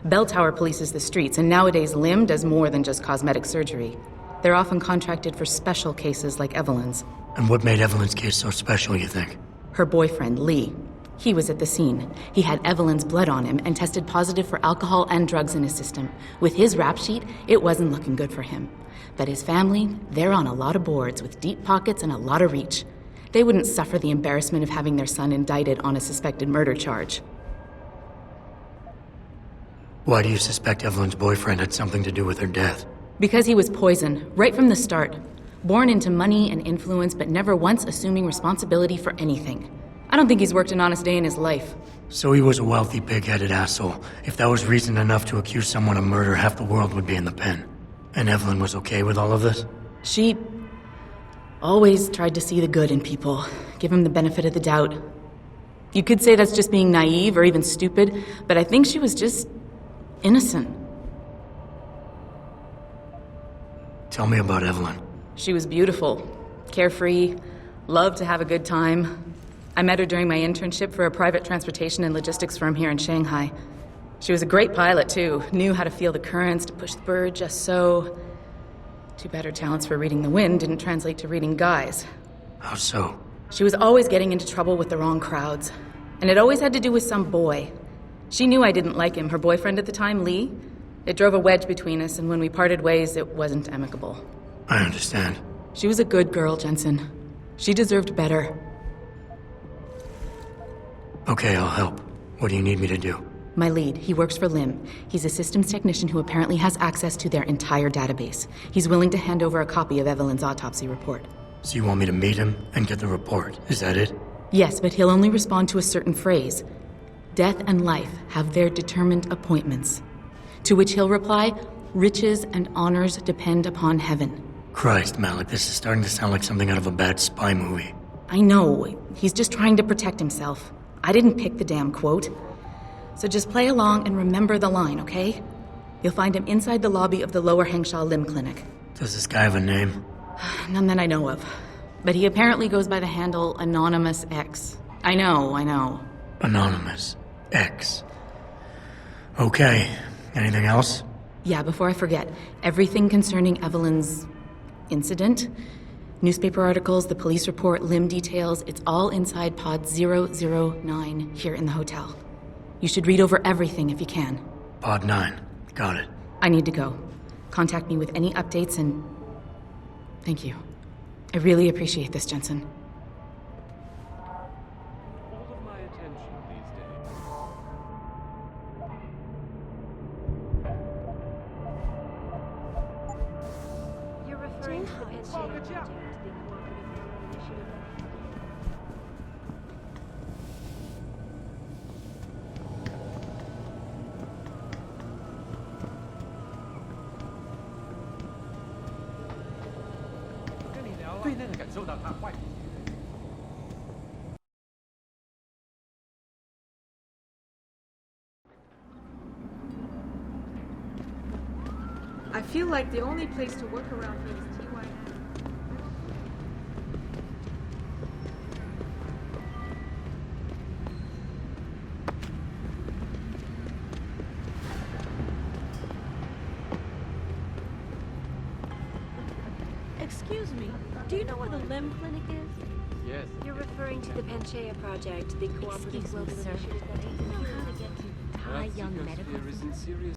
Bell Tower polices the streets, and nowadays Lim does more than just cosmetic surgery. They're often contracted for special cases like Evelyn's. And what made Evelyn's case so special, you think? Her boyfriend, Lee. He was at the scene. He had Evelyn's blood on him and tested positive for alcohol and drugs in his system. With his rap sheet, it wasn't looking good for him. But his family, they're on a lot of boards with deep pockets and a lot of reach. They wouldn't suffer the embarrassment of having their son indicted on a suspected murder charge. Why do you suspect Evelyn's boyfriend had something to do with her death? Because he was poison, right from the start. Born into money and influence, but never once assuming responsibility for anything. I don't think he's worked an honest day in his life. So he was a wealthy, pig-headed asshole. If that was reason enough to accuse someone of murder, half the world would be in the pen. And Evelyn was okay with all of this? She always tried to see the good in people, give him the benefit of the doubt. You could say that's just being naive or even stupid, but I think she was just innocent. Tell me about Evelyn. She was beautiful, carefree, loved to have a good time. I met her during my internship for a private transportation and logistics firm here in Shanghai. She was a great pilot, too. Knew how to feel the currents, to push the bird just so. Too bad her talents for reading the wind didn't translate to reading guys. How so? She was always getting into trouble with the wrong crowds. And it always had to do with some boy. She knew I didn't like him. Her boyfriend at the time, Lee. It drove a wedge between us, and when we parted ways, it wasn't amicable. I understand. She was a good girl, Jensen. She deserved better. Okay, I'll help. What do you need me to do? My lead, he works for Lim. He's a systems technician who apparently has access to their entire database. He's willing to hand over a copy of Evelyn's autopsy report. So you want me to meet him and get the report? Is that it? Yes, but he'll only respond to a certain phrase. Death and life have their determined appointments. To which he'll reply, riches and honors depend upon heaven. Christ, Malik, this is starting to sound like something out of a bad spy movie. I know. He's just trying to protect himself. I didn't pick the damn quote. So just play along and remember the line, okay? You'll find him inside the lobby of the Lower Hengsha Lim Clinic. Does this guy have a name? None that I know of. But he apparently goes by the handle Anonymous X. I know. Anonymous X. Okay. Anything else? Yeah, before I forget, everything concerning Evelyn's incident, newspaper articles, the police report, Lim details, it's all inside pod 009 here in the hotel. You should read over everything if you can. Pod 9. Got it. I need to go. Contact me with any updates and... Thank you. I really appreciate this, Jensen. All of my attention these days. You're referring to the Pension project, the cooperative initiative. I feel like the only place to work around here is TY. Excuse me, do you know where the Lim Clinic is? Yes. You're referring to the Panchea project, the cooperative global initiative that aims to know how to get to Thai young medical Isn't serious.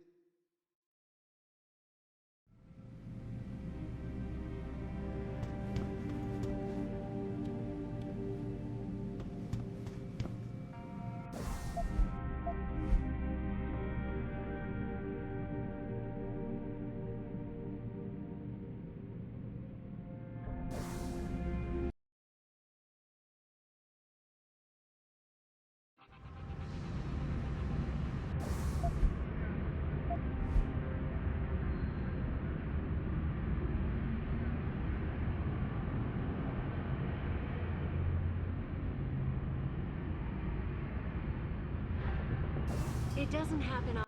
It doesn't happen often.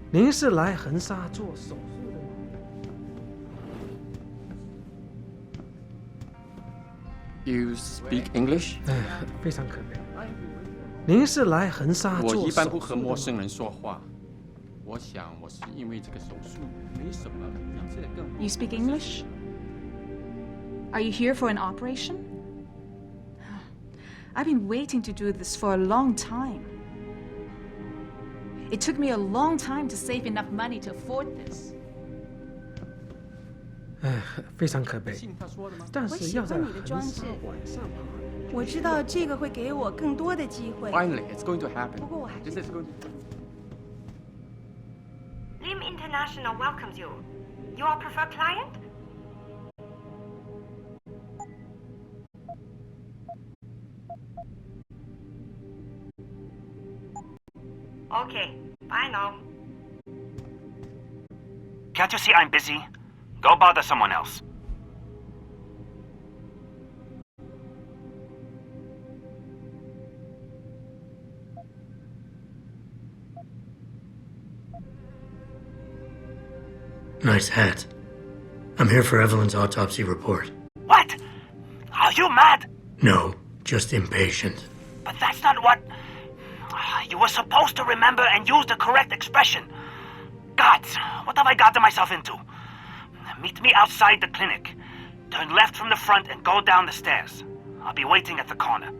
您是来横沙做手术的吗？ You speak English？ 非常可悲。您是来横沙做手术的吗？我一般不和陌生人说话。我想我是因为这个手术没什么，让这个更。You speak English? Are you here for an operation? I've been waiting to do this for a long time. It took me a long time to save enough money to afford this. 非常可悲。但是要在横沙往上爬，我知道这个会给我更多的机会。 Finally, it's going to happen. 不过我还是 This is going. Lim International welcomes you. You are preferred client? Okay, bye now. Can't you see I'm busy? Go bother someone else. Nice hat. I'm here for Evelyn's autopsy report. What? Are you mad? No, just impatient. But that's not what... You were supposed to remember and use the correct expression. God, what have I gotten myself into? Meet me outside the clinic. Turn left from the front and go down the stairs. I'll be waiting at the corner.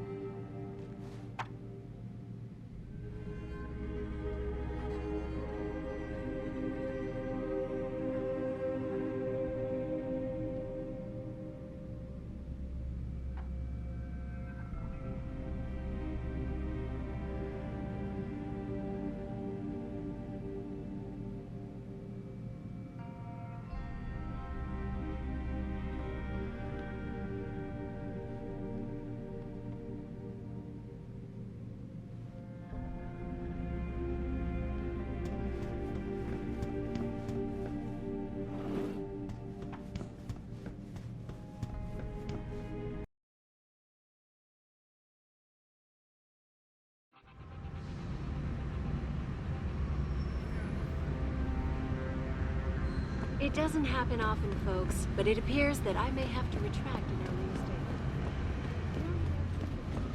It doesn't happen often, folks, but it appears that I may have to retract an earlier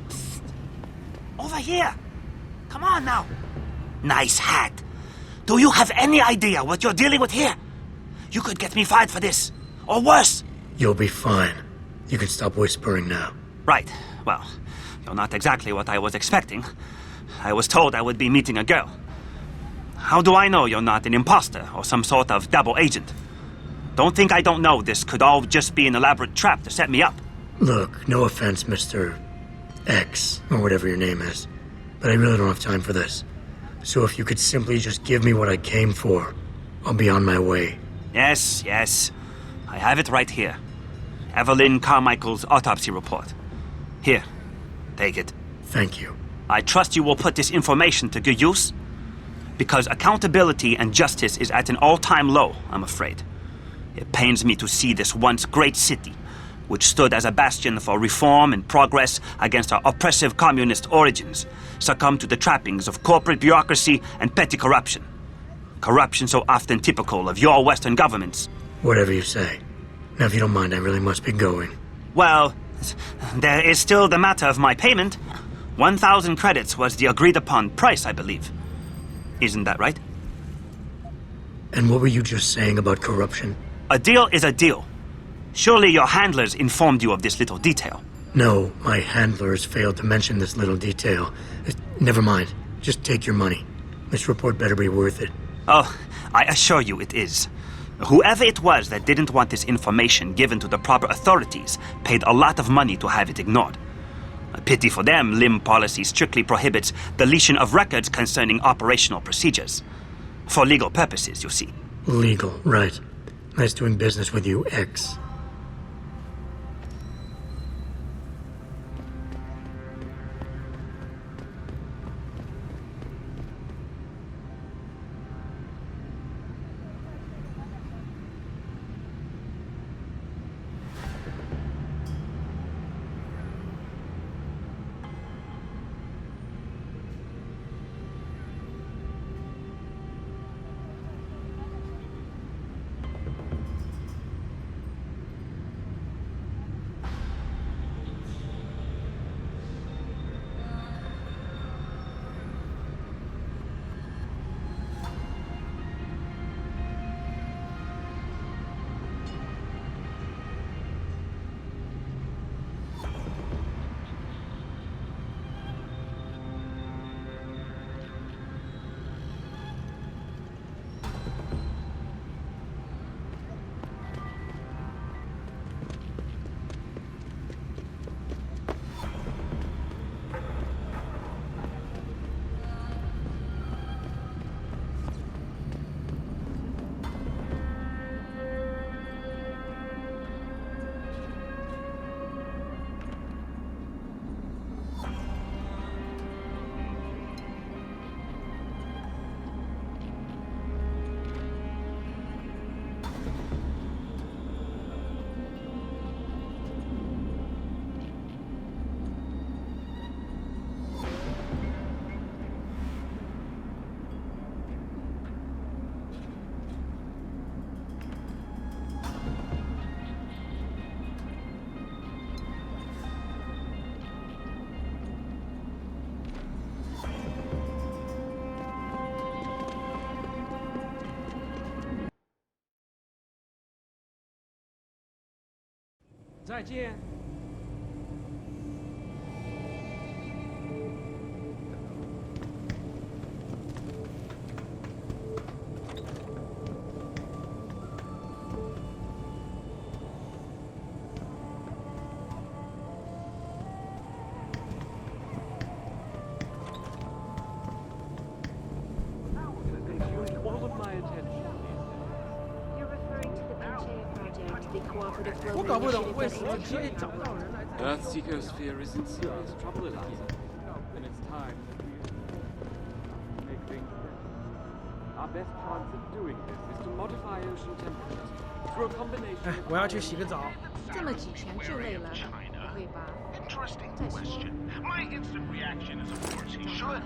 statement. Over here! Come on now! Nice hat. Do you have any idea what you're dealing with here? You could get me fired for this. Or worse. You'll be fine. You can stop whispering now. Right. Well, you're not exactly what I was expecting. I was told I would be meeting a girl. How do I know you're not an imposter or some sort of double agent? Don't think I don't know this could all just be an elaborate trap to set me up. Look, no offense, Mr. X, or whatever your name is, but I really don't have time for this. So if you could simply just give me what I came for, I'll be on my way. Yes, yes. I have it right here. Evelyn Carmichael's autopsy report. Here, take it. Thank you. I trust you will put this information to good use, because accountability and justice is at an all-time low, I'm afraid. It pains me to see this once great city, which stood as a bastion for reform and progress against our oppressive communist origins, succumb to the trappings of corporate bureaucracy and petty corruption. Corruption so often typical of your Western governments. Whatever you say. Now, if you don't mind, I really must be going. Well, there is still the matter of my payment. 1,000 credits was the agreed-upon price, I believe. Isn't that right? And what were you just saying about corruption? A deal is a deal. Surely your handlers informed you of this little detail. No, my handlers failed to mention this little detail. Never mind. Just take your money. This report better be worth it. Oh, I assure you it is. Whoever it was that didn't want this information given to the proper authorities paid a lot of money to have it ignored. A pity for them, LIM policy strictly prohibits deletion of records concerning operational procedures. For legal purposes, you see. Legal, right. Nice doing business with you, X. 再见。All of my attention. You're referring to the Panchea project, the cooperative 我 global 搞不懂 initiative 为 that 什么 aims 可以 to 找到人来这里。 Earth's ecosphere is in serious trouble, Eliza. And it's time that we make things better. Our best chance of doing this is to modify ocean temperatures through a combination 哎，我要去洗个澡。这么几天就累了，不会吧？ Interesting question. My instant reaction is, of course, he should.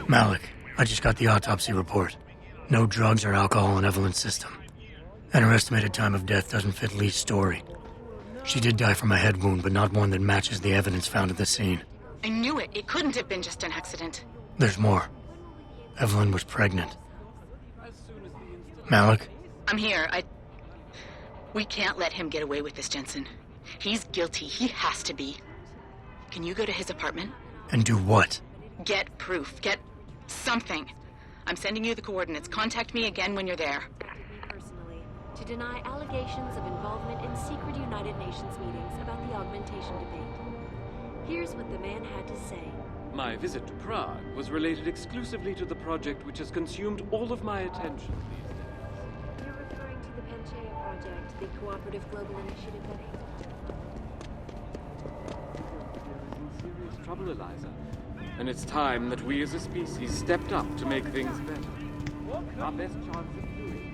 Malik, I just got the autopsy report. No drugs or alcohol in Evelyn's system. And her estimated time of death doesn't fit Lee's story. She did die from a head wound, but not one that matches the evidence found at the scene. I knew it. It couldn't have been just an accident. There's more. Evelyn was pregnant. Malik? I'm here. We can't let him get away with this, Jensen. He's guilty. He has to be. Can you go to his apartment? And do what? Get proof. Get something. I'm sending you the coordinates. Contact me again when you're there. personally to deny allegations of involvement in secret United Nations meetings about the augmentation debate. Here's what the man had to say. My visit to Prague was related exclusively to the project which has consumed all of my attention these days. You're referring to the Panchea project, the cooperative global initiative that Is in serious trouble, Eliza. And it's time that we as a species stepped up to make things better. Our best chance of doing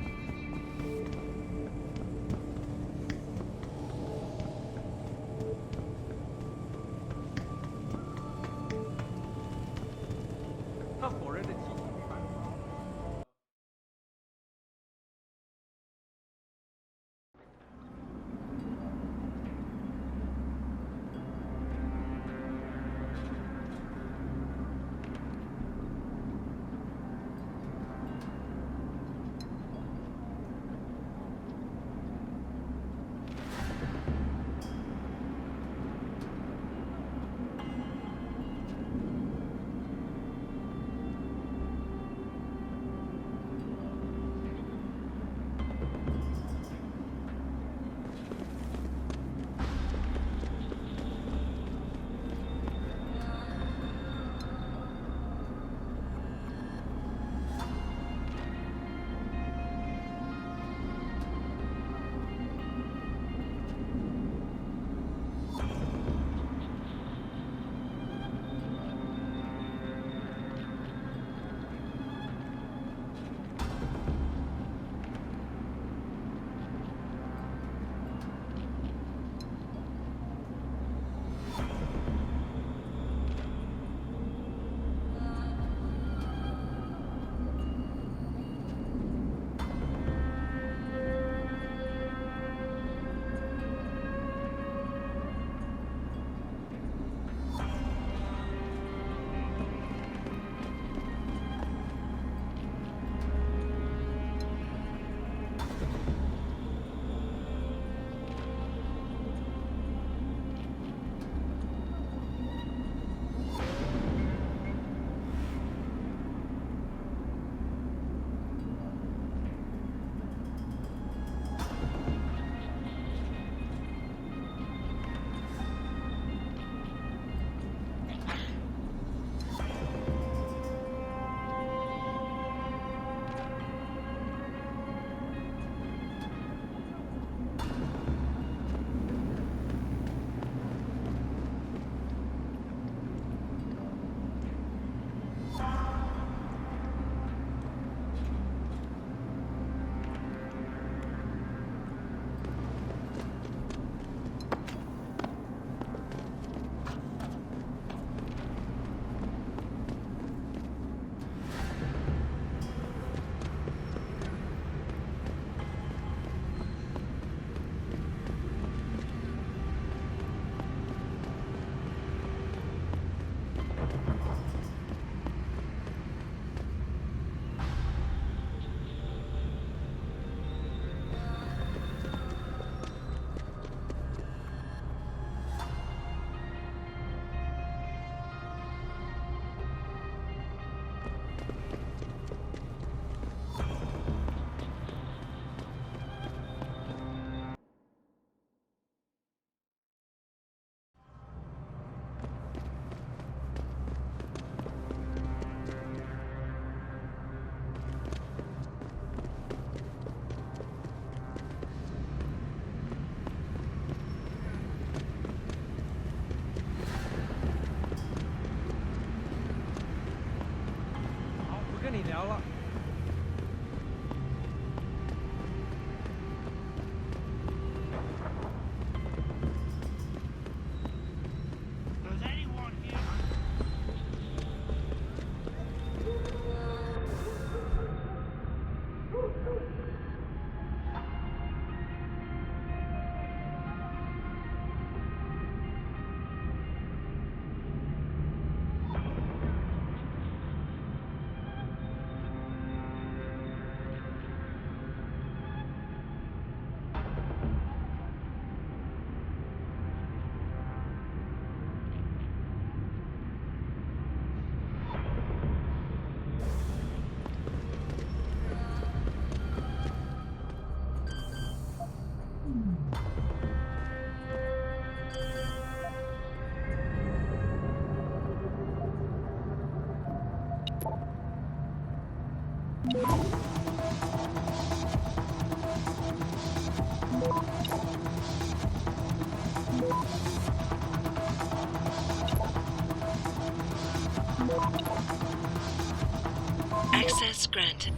Access granted.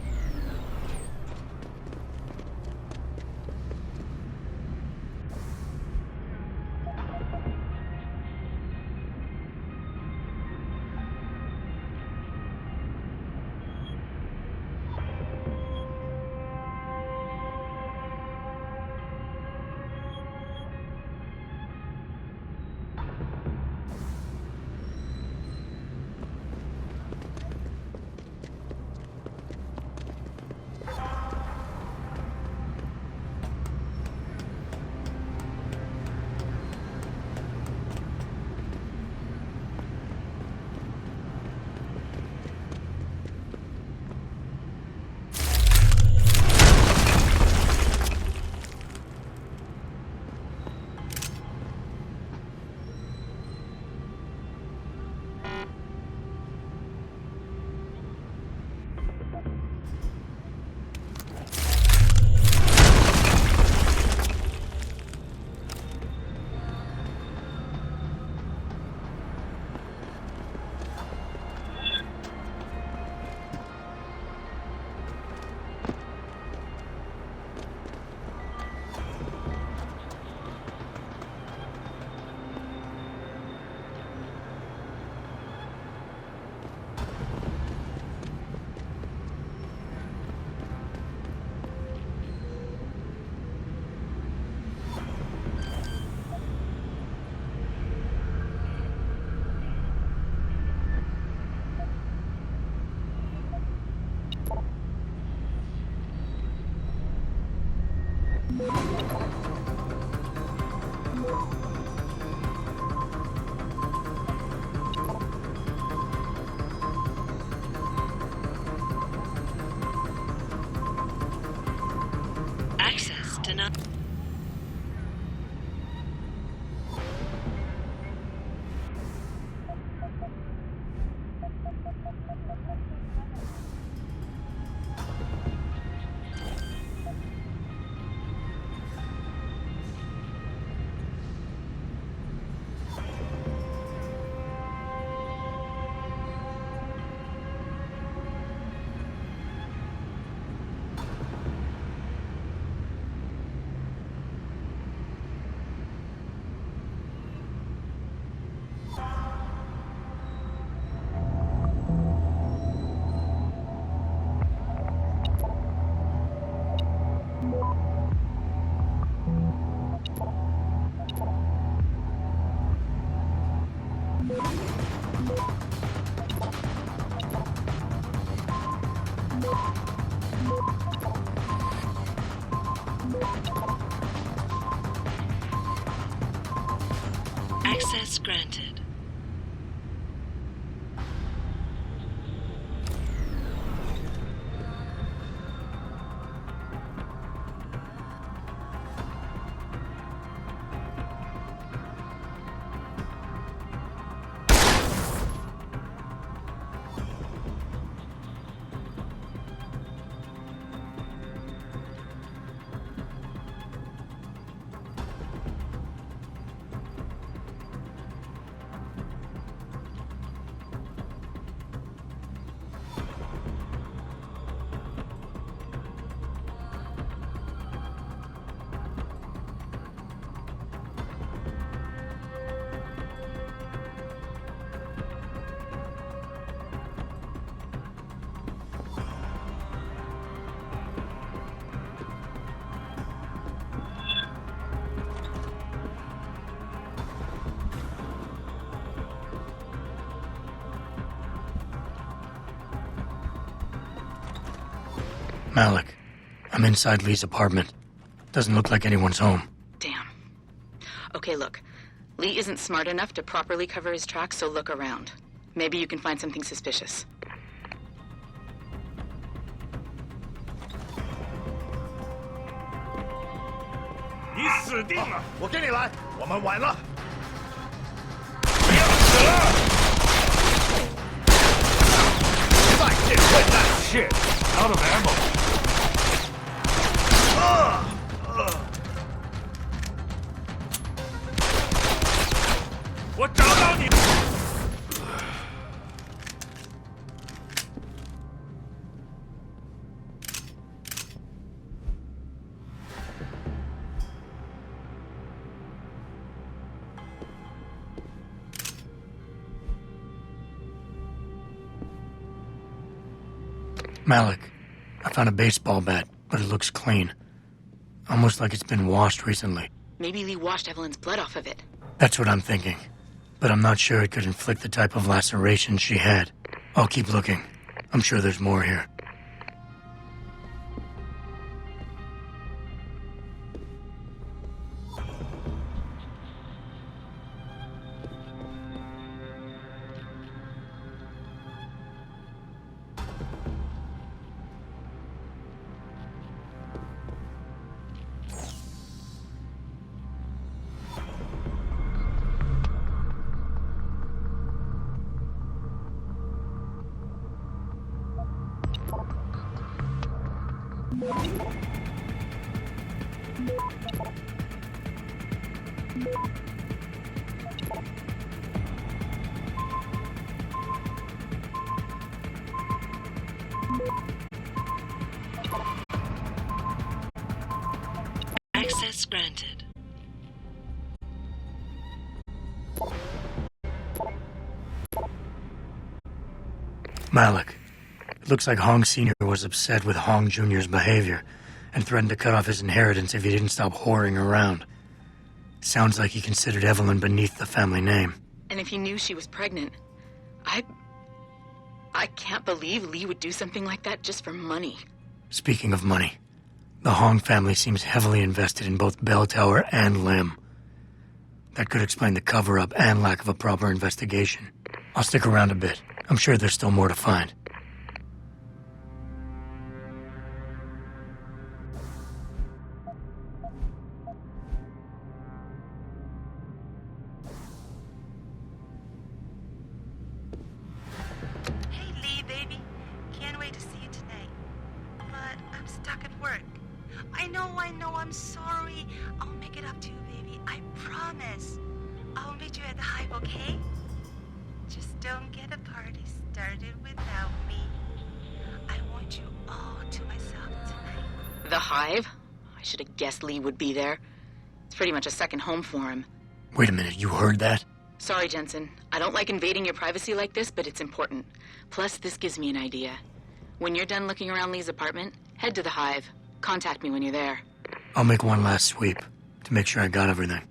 Access denied. Access granted. Malik, I'm inside Lee's apartment. Doesn't look like anyone's home. Damn. Okay, look. Lee isn't smart enough to properly cover his tracks, so look around. Maybe you can find something suspicious. 你死定了！我跟你来，我们完了。不要死了！再见，混蛋！Shit, out of ammo. 我找到你。Malik, I found a baseball bat, but it looks clean. Almost like it's been washed recently. Maybe Lee washed Evelyn's blood off of it. That's what I'm thinking. But I'm not sure it could inflict the type of laceration she had. I'll keep looking. I'm sure there's more here. Access granted. Malik. It looks like Hong Sr. was upset with Hong Jr.'s behavior and threatened to cut off his inheritance if he didn't stop whoring around. Sounds like he considered Evelyn beneath the family name. And if he knew she was pregnant, I can't believe Lee would do something like that just for money. Speaking of money, the Hong family seems heavily invested in both Bell Tower and Lim. That could explain the cover-up and lack of a proper investigation. I'll stick around a bit. I'm sure there's still more to find. Hey, Lee, baby. Can't wait to see you tonight. But I'm stuck at work. I know, I'm sorry. I'll make it up to you, baby. I promise. I'll meet you at the Hive, okay? Just don't get a party started without me. I want you all to myself tonight. The Hive? I should have guessed Lee would be there. It's pretty much a second home for him. Wait a minute, you heard that? Sorry, Jensen. I don't like invading your privacy like this, but it's important. Plus, this gives me an idea. When you're done looking around Lee's apartment, head to the Hive. Contact me when you're there. I'll make one last sweep to make sure I got everything.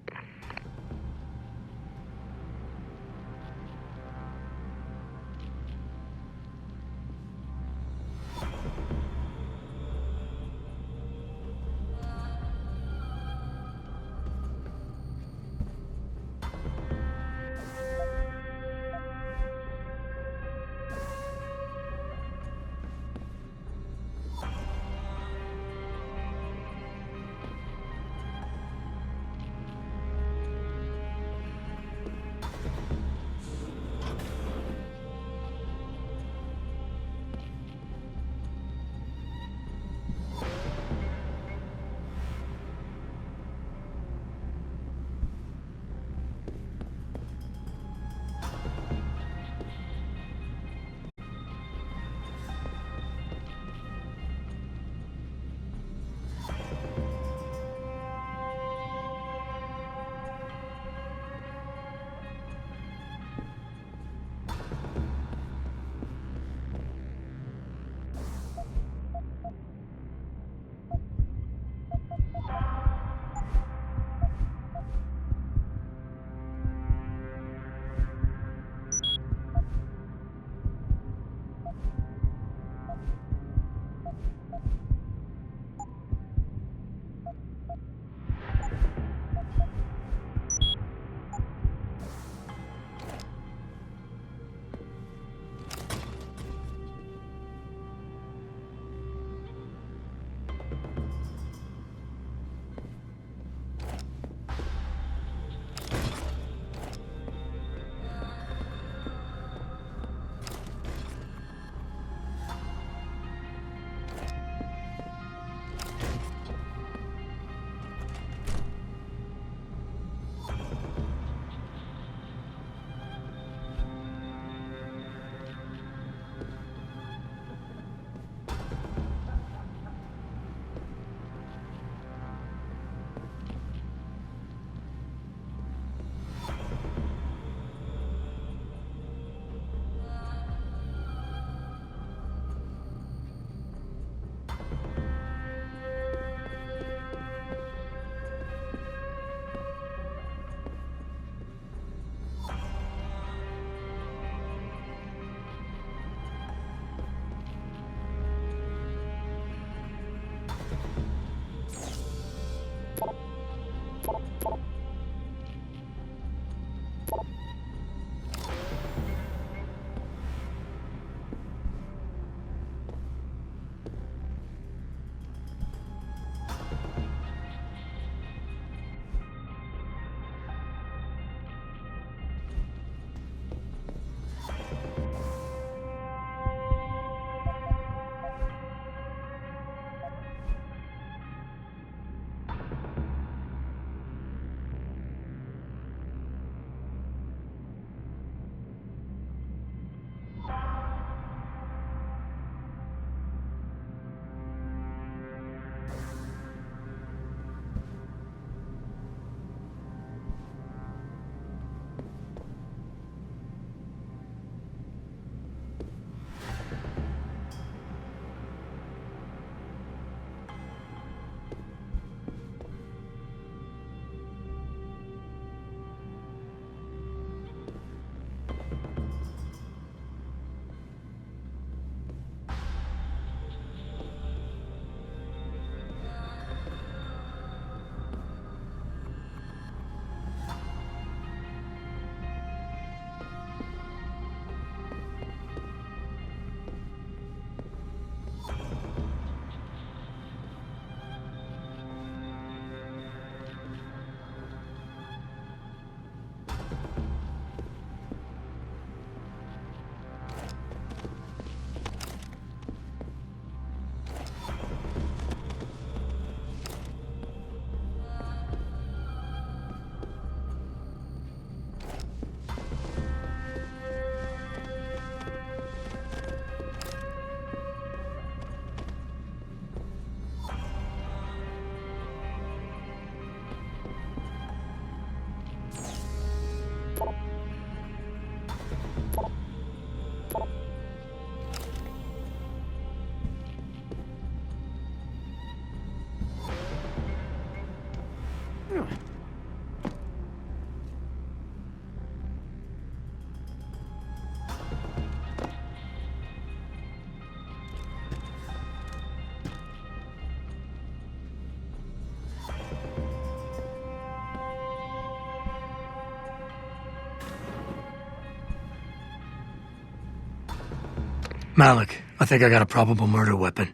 Malik, I think I got a probable murder weapon.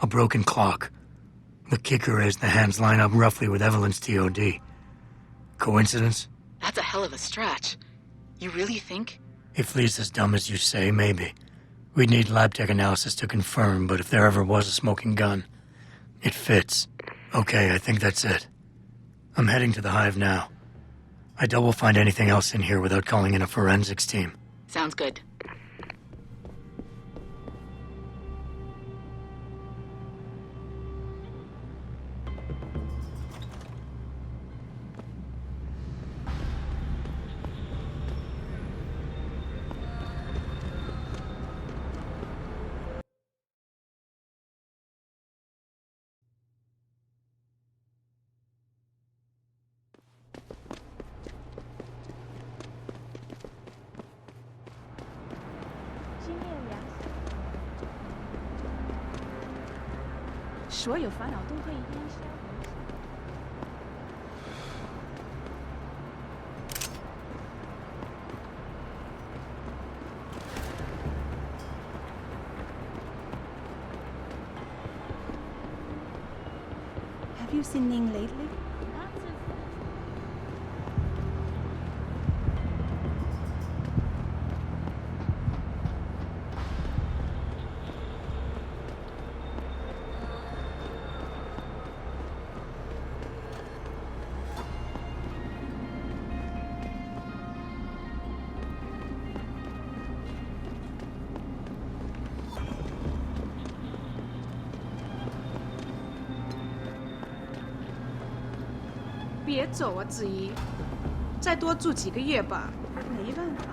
A broken clock. The kicker is the hands line up roughly with Evelyn's TOD. Coincidence? That's a hell of a stretch. You really think? If Lee's as dumb as you say, maybe. We'd need lab tech analysis to confirm, but if there ever was a smoking gun, it fits. Okay, I think that's it. I'm heading to the hive now. I doubt we'll find anything else in here without calling in a forensics team. Sounds good. Have you seen Ning lately?别走啊，子怡，再多住几个月吧。没办法。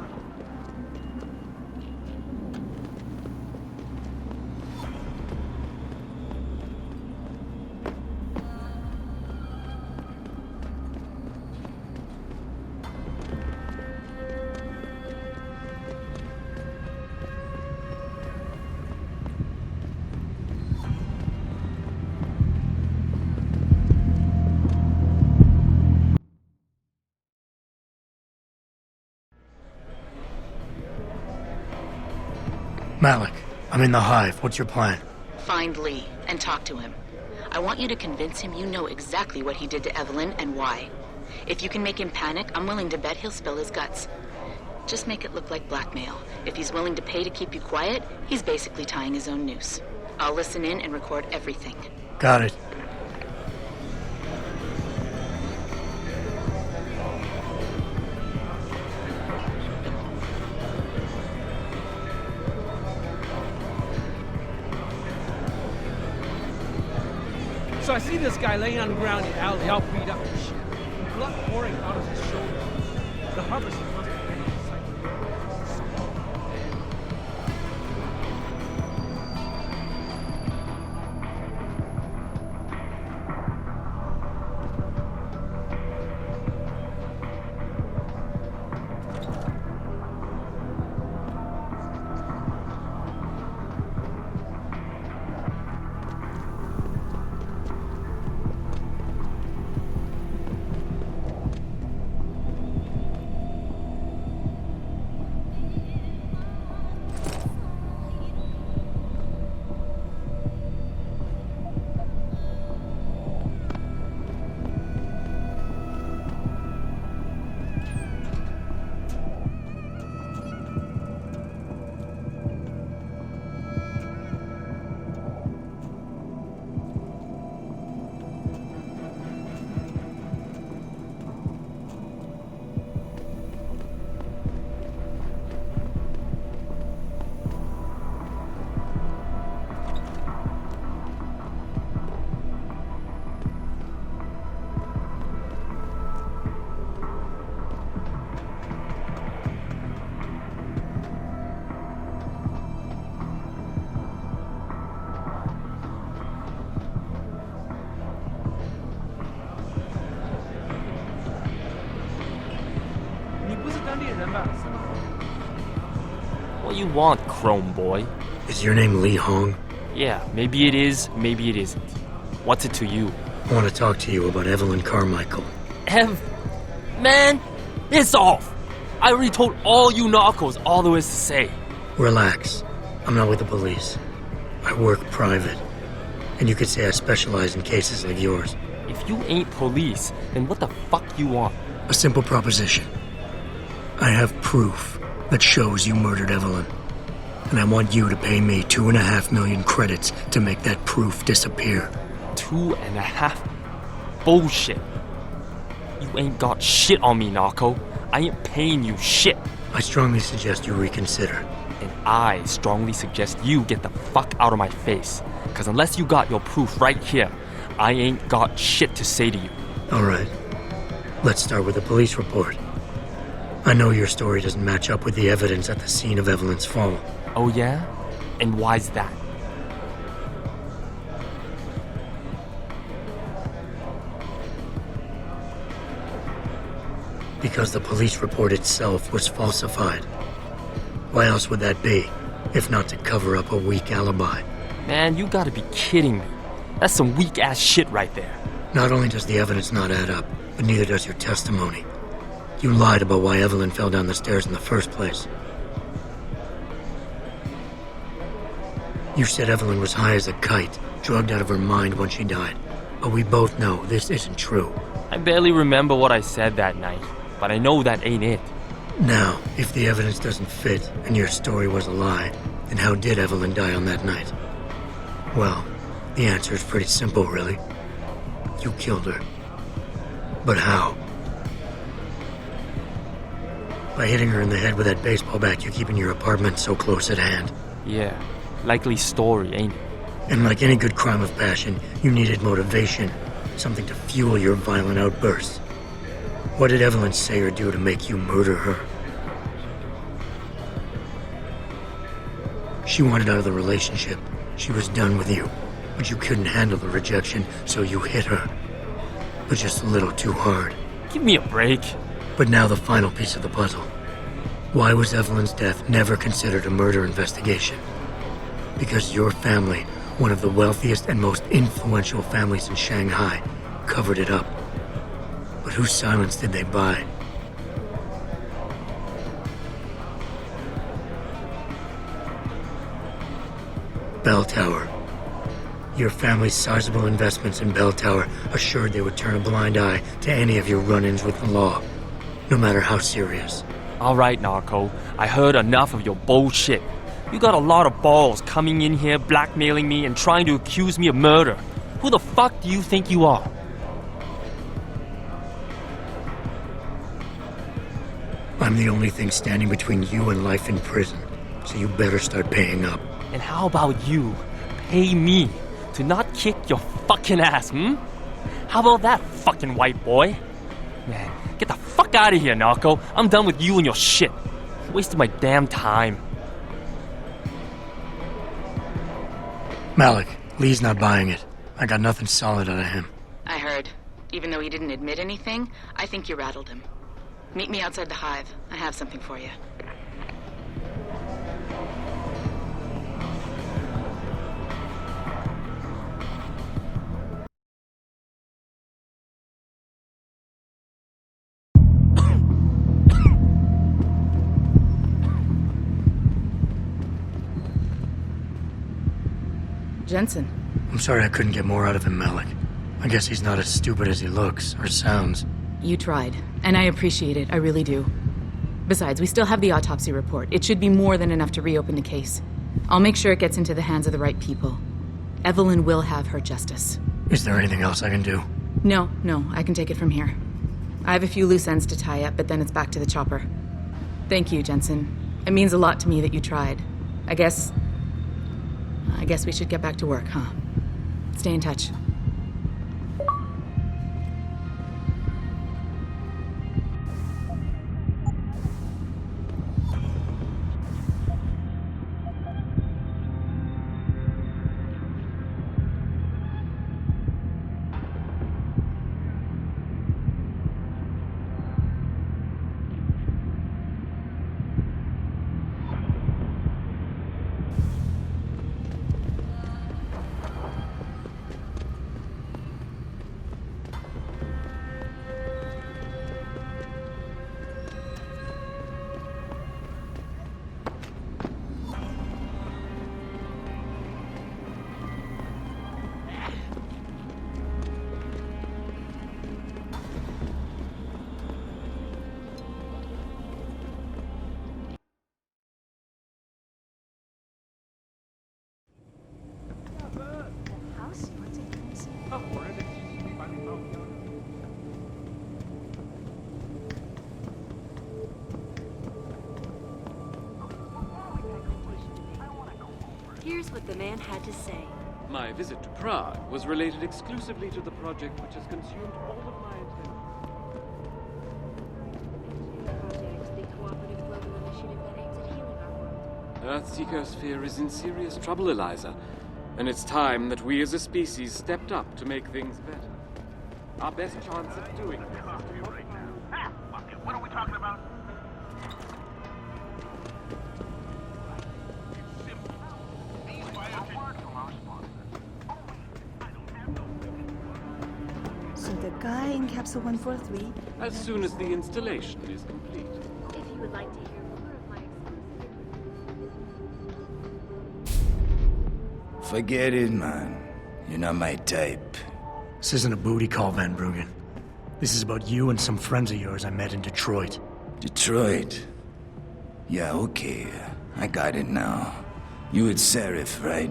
Malik, I'm in the hive. What's your plan? Find Lee and talk to him. I want you to convince him you know exactly what he did to Evelyn and why. If you can make him panic, I'm willing to bet he'll spill his guts. Just make it look like blackmail. If he's willing to pay to keep you quiet, he's basically tying his own noose. I'll listen in and record everything. Got it. So I see this guy laying on the ground in the alley, all beat up and shit. Blood pouring out of his shoulder. The harvest must have been on site. What you want, Chrome Boy? Is your name Lee Hong? Yeah, maybe it is, maybe it isn't. What's it to you? I want to talk to you about Evelyn Carmichael. Man, piss off! I already told all you knockos all there is to say. Relax. I'm not with the police. I work private. And you could say I specialize in cases like yours. If you ain't police, then what the fuck you want? A simple proposition. I have proof that shows you murdered Evelyn. And I want you to pay me 2.5 million credits to make that proof disappear. 2.5? Bullshit. You ain't got shit on me, Narco. I ain't paying you shit. I strongly suggest you reconsider. And I strongly suggest you get the fuck out of my face. Because unless you got your proof right here, I ain't got shit to say to you. All right. Let's start with the police report. I know your story doesn't match up with the evidence at the scene of Evelyn's fall. Oh yeah? And why's that? Because the police report itself was falsified. Why else would that be, if not to cover up a weak alibi? Man, you gotta be kidding me. That's some weak-ass shit right there. Not only does the evidence not add up, but neither does your testimony. You lied about why Evelyn fell down the stairs in the first place. You said Evelyn was high as a kite, drugged out of her mind when she died. But we both know this isn't true. I barely remember what I said that night, but I know that ain't it. Now, if the evidence doesn't fit and your story was a lie, then how did Evelyn die on that night? Well, the answer is pretty simple, really. You killed her. But how? By hitting her in the head with that baseball bat you keep in your apartment so close at hand. Yeah, likely story, ain't it? And like any good crime of passion, you needed motivation. Something to fuel your violent outbursts. What did Evelyn say or do to make you murder her? She wanted out of the relationship. She was done with you. But you couldn't handle the rejection, so you hit her. But just a little too hard. Give me a break. But now the final piece of the puzzle. Why was Evelyn's death never considered a murder investigation? Because your family, one of the wealthiest and most influential families in Shanghai, covered it up. But whose silence did they buy? Bell Tower. Your family's sizable investments in Bell Tower assured they would turn a blind eye to any of your run-ins with the law, no matter how serious. All right, Narco. I heard enough of your bullshit. You got a lot of balls coming in here, blackmailing me, and trying to accuse me of murder. Who the fuck do you think you are? I'm the only thing standing between you and life in prison, so you better start paying up. And how about you pay me to not kick your fucking ass, hmm? How about that, fucking white boy? Man, get the fuck out of here, Narco. I'm done with you and your shit. Wasted my damn time. Malik, Lee's not buying it. I got nothing solid out of him. I heard. Even though he didn't admit anything, I think you rattled him. Meet me outside the hive. I have something for you. Jensen. I'm sorry I couldn't get more out of him, Malik. I guess he's not as stupid as he looks, or sounds. You tried, and I appreciate it, I really do. Besides, we still have the autopsy report. It should be more than enough to reopen the case. I'll make sure it gets into the hands of the right people. Evelyn will have her justice. Is there anything else I can do? No, I can take it from here. I have a few loose ends to tie up, but then it's back to the chopper. Thank you, Jensen. It means a lot to me that you tried. I guess we should get back to work, huh? Stay in touch. Here's what the man had to say. My visit to Prague was related exclusively to the project which has consumed all of my attention. Project, the cooperative global initiative that aims at healing our world. Earth's ecosphere is in serious trouble, Eliza. And it's time that we as a species stepped up to make things better. Our best chance of doing this is to What are we talking about? So the guy in capsule 143? as soon as the installation is complete. If you would like to hear more of my Forget it, man. You're not my type. This isn't a booty call, Van Bruggen. This is about you and some friends of yours I met in Detroit. Detroit? Yeah, okay. I got it now. You with Seraph, right?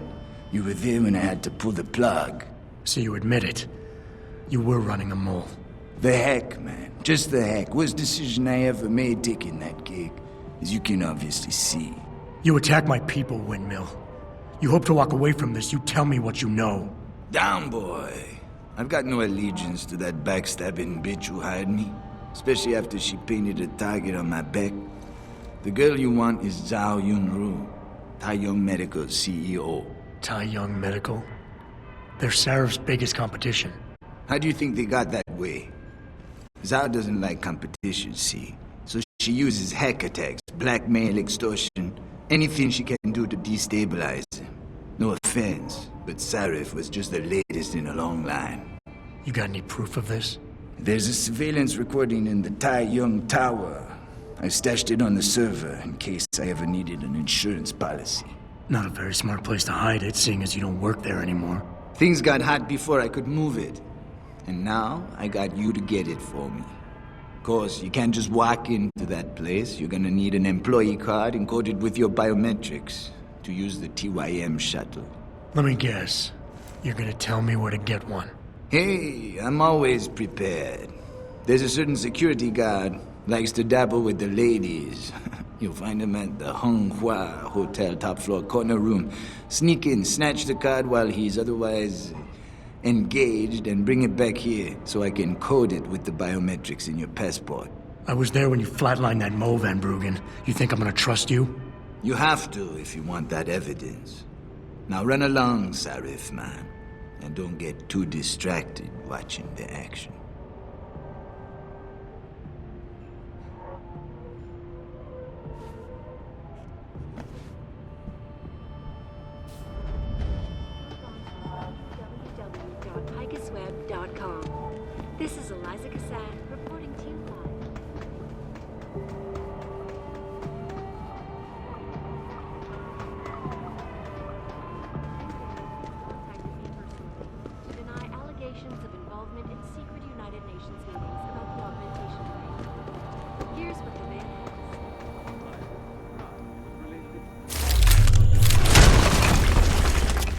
You were there when I had to pull the plug. So you admit it. You were running a mole. The heck, man. Just the heck. Worst decision I ever made taking that gig. As you can obviously see. You attack my people, Windmill. You hope to walk away from this. You tell me what you know. Down, boy. I've got no allegiance to that backstabbing bitch who hired me. Especially after she painted a target on my back. The girl you want is Zhao Yunru, Tai Young Medical's CEO. Tai Young Medical? They're Seraph's biggest competition. How do you think they got that way? Zhao doesn't like competition, see? So she uses hack attacks, blackmail, extortion, anything she can do to destabilize him. No offense, but Seraph was just the latest in a long line. You got any proof of this? There's a surveillance recording in the Tai Young Tower. I stashed it on the server in case I ever needed an insurance policy. Not a very smart place to hide it, seeing as you don't work there anymore. Things got hot before I could move it. And now, I got you to get it for me. Of course, you can't just walk into that place. You're gonna need an employee card encoded with your biometrics to use the TYM shuttle. Let me guess. You're gonna tell me where to get one. Hey, I'm always prepared. There's a certain security guard, likes to dabble with the ladies. You'll find him at the Hung Hua Hotel top floor corner room. Sneak in, snatch the card while he's otherwise engaged, and bring it back here so I can code it with the biometrics in your passport. I was there when you flatlined that mole, Van Bruggen. You think I'm gonna trust you? You have to if you want that evidence. Now run along, Seraph, man. And don't get too distracted watching the action. www.picusweb.com. This is Eliza Cassatt reporting to you live. To deny allegations of involvement in secret United Nations meetings about the augmentation rate. Here's what the man has.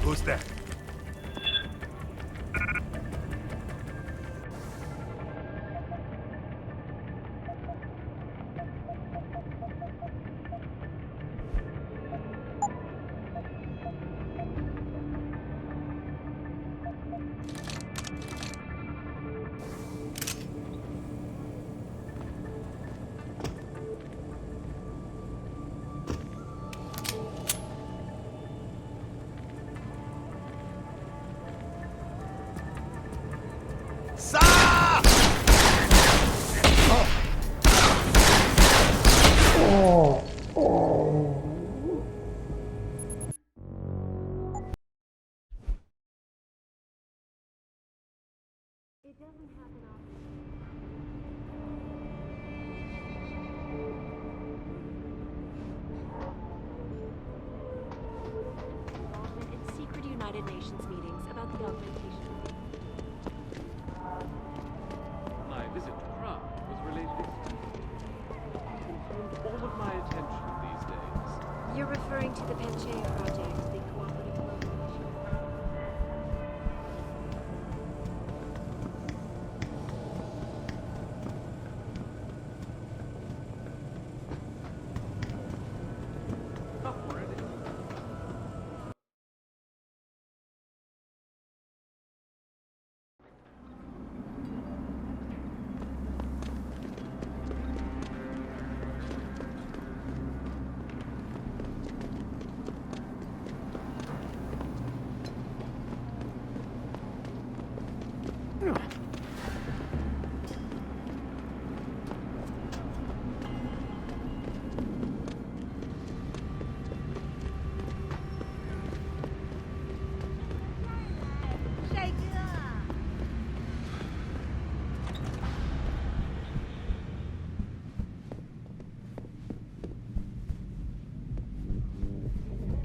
Who's that? It doesn't happen often. Involvement in secret United Nations meetings about the augmentation rate. My visit to Prague was related exclusively. Consumed all of my attention these days. You're referring to the Penche project, the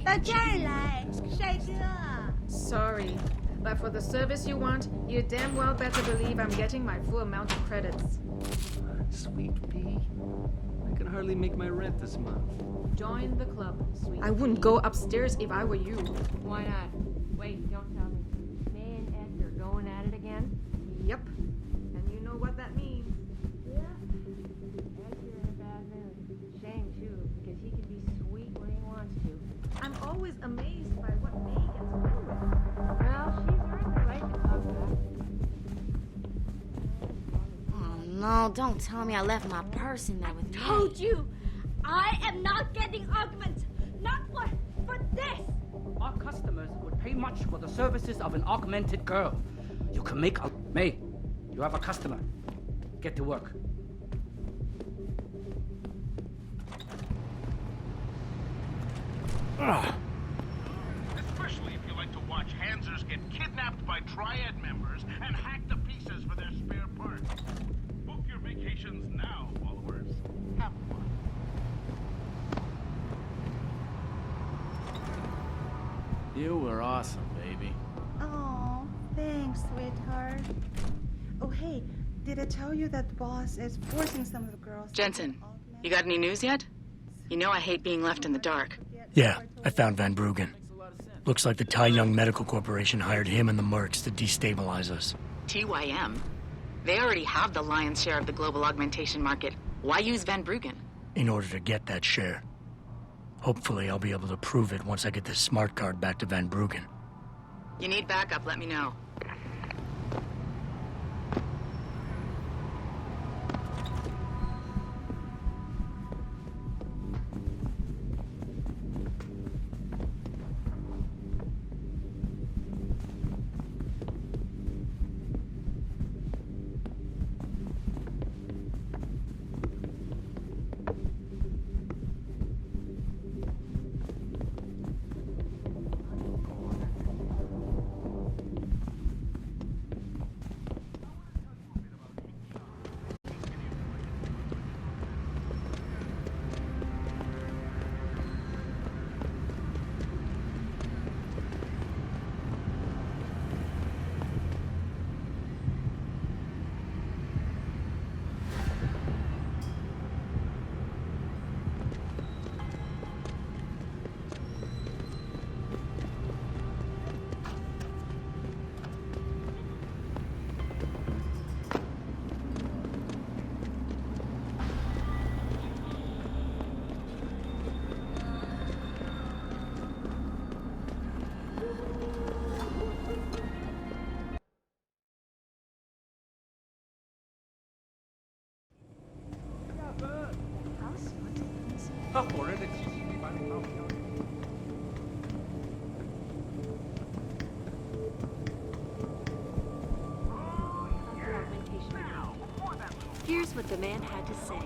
到这儿来，帅哥。Sorry, but for the service you want, you damn well better believe I'm getting my full amount of credits. Sweet pea. I can hardly make my rent this month. Join the club, sweet. I wouldn't go upstairs if I were you. Why not? Wait, don't tell me. May and Ed are going at it again? Yep. And you know what that means. Yeah. Ed's here in a bad mood. Shame, too, because he can be sweet when he wants to. I'm always amazed by what May gets away with. Well, she's earned the right to talk back. Oh, no, don't tell me I left my purse in there with me. Told you! I am not getting arguments! Not for this! Our customers would pay much for the services of an augmented girl. You can make a... May, you have a customer. Get to work. Especially if you like to watch Hansers get kidnapped by Triad members and hacked to pieces for their spare parts. Book your vacations now, followers. Have fun. You were awesome, baby. Oh, thanks, sweetheart. Oh, hey, did I tell you that the boss is forcing some of the girls... Jensen, you got any news yet? You know I hate being left in the dark. Yeah, I found Van Bruggen. Looks like the Tai Young Medical Corporation hired him and the mercs to destabilize us. TYM? They already have the lion's share of the global augmentation market. Why use Van Bruggen? In order to get that share. Hopefully I'll be able to prove it once I get this smart card back to Van Bruggen. You need backup, let me know. Here's what the man had to say.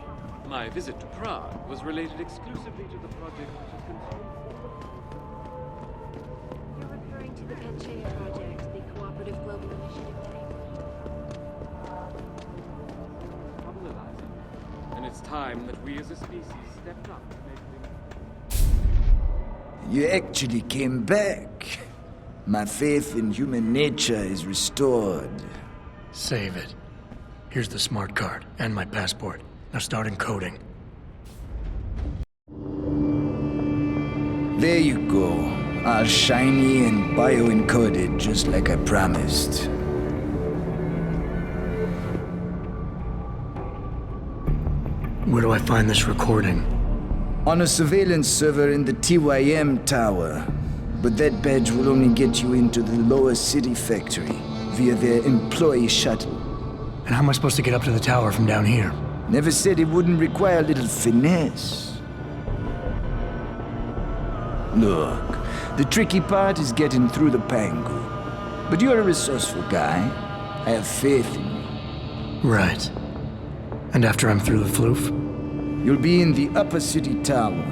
My visit to Prague was related exclusively to the project which is concerned. You're referring to the Panchaea project, the Cooperative Global Initiative thing. Trouble, Eliza. And it's time that we as a species stepped up to make things... You actually came back. My faith in human nature is restored. Save it. Here's the smart card and my passport. Now start encoding. There you go. All shiny and bio-encoded, just like I promised. Where do I find this recording? On a surveillance server in the TYM tower. But that badge will only get you into the lower city factory via their employee shuttle. And how am I supposed to get up to the tower from down here? Never said it wouldn't require a little finesse. Look, the tricky part is getting through the Pangu. But you're a resourceful guy. I have faith in you. Right. And after I'm through the floof? You'll be in the upper city tower.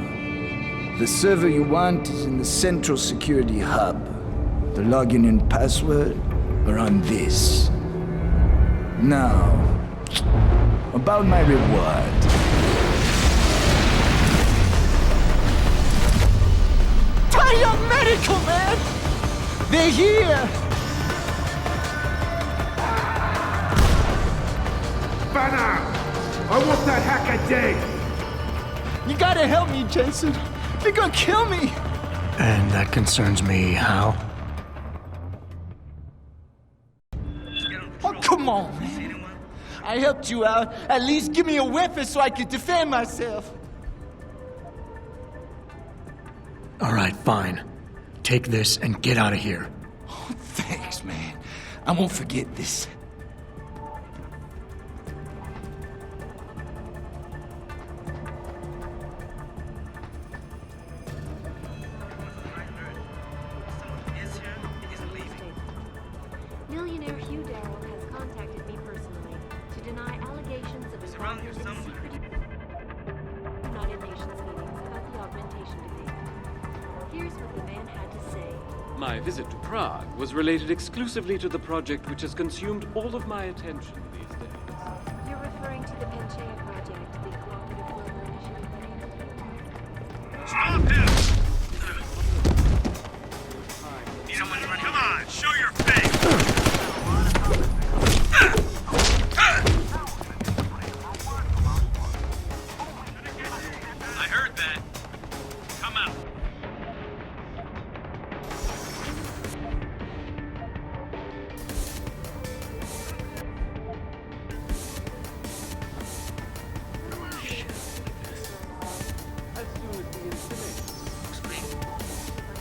The server you want is in the central security hub. The login and password are on this. Now, about my reward. Young Medical, man! They're here! Banner! I want that hacker dead! You gotta help me, Jensen. They're gonna kill me! And that concerns me, how? Oh, come on, man. I helped you out. At least give me a weapon so I can defend myself. All right, fine. Take this and get out of here. Oh, thanks, man. I won't forget this. Millionaire Hugh Darrow has contacted me personally to deny allegations of involvement in secret United Nations meetings about the augmentation debate. Here's what the man had to say. My visit to Prague was related exclusively to the project which has consumed all of my attention these days. You're referring to the Panchaea project, the cooperative global initiative that Stop him! Someone, come on, show your face! I heard that. Come out.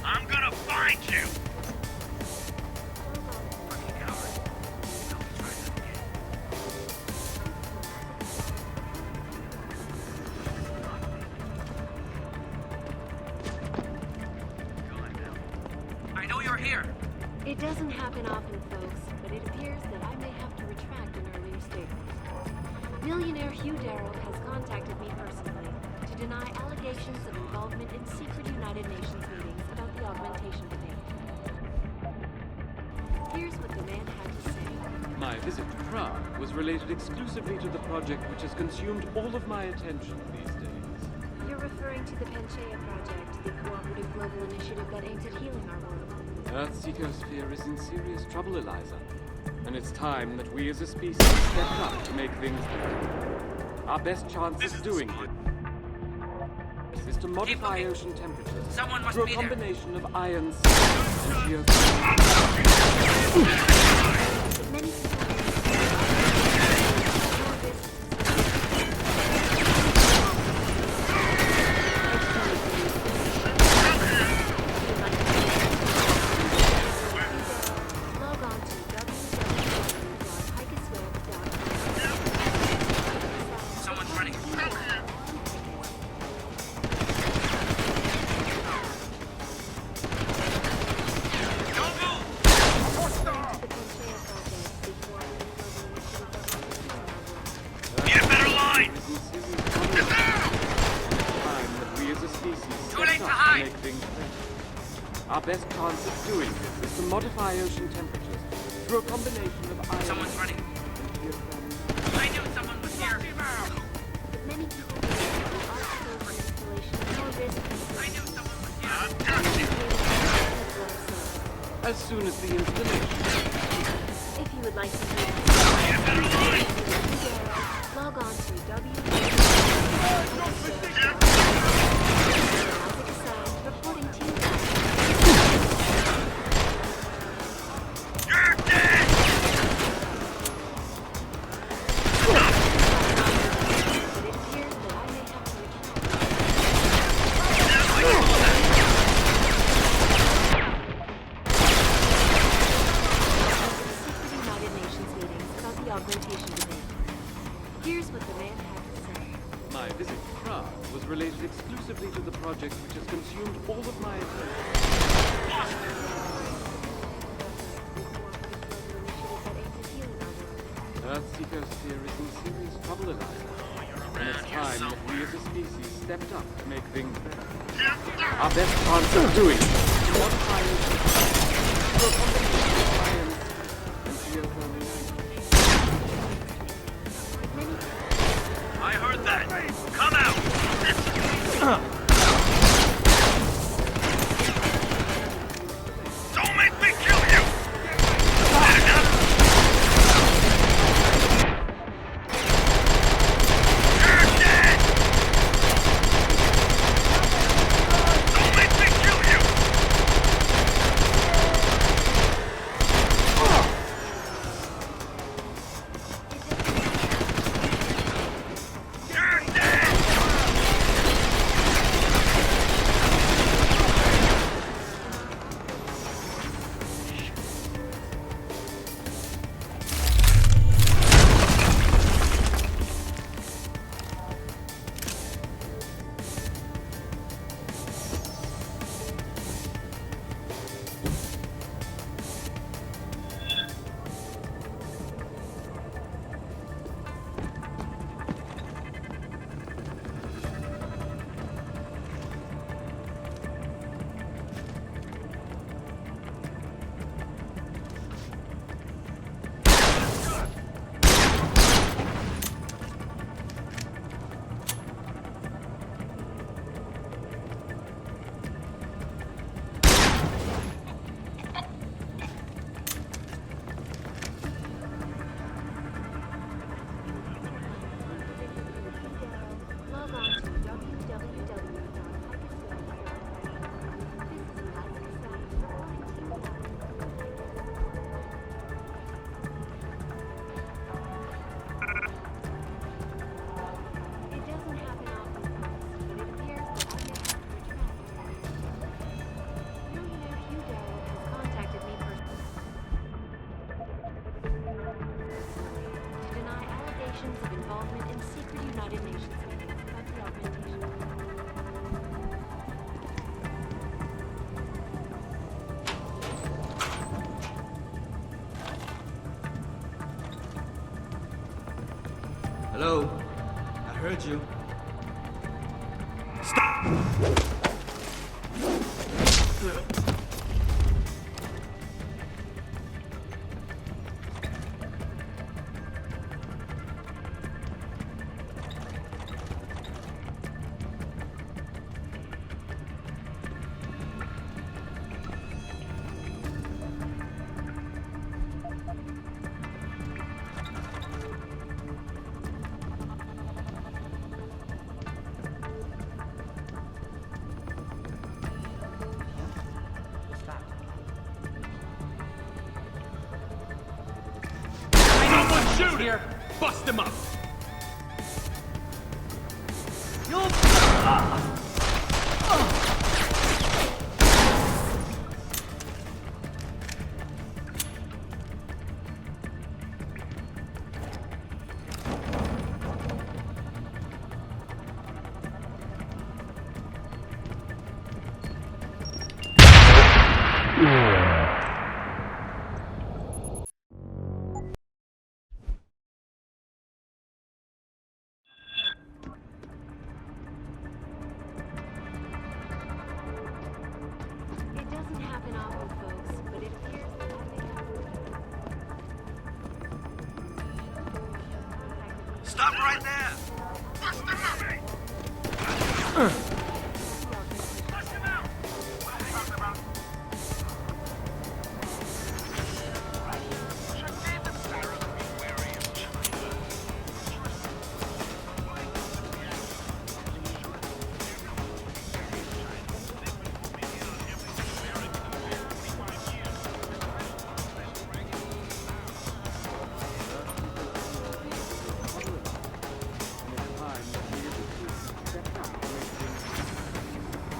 I'm gonna find you! I know you're here. It doesn't happen often, folks, but it appears that I may have to retract an earlier statement. Millionaire Hugh Darrow has contacted me personally to deny allegations of involvement in secret United Nations meetings about the augmentation debate. Here's what the man had to say. My visit to Prague was related exclusively to the project which has consumed all of my attention these days. You're referring to the Panchaea project, the cooperative global initiative that aims at healing our world. Earth's ecosphere is in serious trouble, Eliza. And it's time that we as a species step up to make things better. Our best chance of doing it is to modify ocean temperatures through a combination of iron and geothermal. Our best chance of doing this is to modify ocean temperatures through a combination of iron. Someone's running. I knew someone was here. Many people believe the artificial installation is more risky. I knew someone was here. As soon as the installation. If you would like to log on to reporting to you. You're dead! United Nations meetings about the augmentation debate. Here's what the man had to say. My visit to Prague was related exclusively to the project which has consumed all of my attention. Earth's ecosphere is in serious trouble, Eliza. And it's time that we as a species stepped up to make things better. Our best chance of doing it is to modify ocean through a combination of science and geothermal. I heard that. Come out! heard you. Shoot here! Bust him up! It doesn't happen often, folks, but it appears that I may have Stop right there! Bust him up! Bust him out! What are you talking about?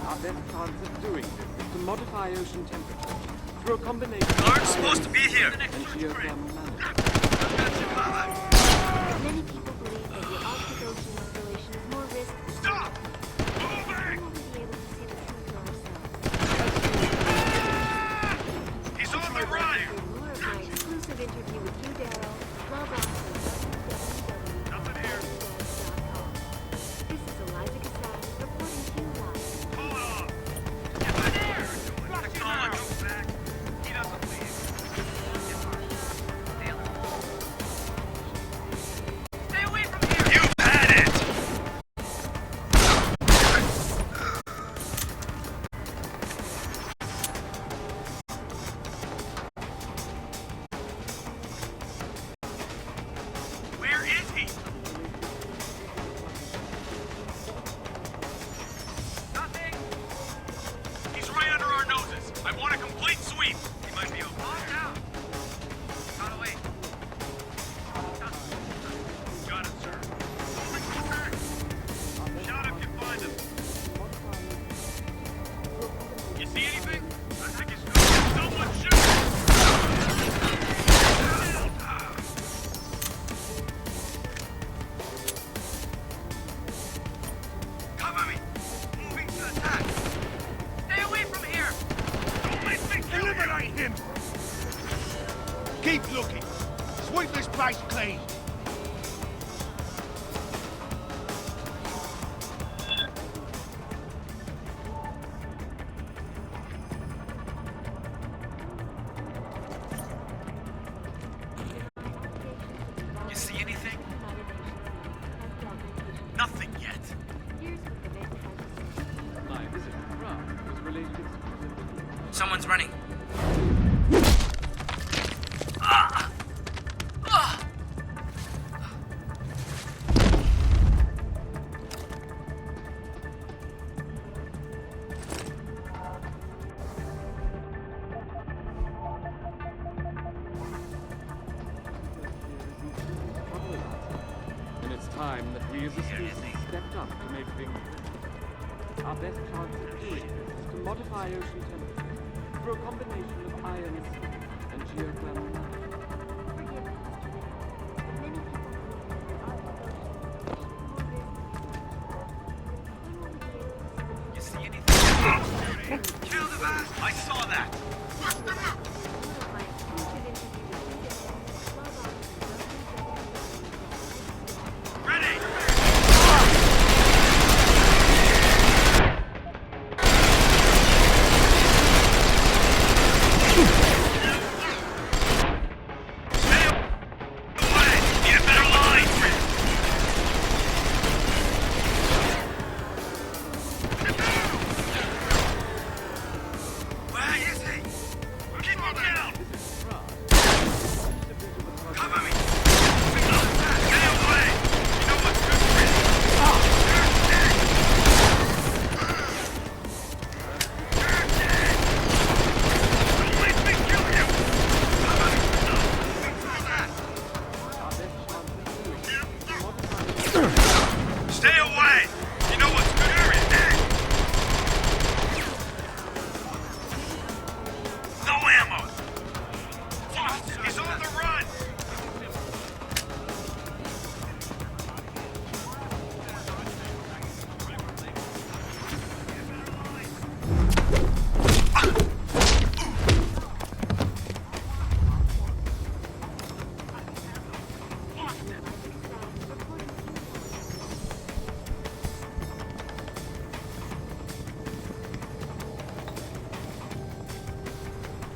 Our best chance of doing this is to modify ocean temperature through a combination Guard's supposed to be here. and geothermal management. Many people believe that your Arctic Ocean installation is more risky. Stop! We won't be able to see the truth for ourselves. He's on the run! For more of my exclusive interview with you, Darrow, log on to www.deusx.com. This is Eliza Cassatt reporting to you live. Hold on! Get back here! Technology back. He doesn't leave. Stay away from here! You've had it! Where is he? Nothing. He's right under our noses. I want a complete sweep. He might be over there. Down. Got away. Got it, sir. Shot if you find him. You see anything? I think he's good. Someone shoot! Cover me! Moving to attack! Stay away from here! Don't let me eliminate him! Keep looking. Sweep this place clean. You see anything? Nothing yet. Here's what the man has to say. My visit to Prague was related exclusively. Someone's running. And it's time that we as a species stepped up to make things better. Our best chance of doing this is to modify ocean temperature through a combination of iron and geothermal management. You see anything? Kill the bastard! I saw that! Bust him up! Ready!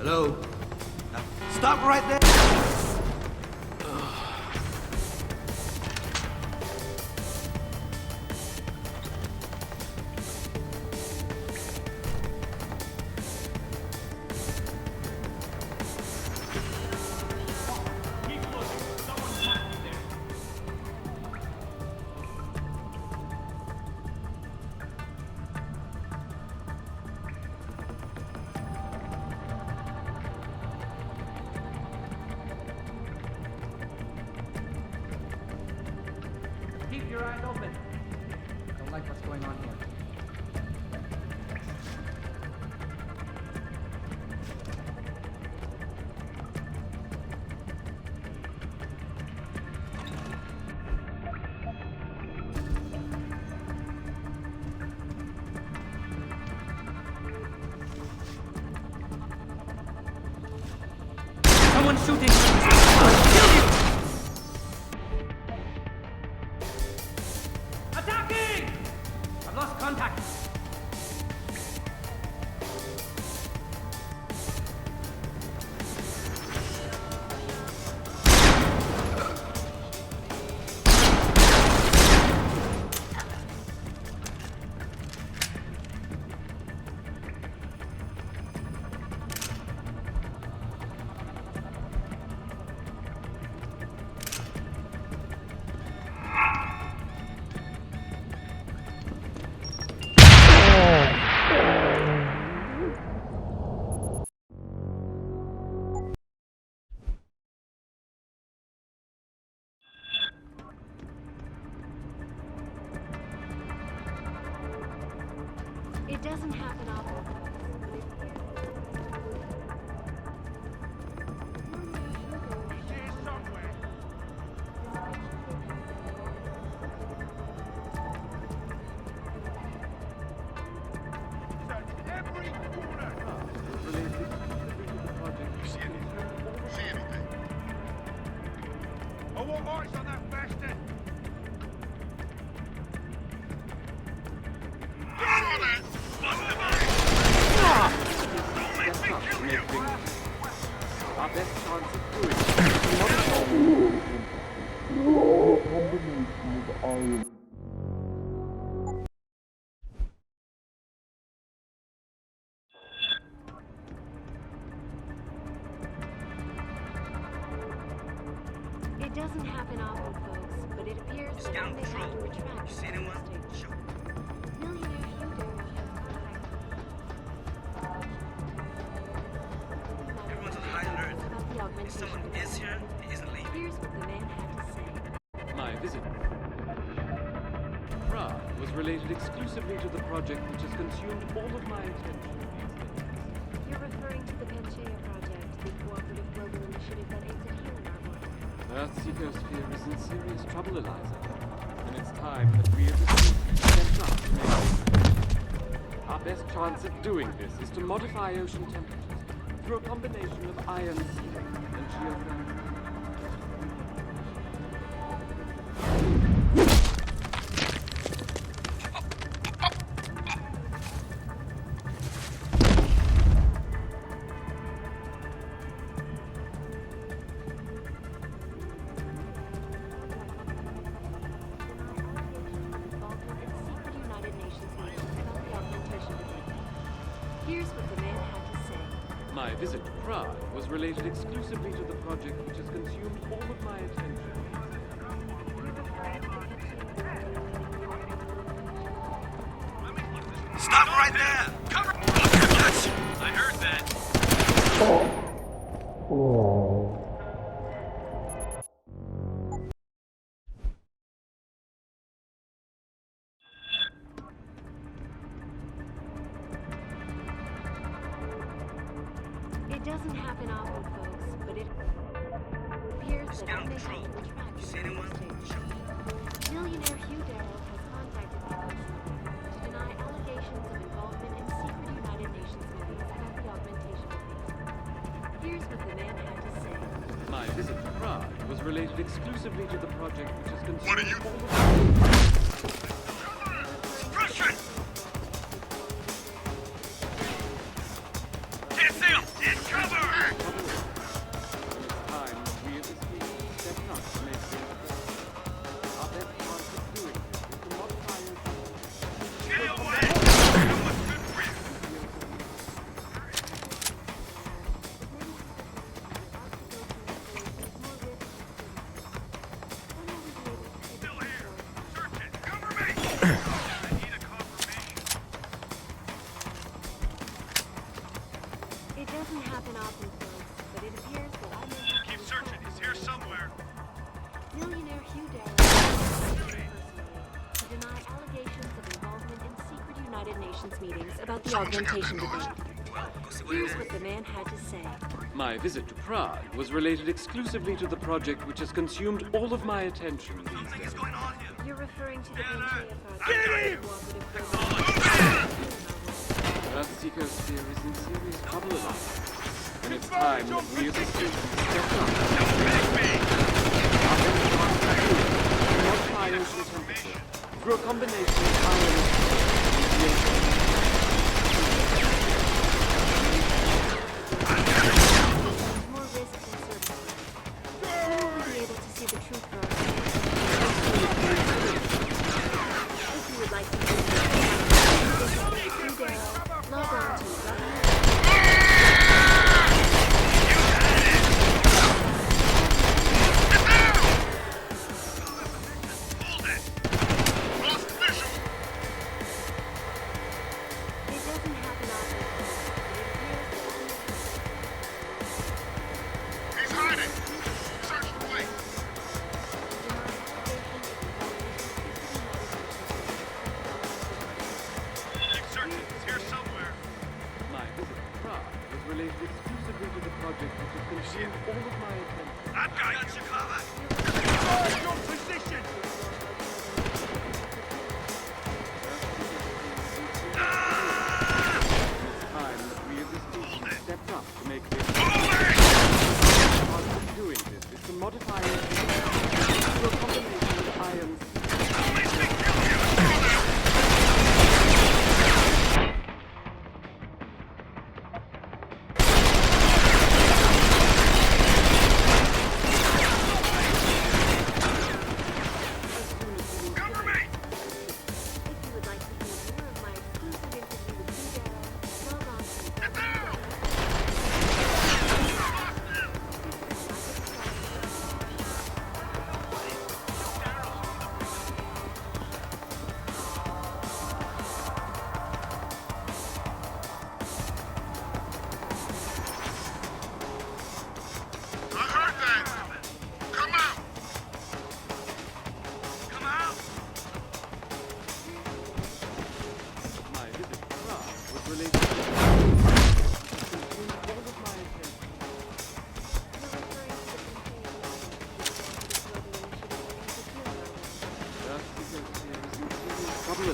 Hello? Stop right there! Keep your eyes open. Don't like what's going on here. Someone's shooting! I'll kill you! Attacking! I've lost contact. It doesn't happen often. See anything? I want eyes on that bastard! Our best chance of doing it is to modify It doesn't happen often, folks, but it appears that I may have to retract the statement. Millionaire Hugh Darrow has Everyone's on high alert. about the If augmentation someone device. is here, he isn't leaving. Here's what the man had to say. My visit Prague was related exclusively to the project which has consumed all of my attention. You're referring to the Panchaea project, the cooperative global initiative that aims at healing our world. Earth's ecosphere is in serious trouble, Eliza. And it's time that we as a species stepped up to make it. Our best chance of doing this is to modify ocean temperatures through a combination of iron sealing and geothermal. Here's what the man had to say. My visit to Prague was related exclusively to the project which has consumed all of my attention. Stop right there! Cover! I heard that. It doesn't happen often, folks, but it appears that I may have to retract the statement. Millionaire Hugh Darrow has contacted me personally to deny allegations of involvement in secret United Nations meetings about the augmentation phase. Here's what the man had to say. My visit to Prague was related exclusively to the project which has consumed What are you? all of my... Suppression! Can't see him! In cover! United Nations meetings about the augmentation debate. Here's what the man had to say. My visit to Prague was related exclusively to the project which has consumed all of my attention these days. You're referring to the Ventura project. Earthseeker's sphere is in serious trouble alive, and it's time that we as a species step up. Modify ocean temperature through a combination of iron and More risk than certainty. When will we be able to see the truth for ourselves? If you would like to hear more, log on to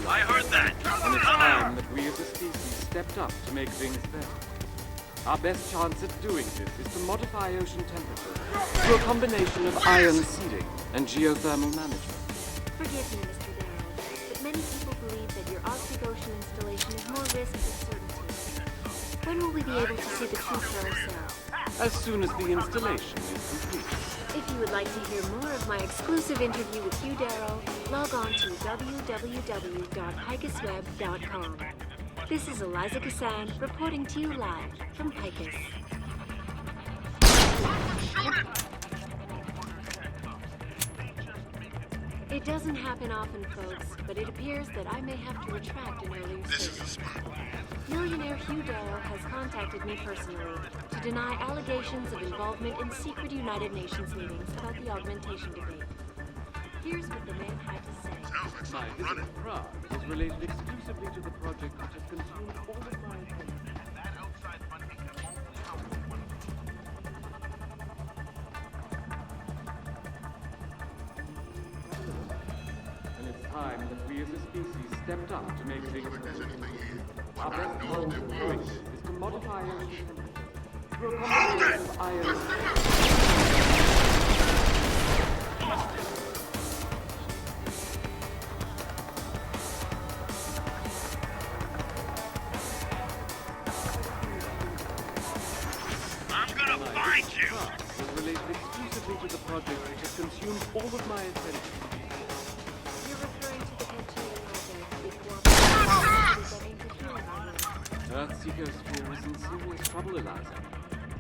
I heard that! And it's time that we as a species stepped up to make things better. Our best chance at doing this is to modify ocean temperature through a combination of ion seeding and geothermal management. Forgive me, Mr. Darrow, but many people believe that your Arctic Ocean installation is more risk than certainty. When will we be able to see the truth for ourselves? As soon as the installation is complete. If you would like to hear more of my exclusive interview with Hugh Darrow, log on to www.picusweb.com. This is Eliza Cassan reporting to you live from Picus. It doesn't happen often, folks, but it appears that I may have to retract an earlier statement. Millionaire Hugh Darrow has contacted me personally to deny allegations of involvement in secret United Nations meetings about the augmentation debate. Here's what the man had to say. My visit to Prague is related exclusively to the project which has consumed all of my attention. And it's time that we as a species stepped up to make things better. Our best chance of doing this is to modify ocean temperature through a combination of iron. Was related exclusively to the project which has consumed all of my attention. You're referring to the Ventura project. Earthseeker's sphere is in serious trouble, Eliza.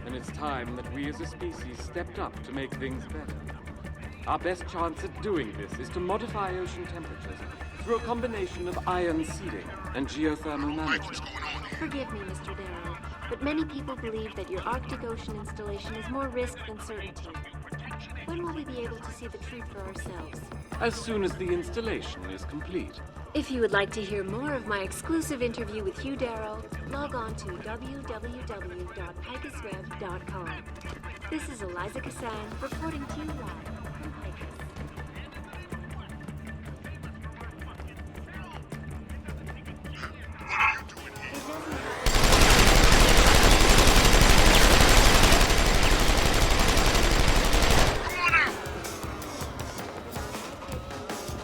And it's time that we as a species stepped up to make things better. Our best chance at doing this is to modify ocean temperatures through a combination of ion seeding and geothermal management. Forgive me, Mr. Darrow, but many people believe that your Arctic Ocean installation is more risk than certainty. When will we be able to see the truth for ourselves? As soon as the installation is complete. If you would like to hear more of my exclusive interview with Hugh Darrow, log on to www.picusrev.com. This is Eliza Cassan reporting to you live from Picus.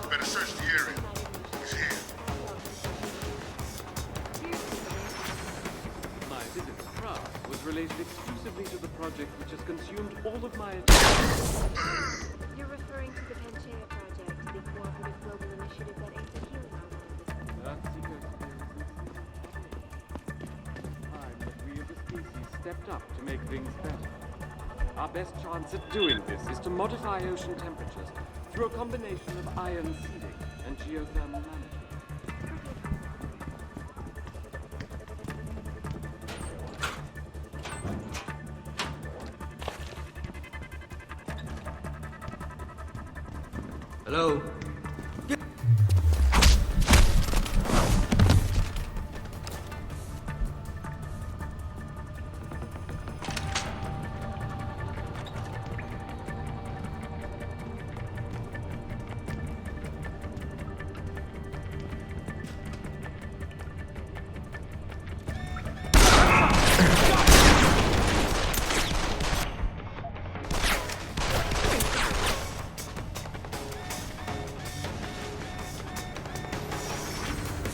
Better search the area. He's here. My visit to Prague was related exclusively to the project which has consumed all of my attention. You're referring to the Panchaea Project, the cooperative global initiative that aims at healing our land. That seeker experiences. Time that we of the species stepped up to make things better. Our best chance at doing this is to modify ocean temperatures through a combination of ion seeding and geothermal management. Hello?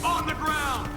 On the ground!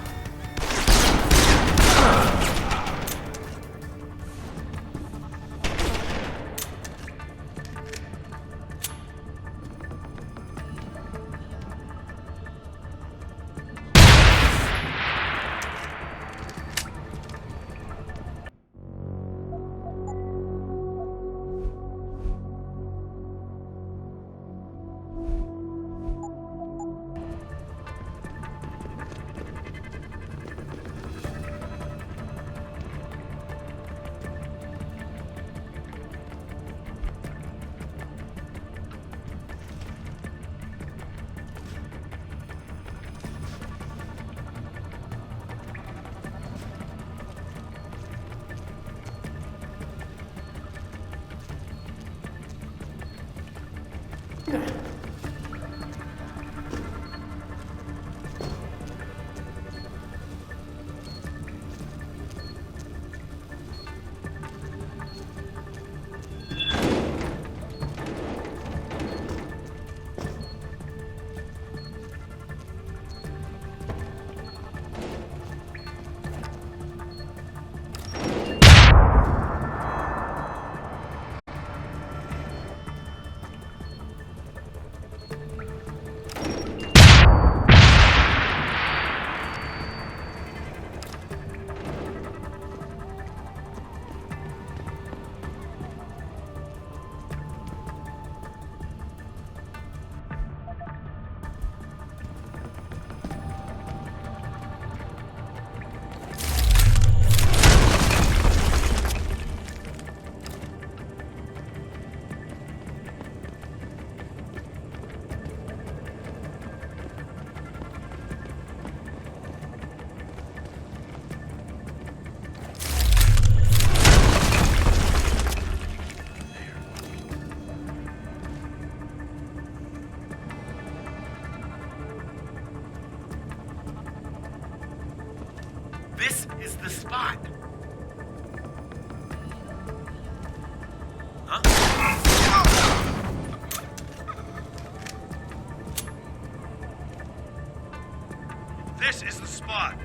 This is the spot. This is the spot.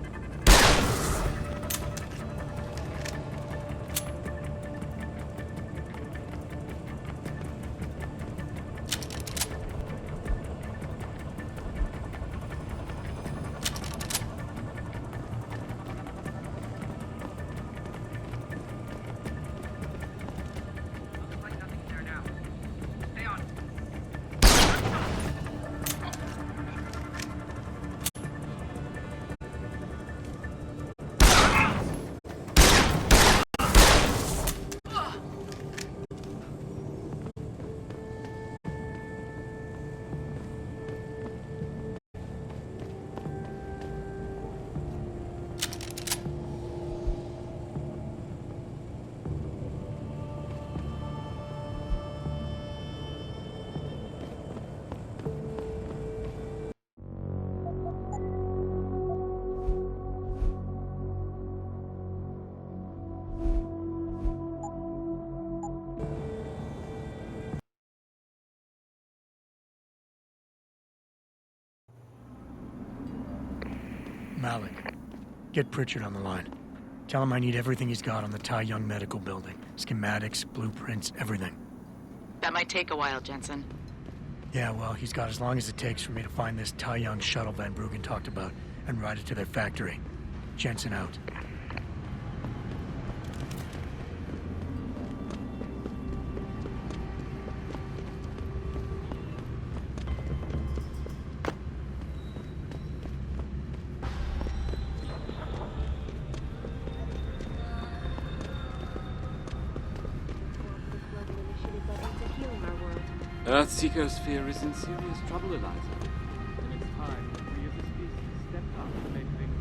Malik, get Pritchard on the line. Tell him I need everything he's got on the Tai Young Medical Building. Schematics, blueprints, everything. That might take a while, Jensen. Yeah, well, he's got as long as it takes for me to find this Tai Young shuttle Van Bruggen talked about and ride it to their factory. Jensen out. Earth's ecosphere is in serious trouble, Eliza. And it's time that we as a species stepped up to make things.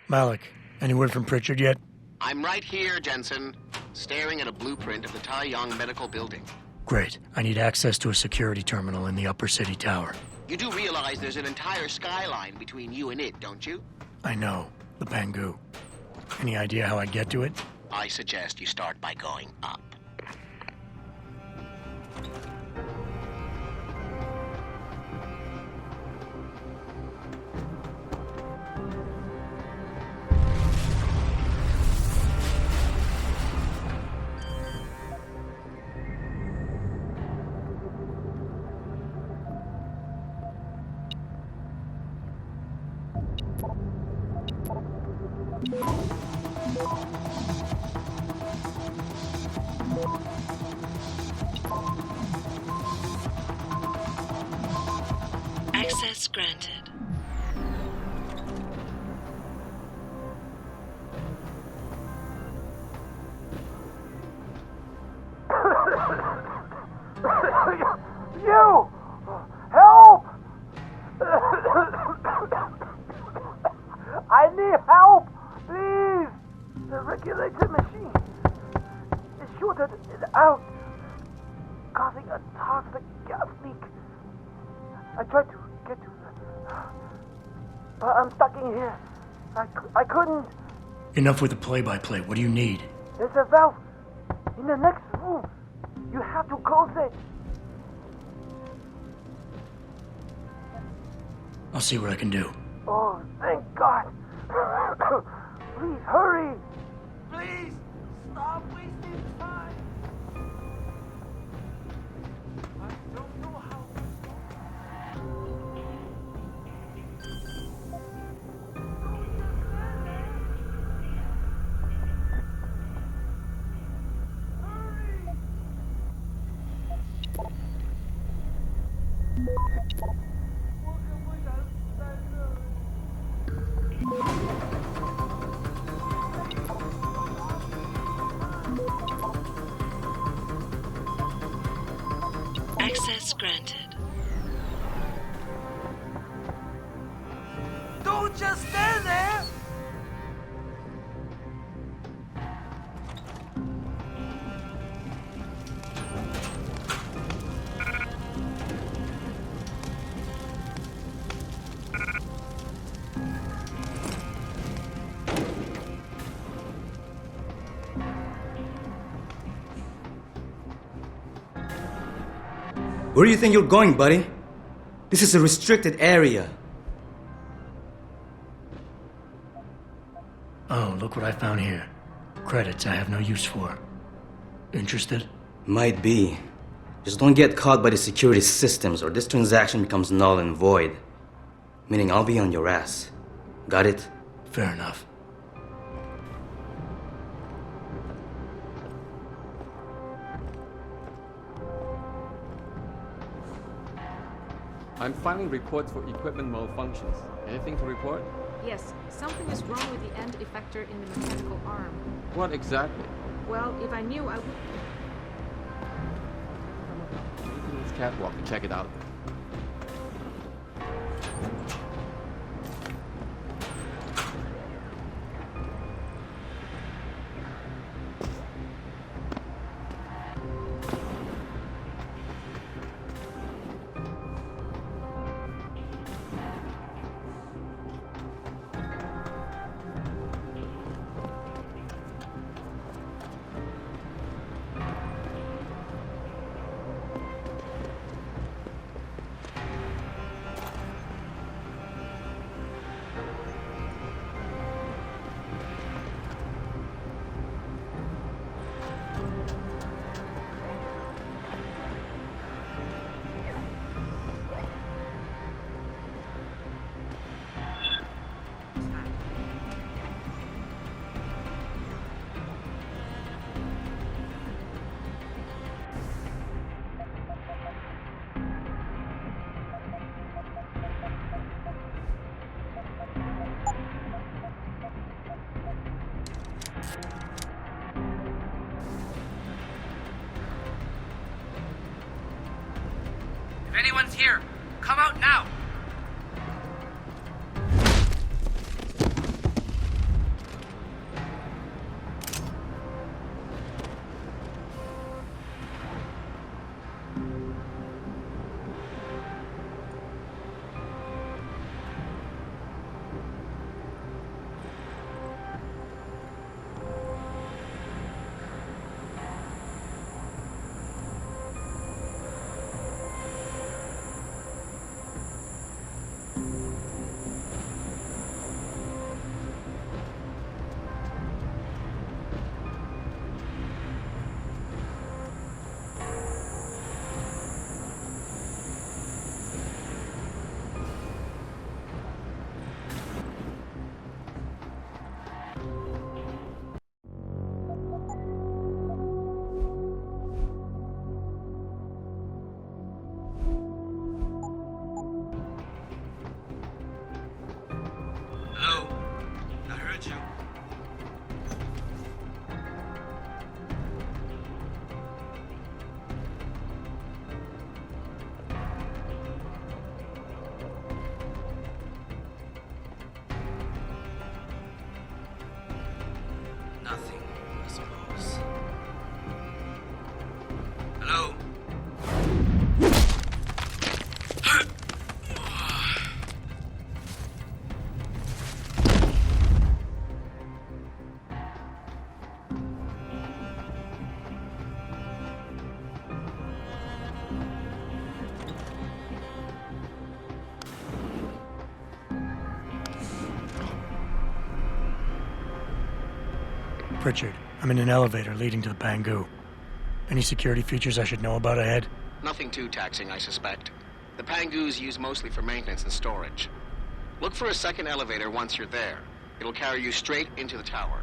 Malik, any word from Pritchard yet? I'm right here, Jensen, staring at a blueprint of the Tai Young Medical Building. Great. I need access to a security terminal in the Upper City Tower. You do realize there's an entire skyline between you and it, don't you? I know. The Pangu. Any idea how I get to it? I suggest you start by going up. Access granted. You! Help! I need help! Please! The regulator machine is shorted out, causing a toxic gas leak. I tried to get to the... but I'm stuck in here. I couldn't... Enough with the play-by-play. What do you need? There's a valve in the next room. You have to close it. I'll see what I can do. Oh, thank God. Please, hurry. Please, stop wasting time. I don't know how... Access granted. Don't just stand there! Where do you think you're going, buddy? This is a restricted area. Oh, look what I found here. Credits I have no use for. Interested? Might be. Just don't get caught by the security systems or this transaction becomes null and void. Meaning I'll be on your ass. Got it? Fair enough. I'm filing reports for equipment malfunctions. Anything to report? Yes, something is wrong with the end effector in the mechanical arm. What exactly? Well, if I knew, I would... This catwalk to check it out. Come out now! Hello? I heard you. Nothing, I suppose. Hello? Pritchard, I'm in an elevator leading to the Pangu. Any security features I should know about ahead? Nothing too taxing, I suspect. The Pangus use mostly for maintenance and storage. Look for a second elevator once you're there. It'll carry you straight into the tower.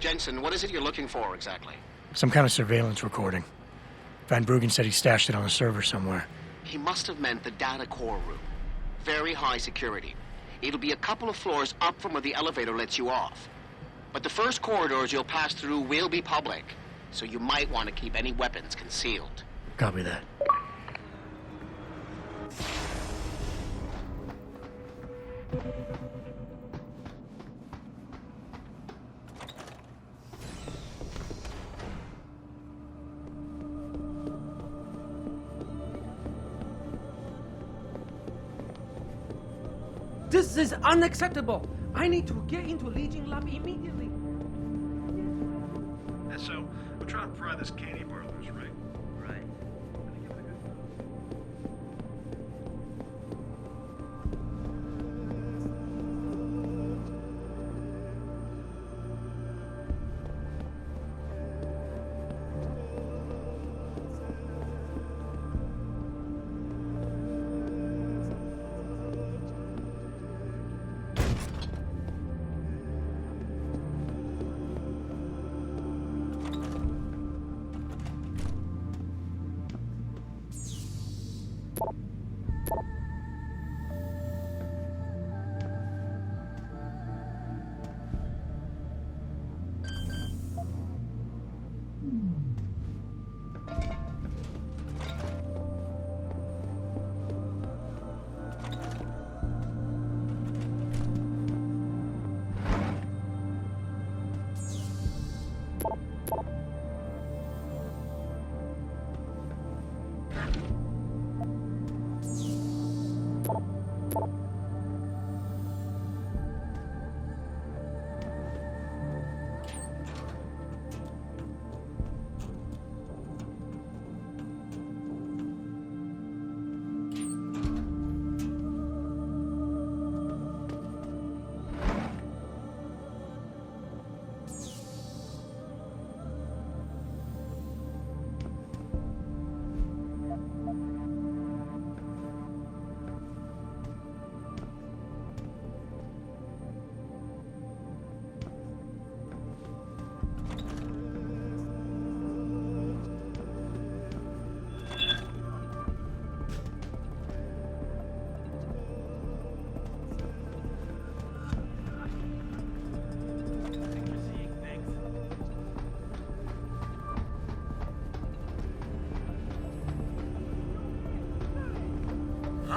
Jensen, what is it you're looking for exactly? Some kind of surveillance recording. Van Bruggen said he stashed it on a server somewhere. He must have meant the data core room. Very high security. It'll be a couple of floors up from where the elevator lets you off. But the first corridors you'll pass through will be public, so you might want to keep any weapons concealed. Copy that. This is unacceptable. I need to get into Legion Lab immediately. And so, we're trying to pry this candy bar loose, right? Right.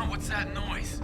What's that noise?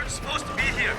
Supposed to be here.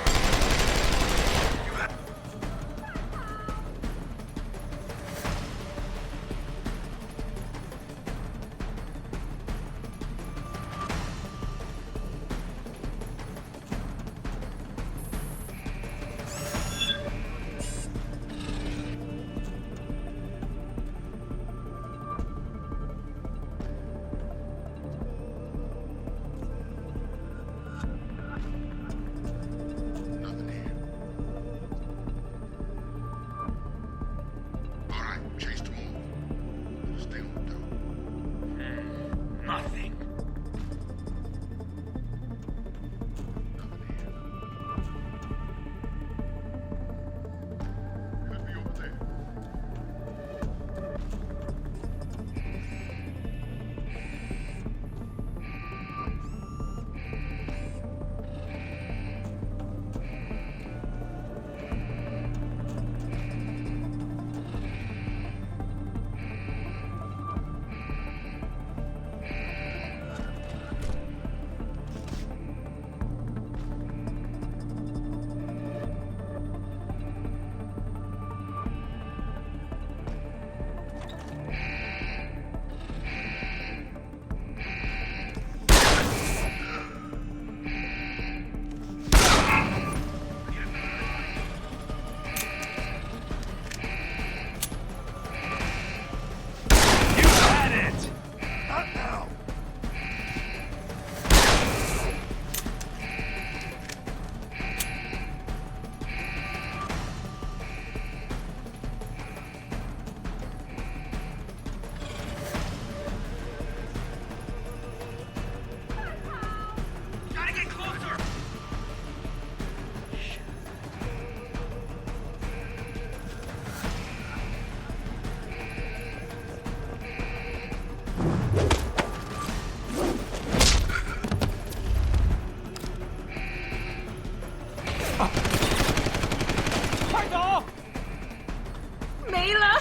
没了，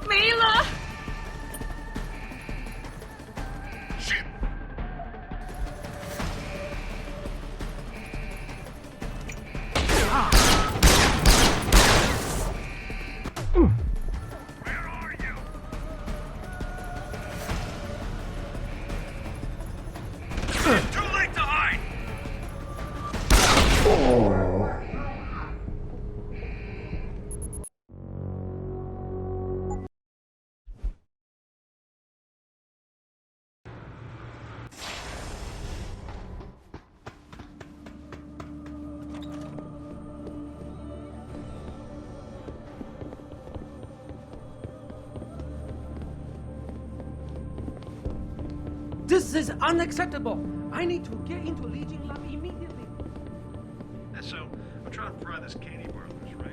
没了。 This is unacceptable. I need to get into Legion Lab immediately. So, I'm trying to pry this candy bar loose, right?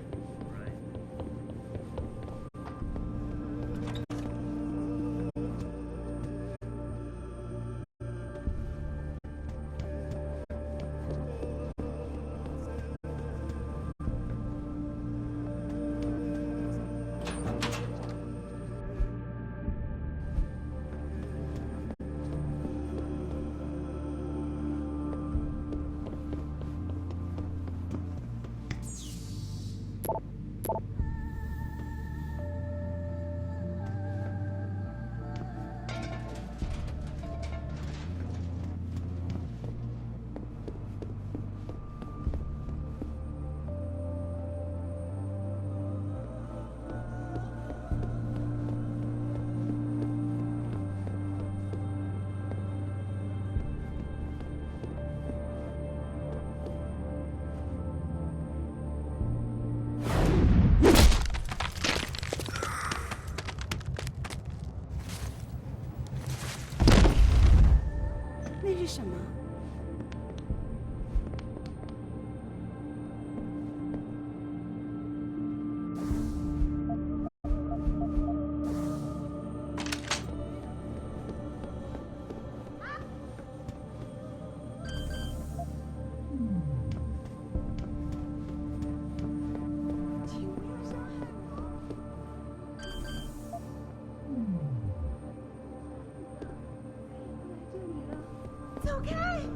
It's okay.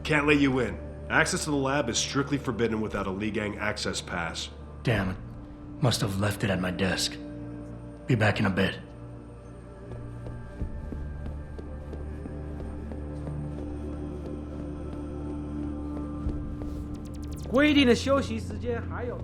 Can't let you in. Access to the lab is strictly forbidden without a Lee Gang access pass. Damn it. Must have left it at my desk. Be back in a bit. 规定的休息时间还有。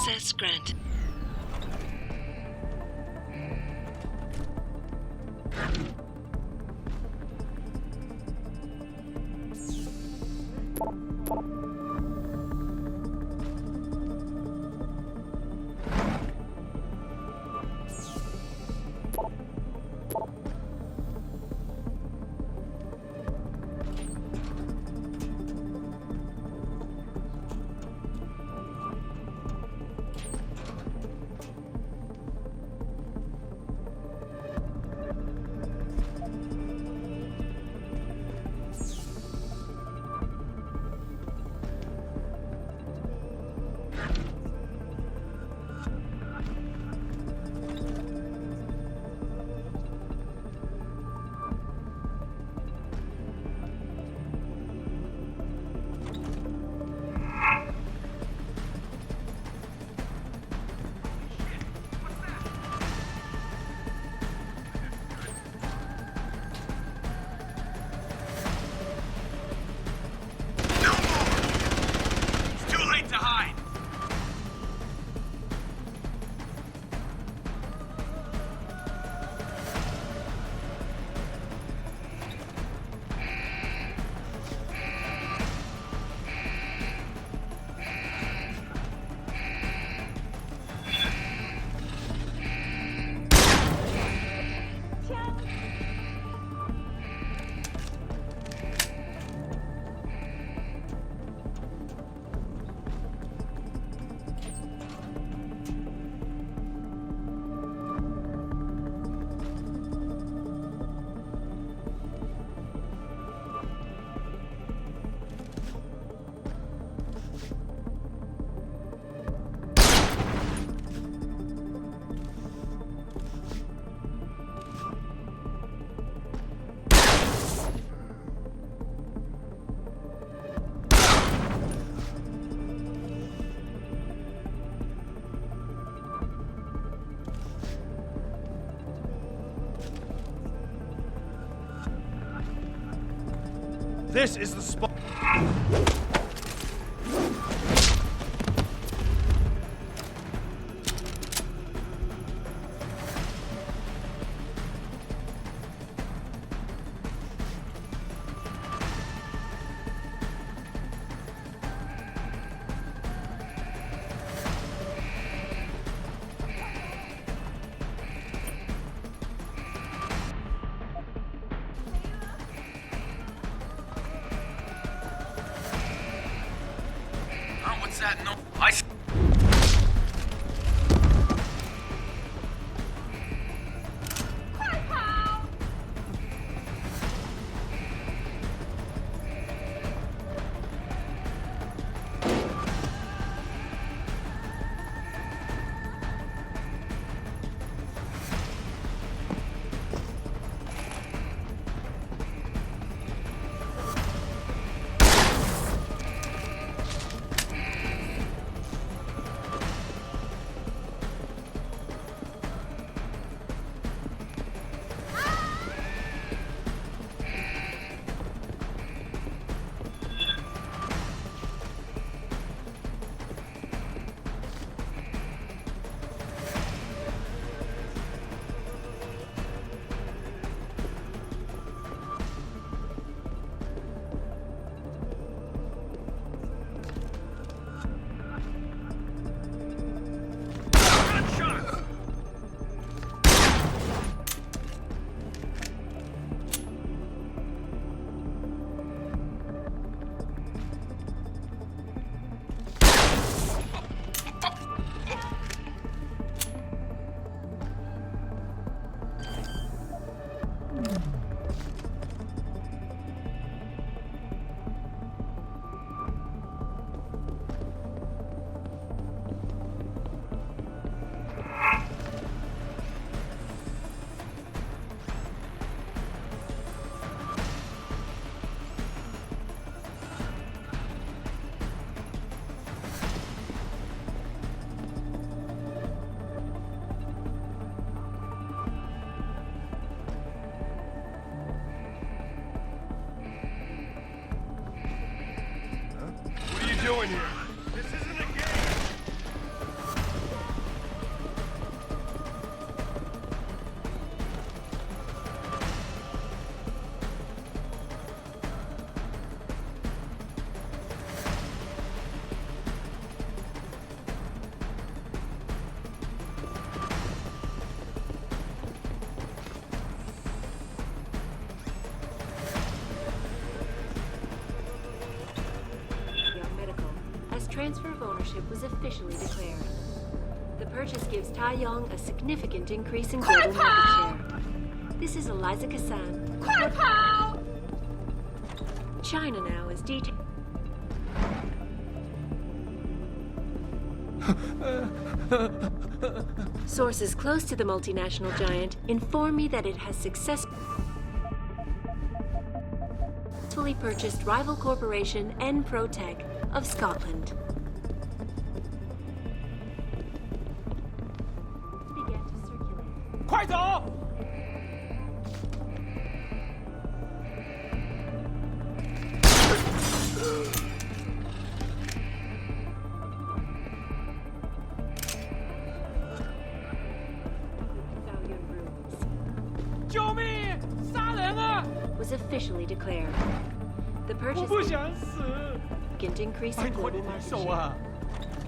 Access granted. This is the spot. What's that? No, ownership was officially declared. The purchase gives Taiyong a significant increase in global market share. This is Eliza Kassan. China now is detailed. Sources close to the multinational giant inform me that it has successfully purchased rival corporation N-Protech of Scotland. Began to circulate. 快走！ 救命！杀人啊！ Was officially declared. The 我 purchase 不想死。 significant increase 拜 in 托你 global 停 market 手 share. 啊！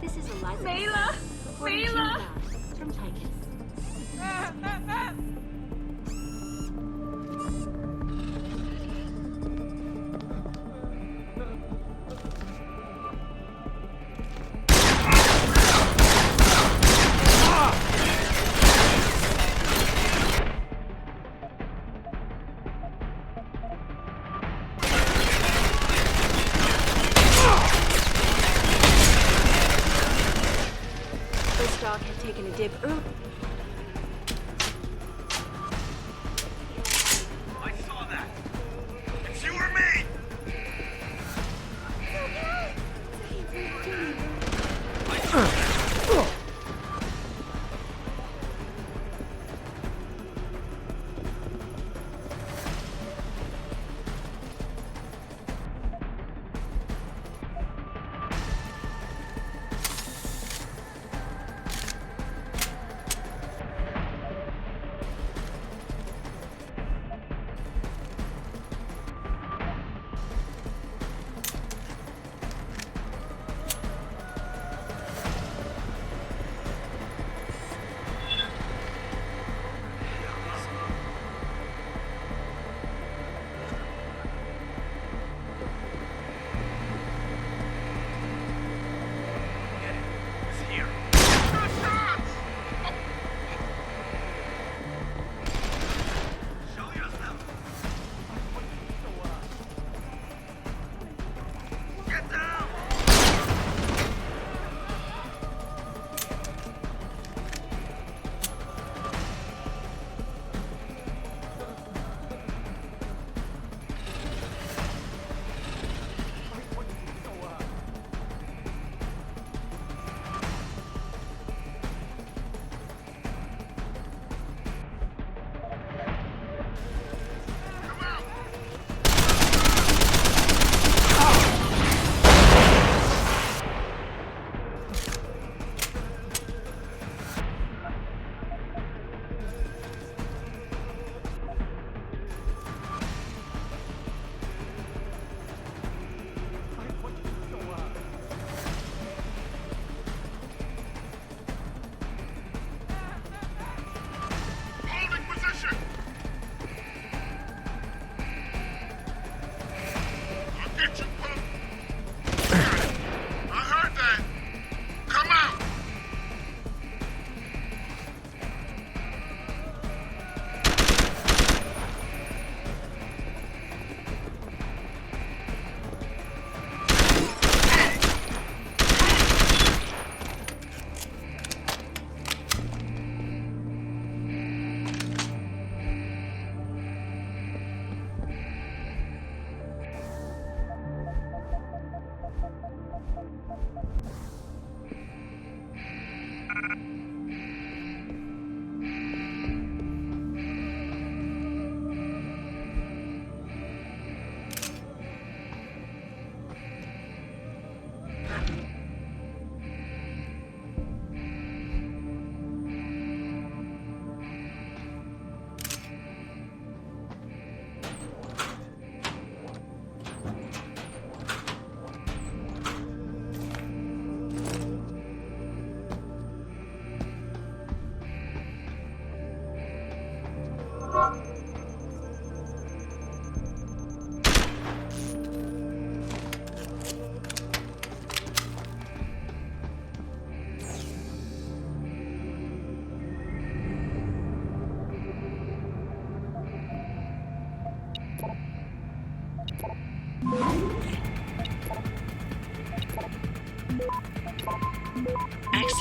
This is Eliza 没 Kassan, 了， according 没 to 了。 facts from Tychus. The stock had taken a dip early. I saw that. It's you or me.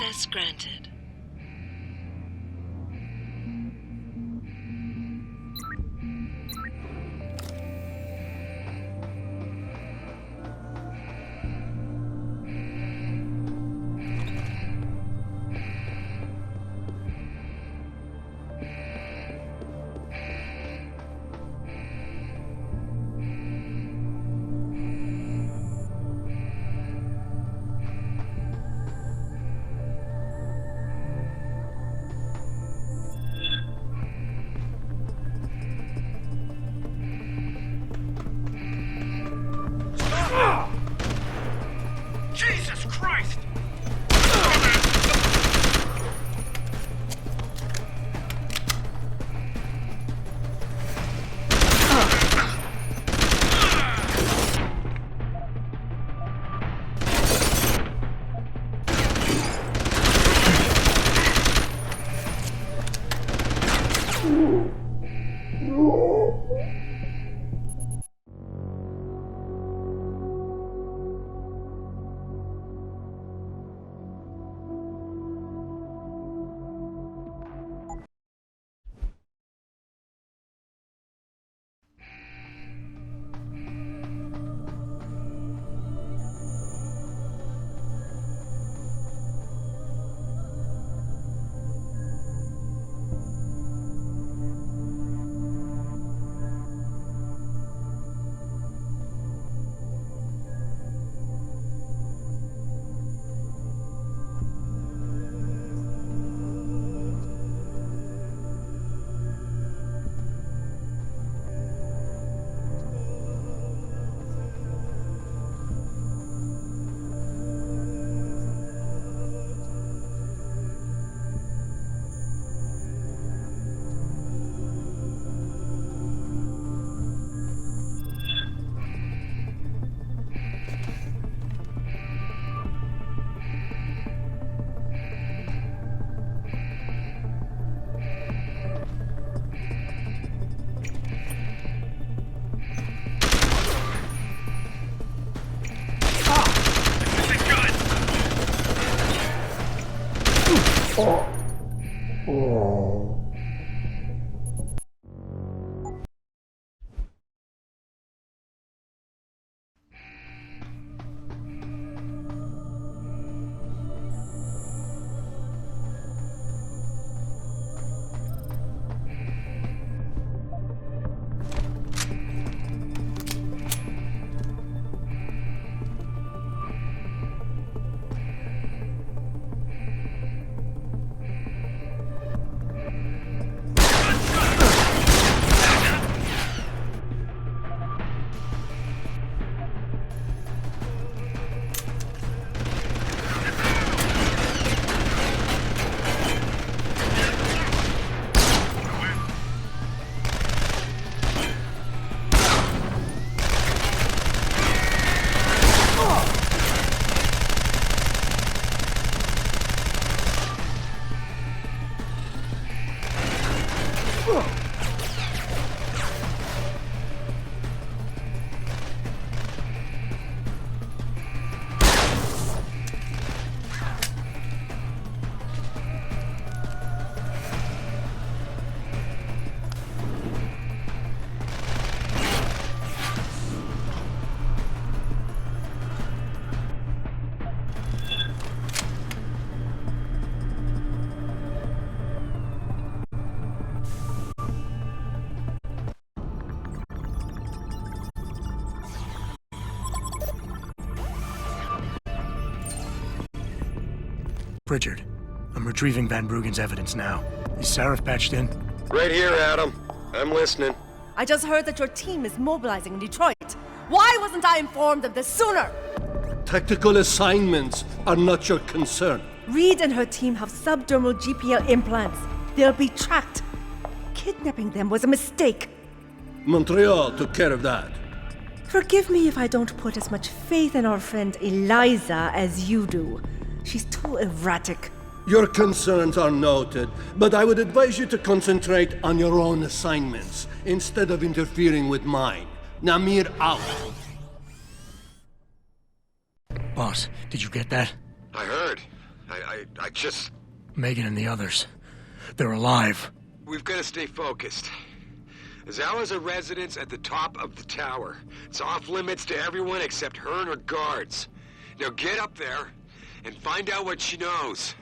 Access granted. Jesus Christ! Pritchard, I'm retrieving Van Bruggen's evidence now. Is Sarif patched in? Right here, Adam. I'm listening. I just heard that your team is mobilizing in Detroit. Why wasn't I informed of this sooner? Tactical assignments are not your concern. Reed and her team have subdermal GPL implants. They'll be tracked. Kidnapping them was a mistake. Montreal took care of that. Forgive me if I don't put as much faith in our friend Eliza as you do. She's too erratic. Your concerns are noted, but I would advise you to concentrate on your own assignments instead of interfering with mine. Namir out. Boss, did you get that? I heard. I just... Megan and the others. They're alive. We've got to stay focused. Zawa's a residence at the top of the tower. It's off limits to everyone except her and her guards. Now get up there and find out what she knows.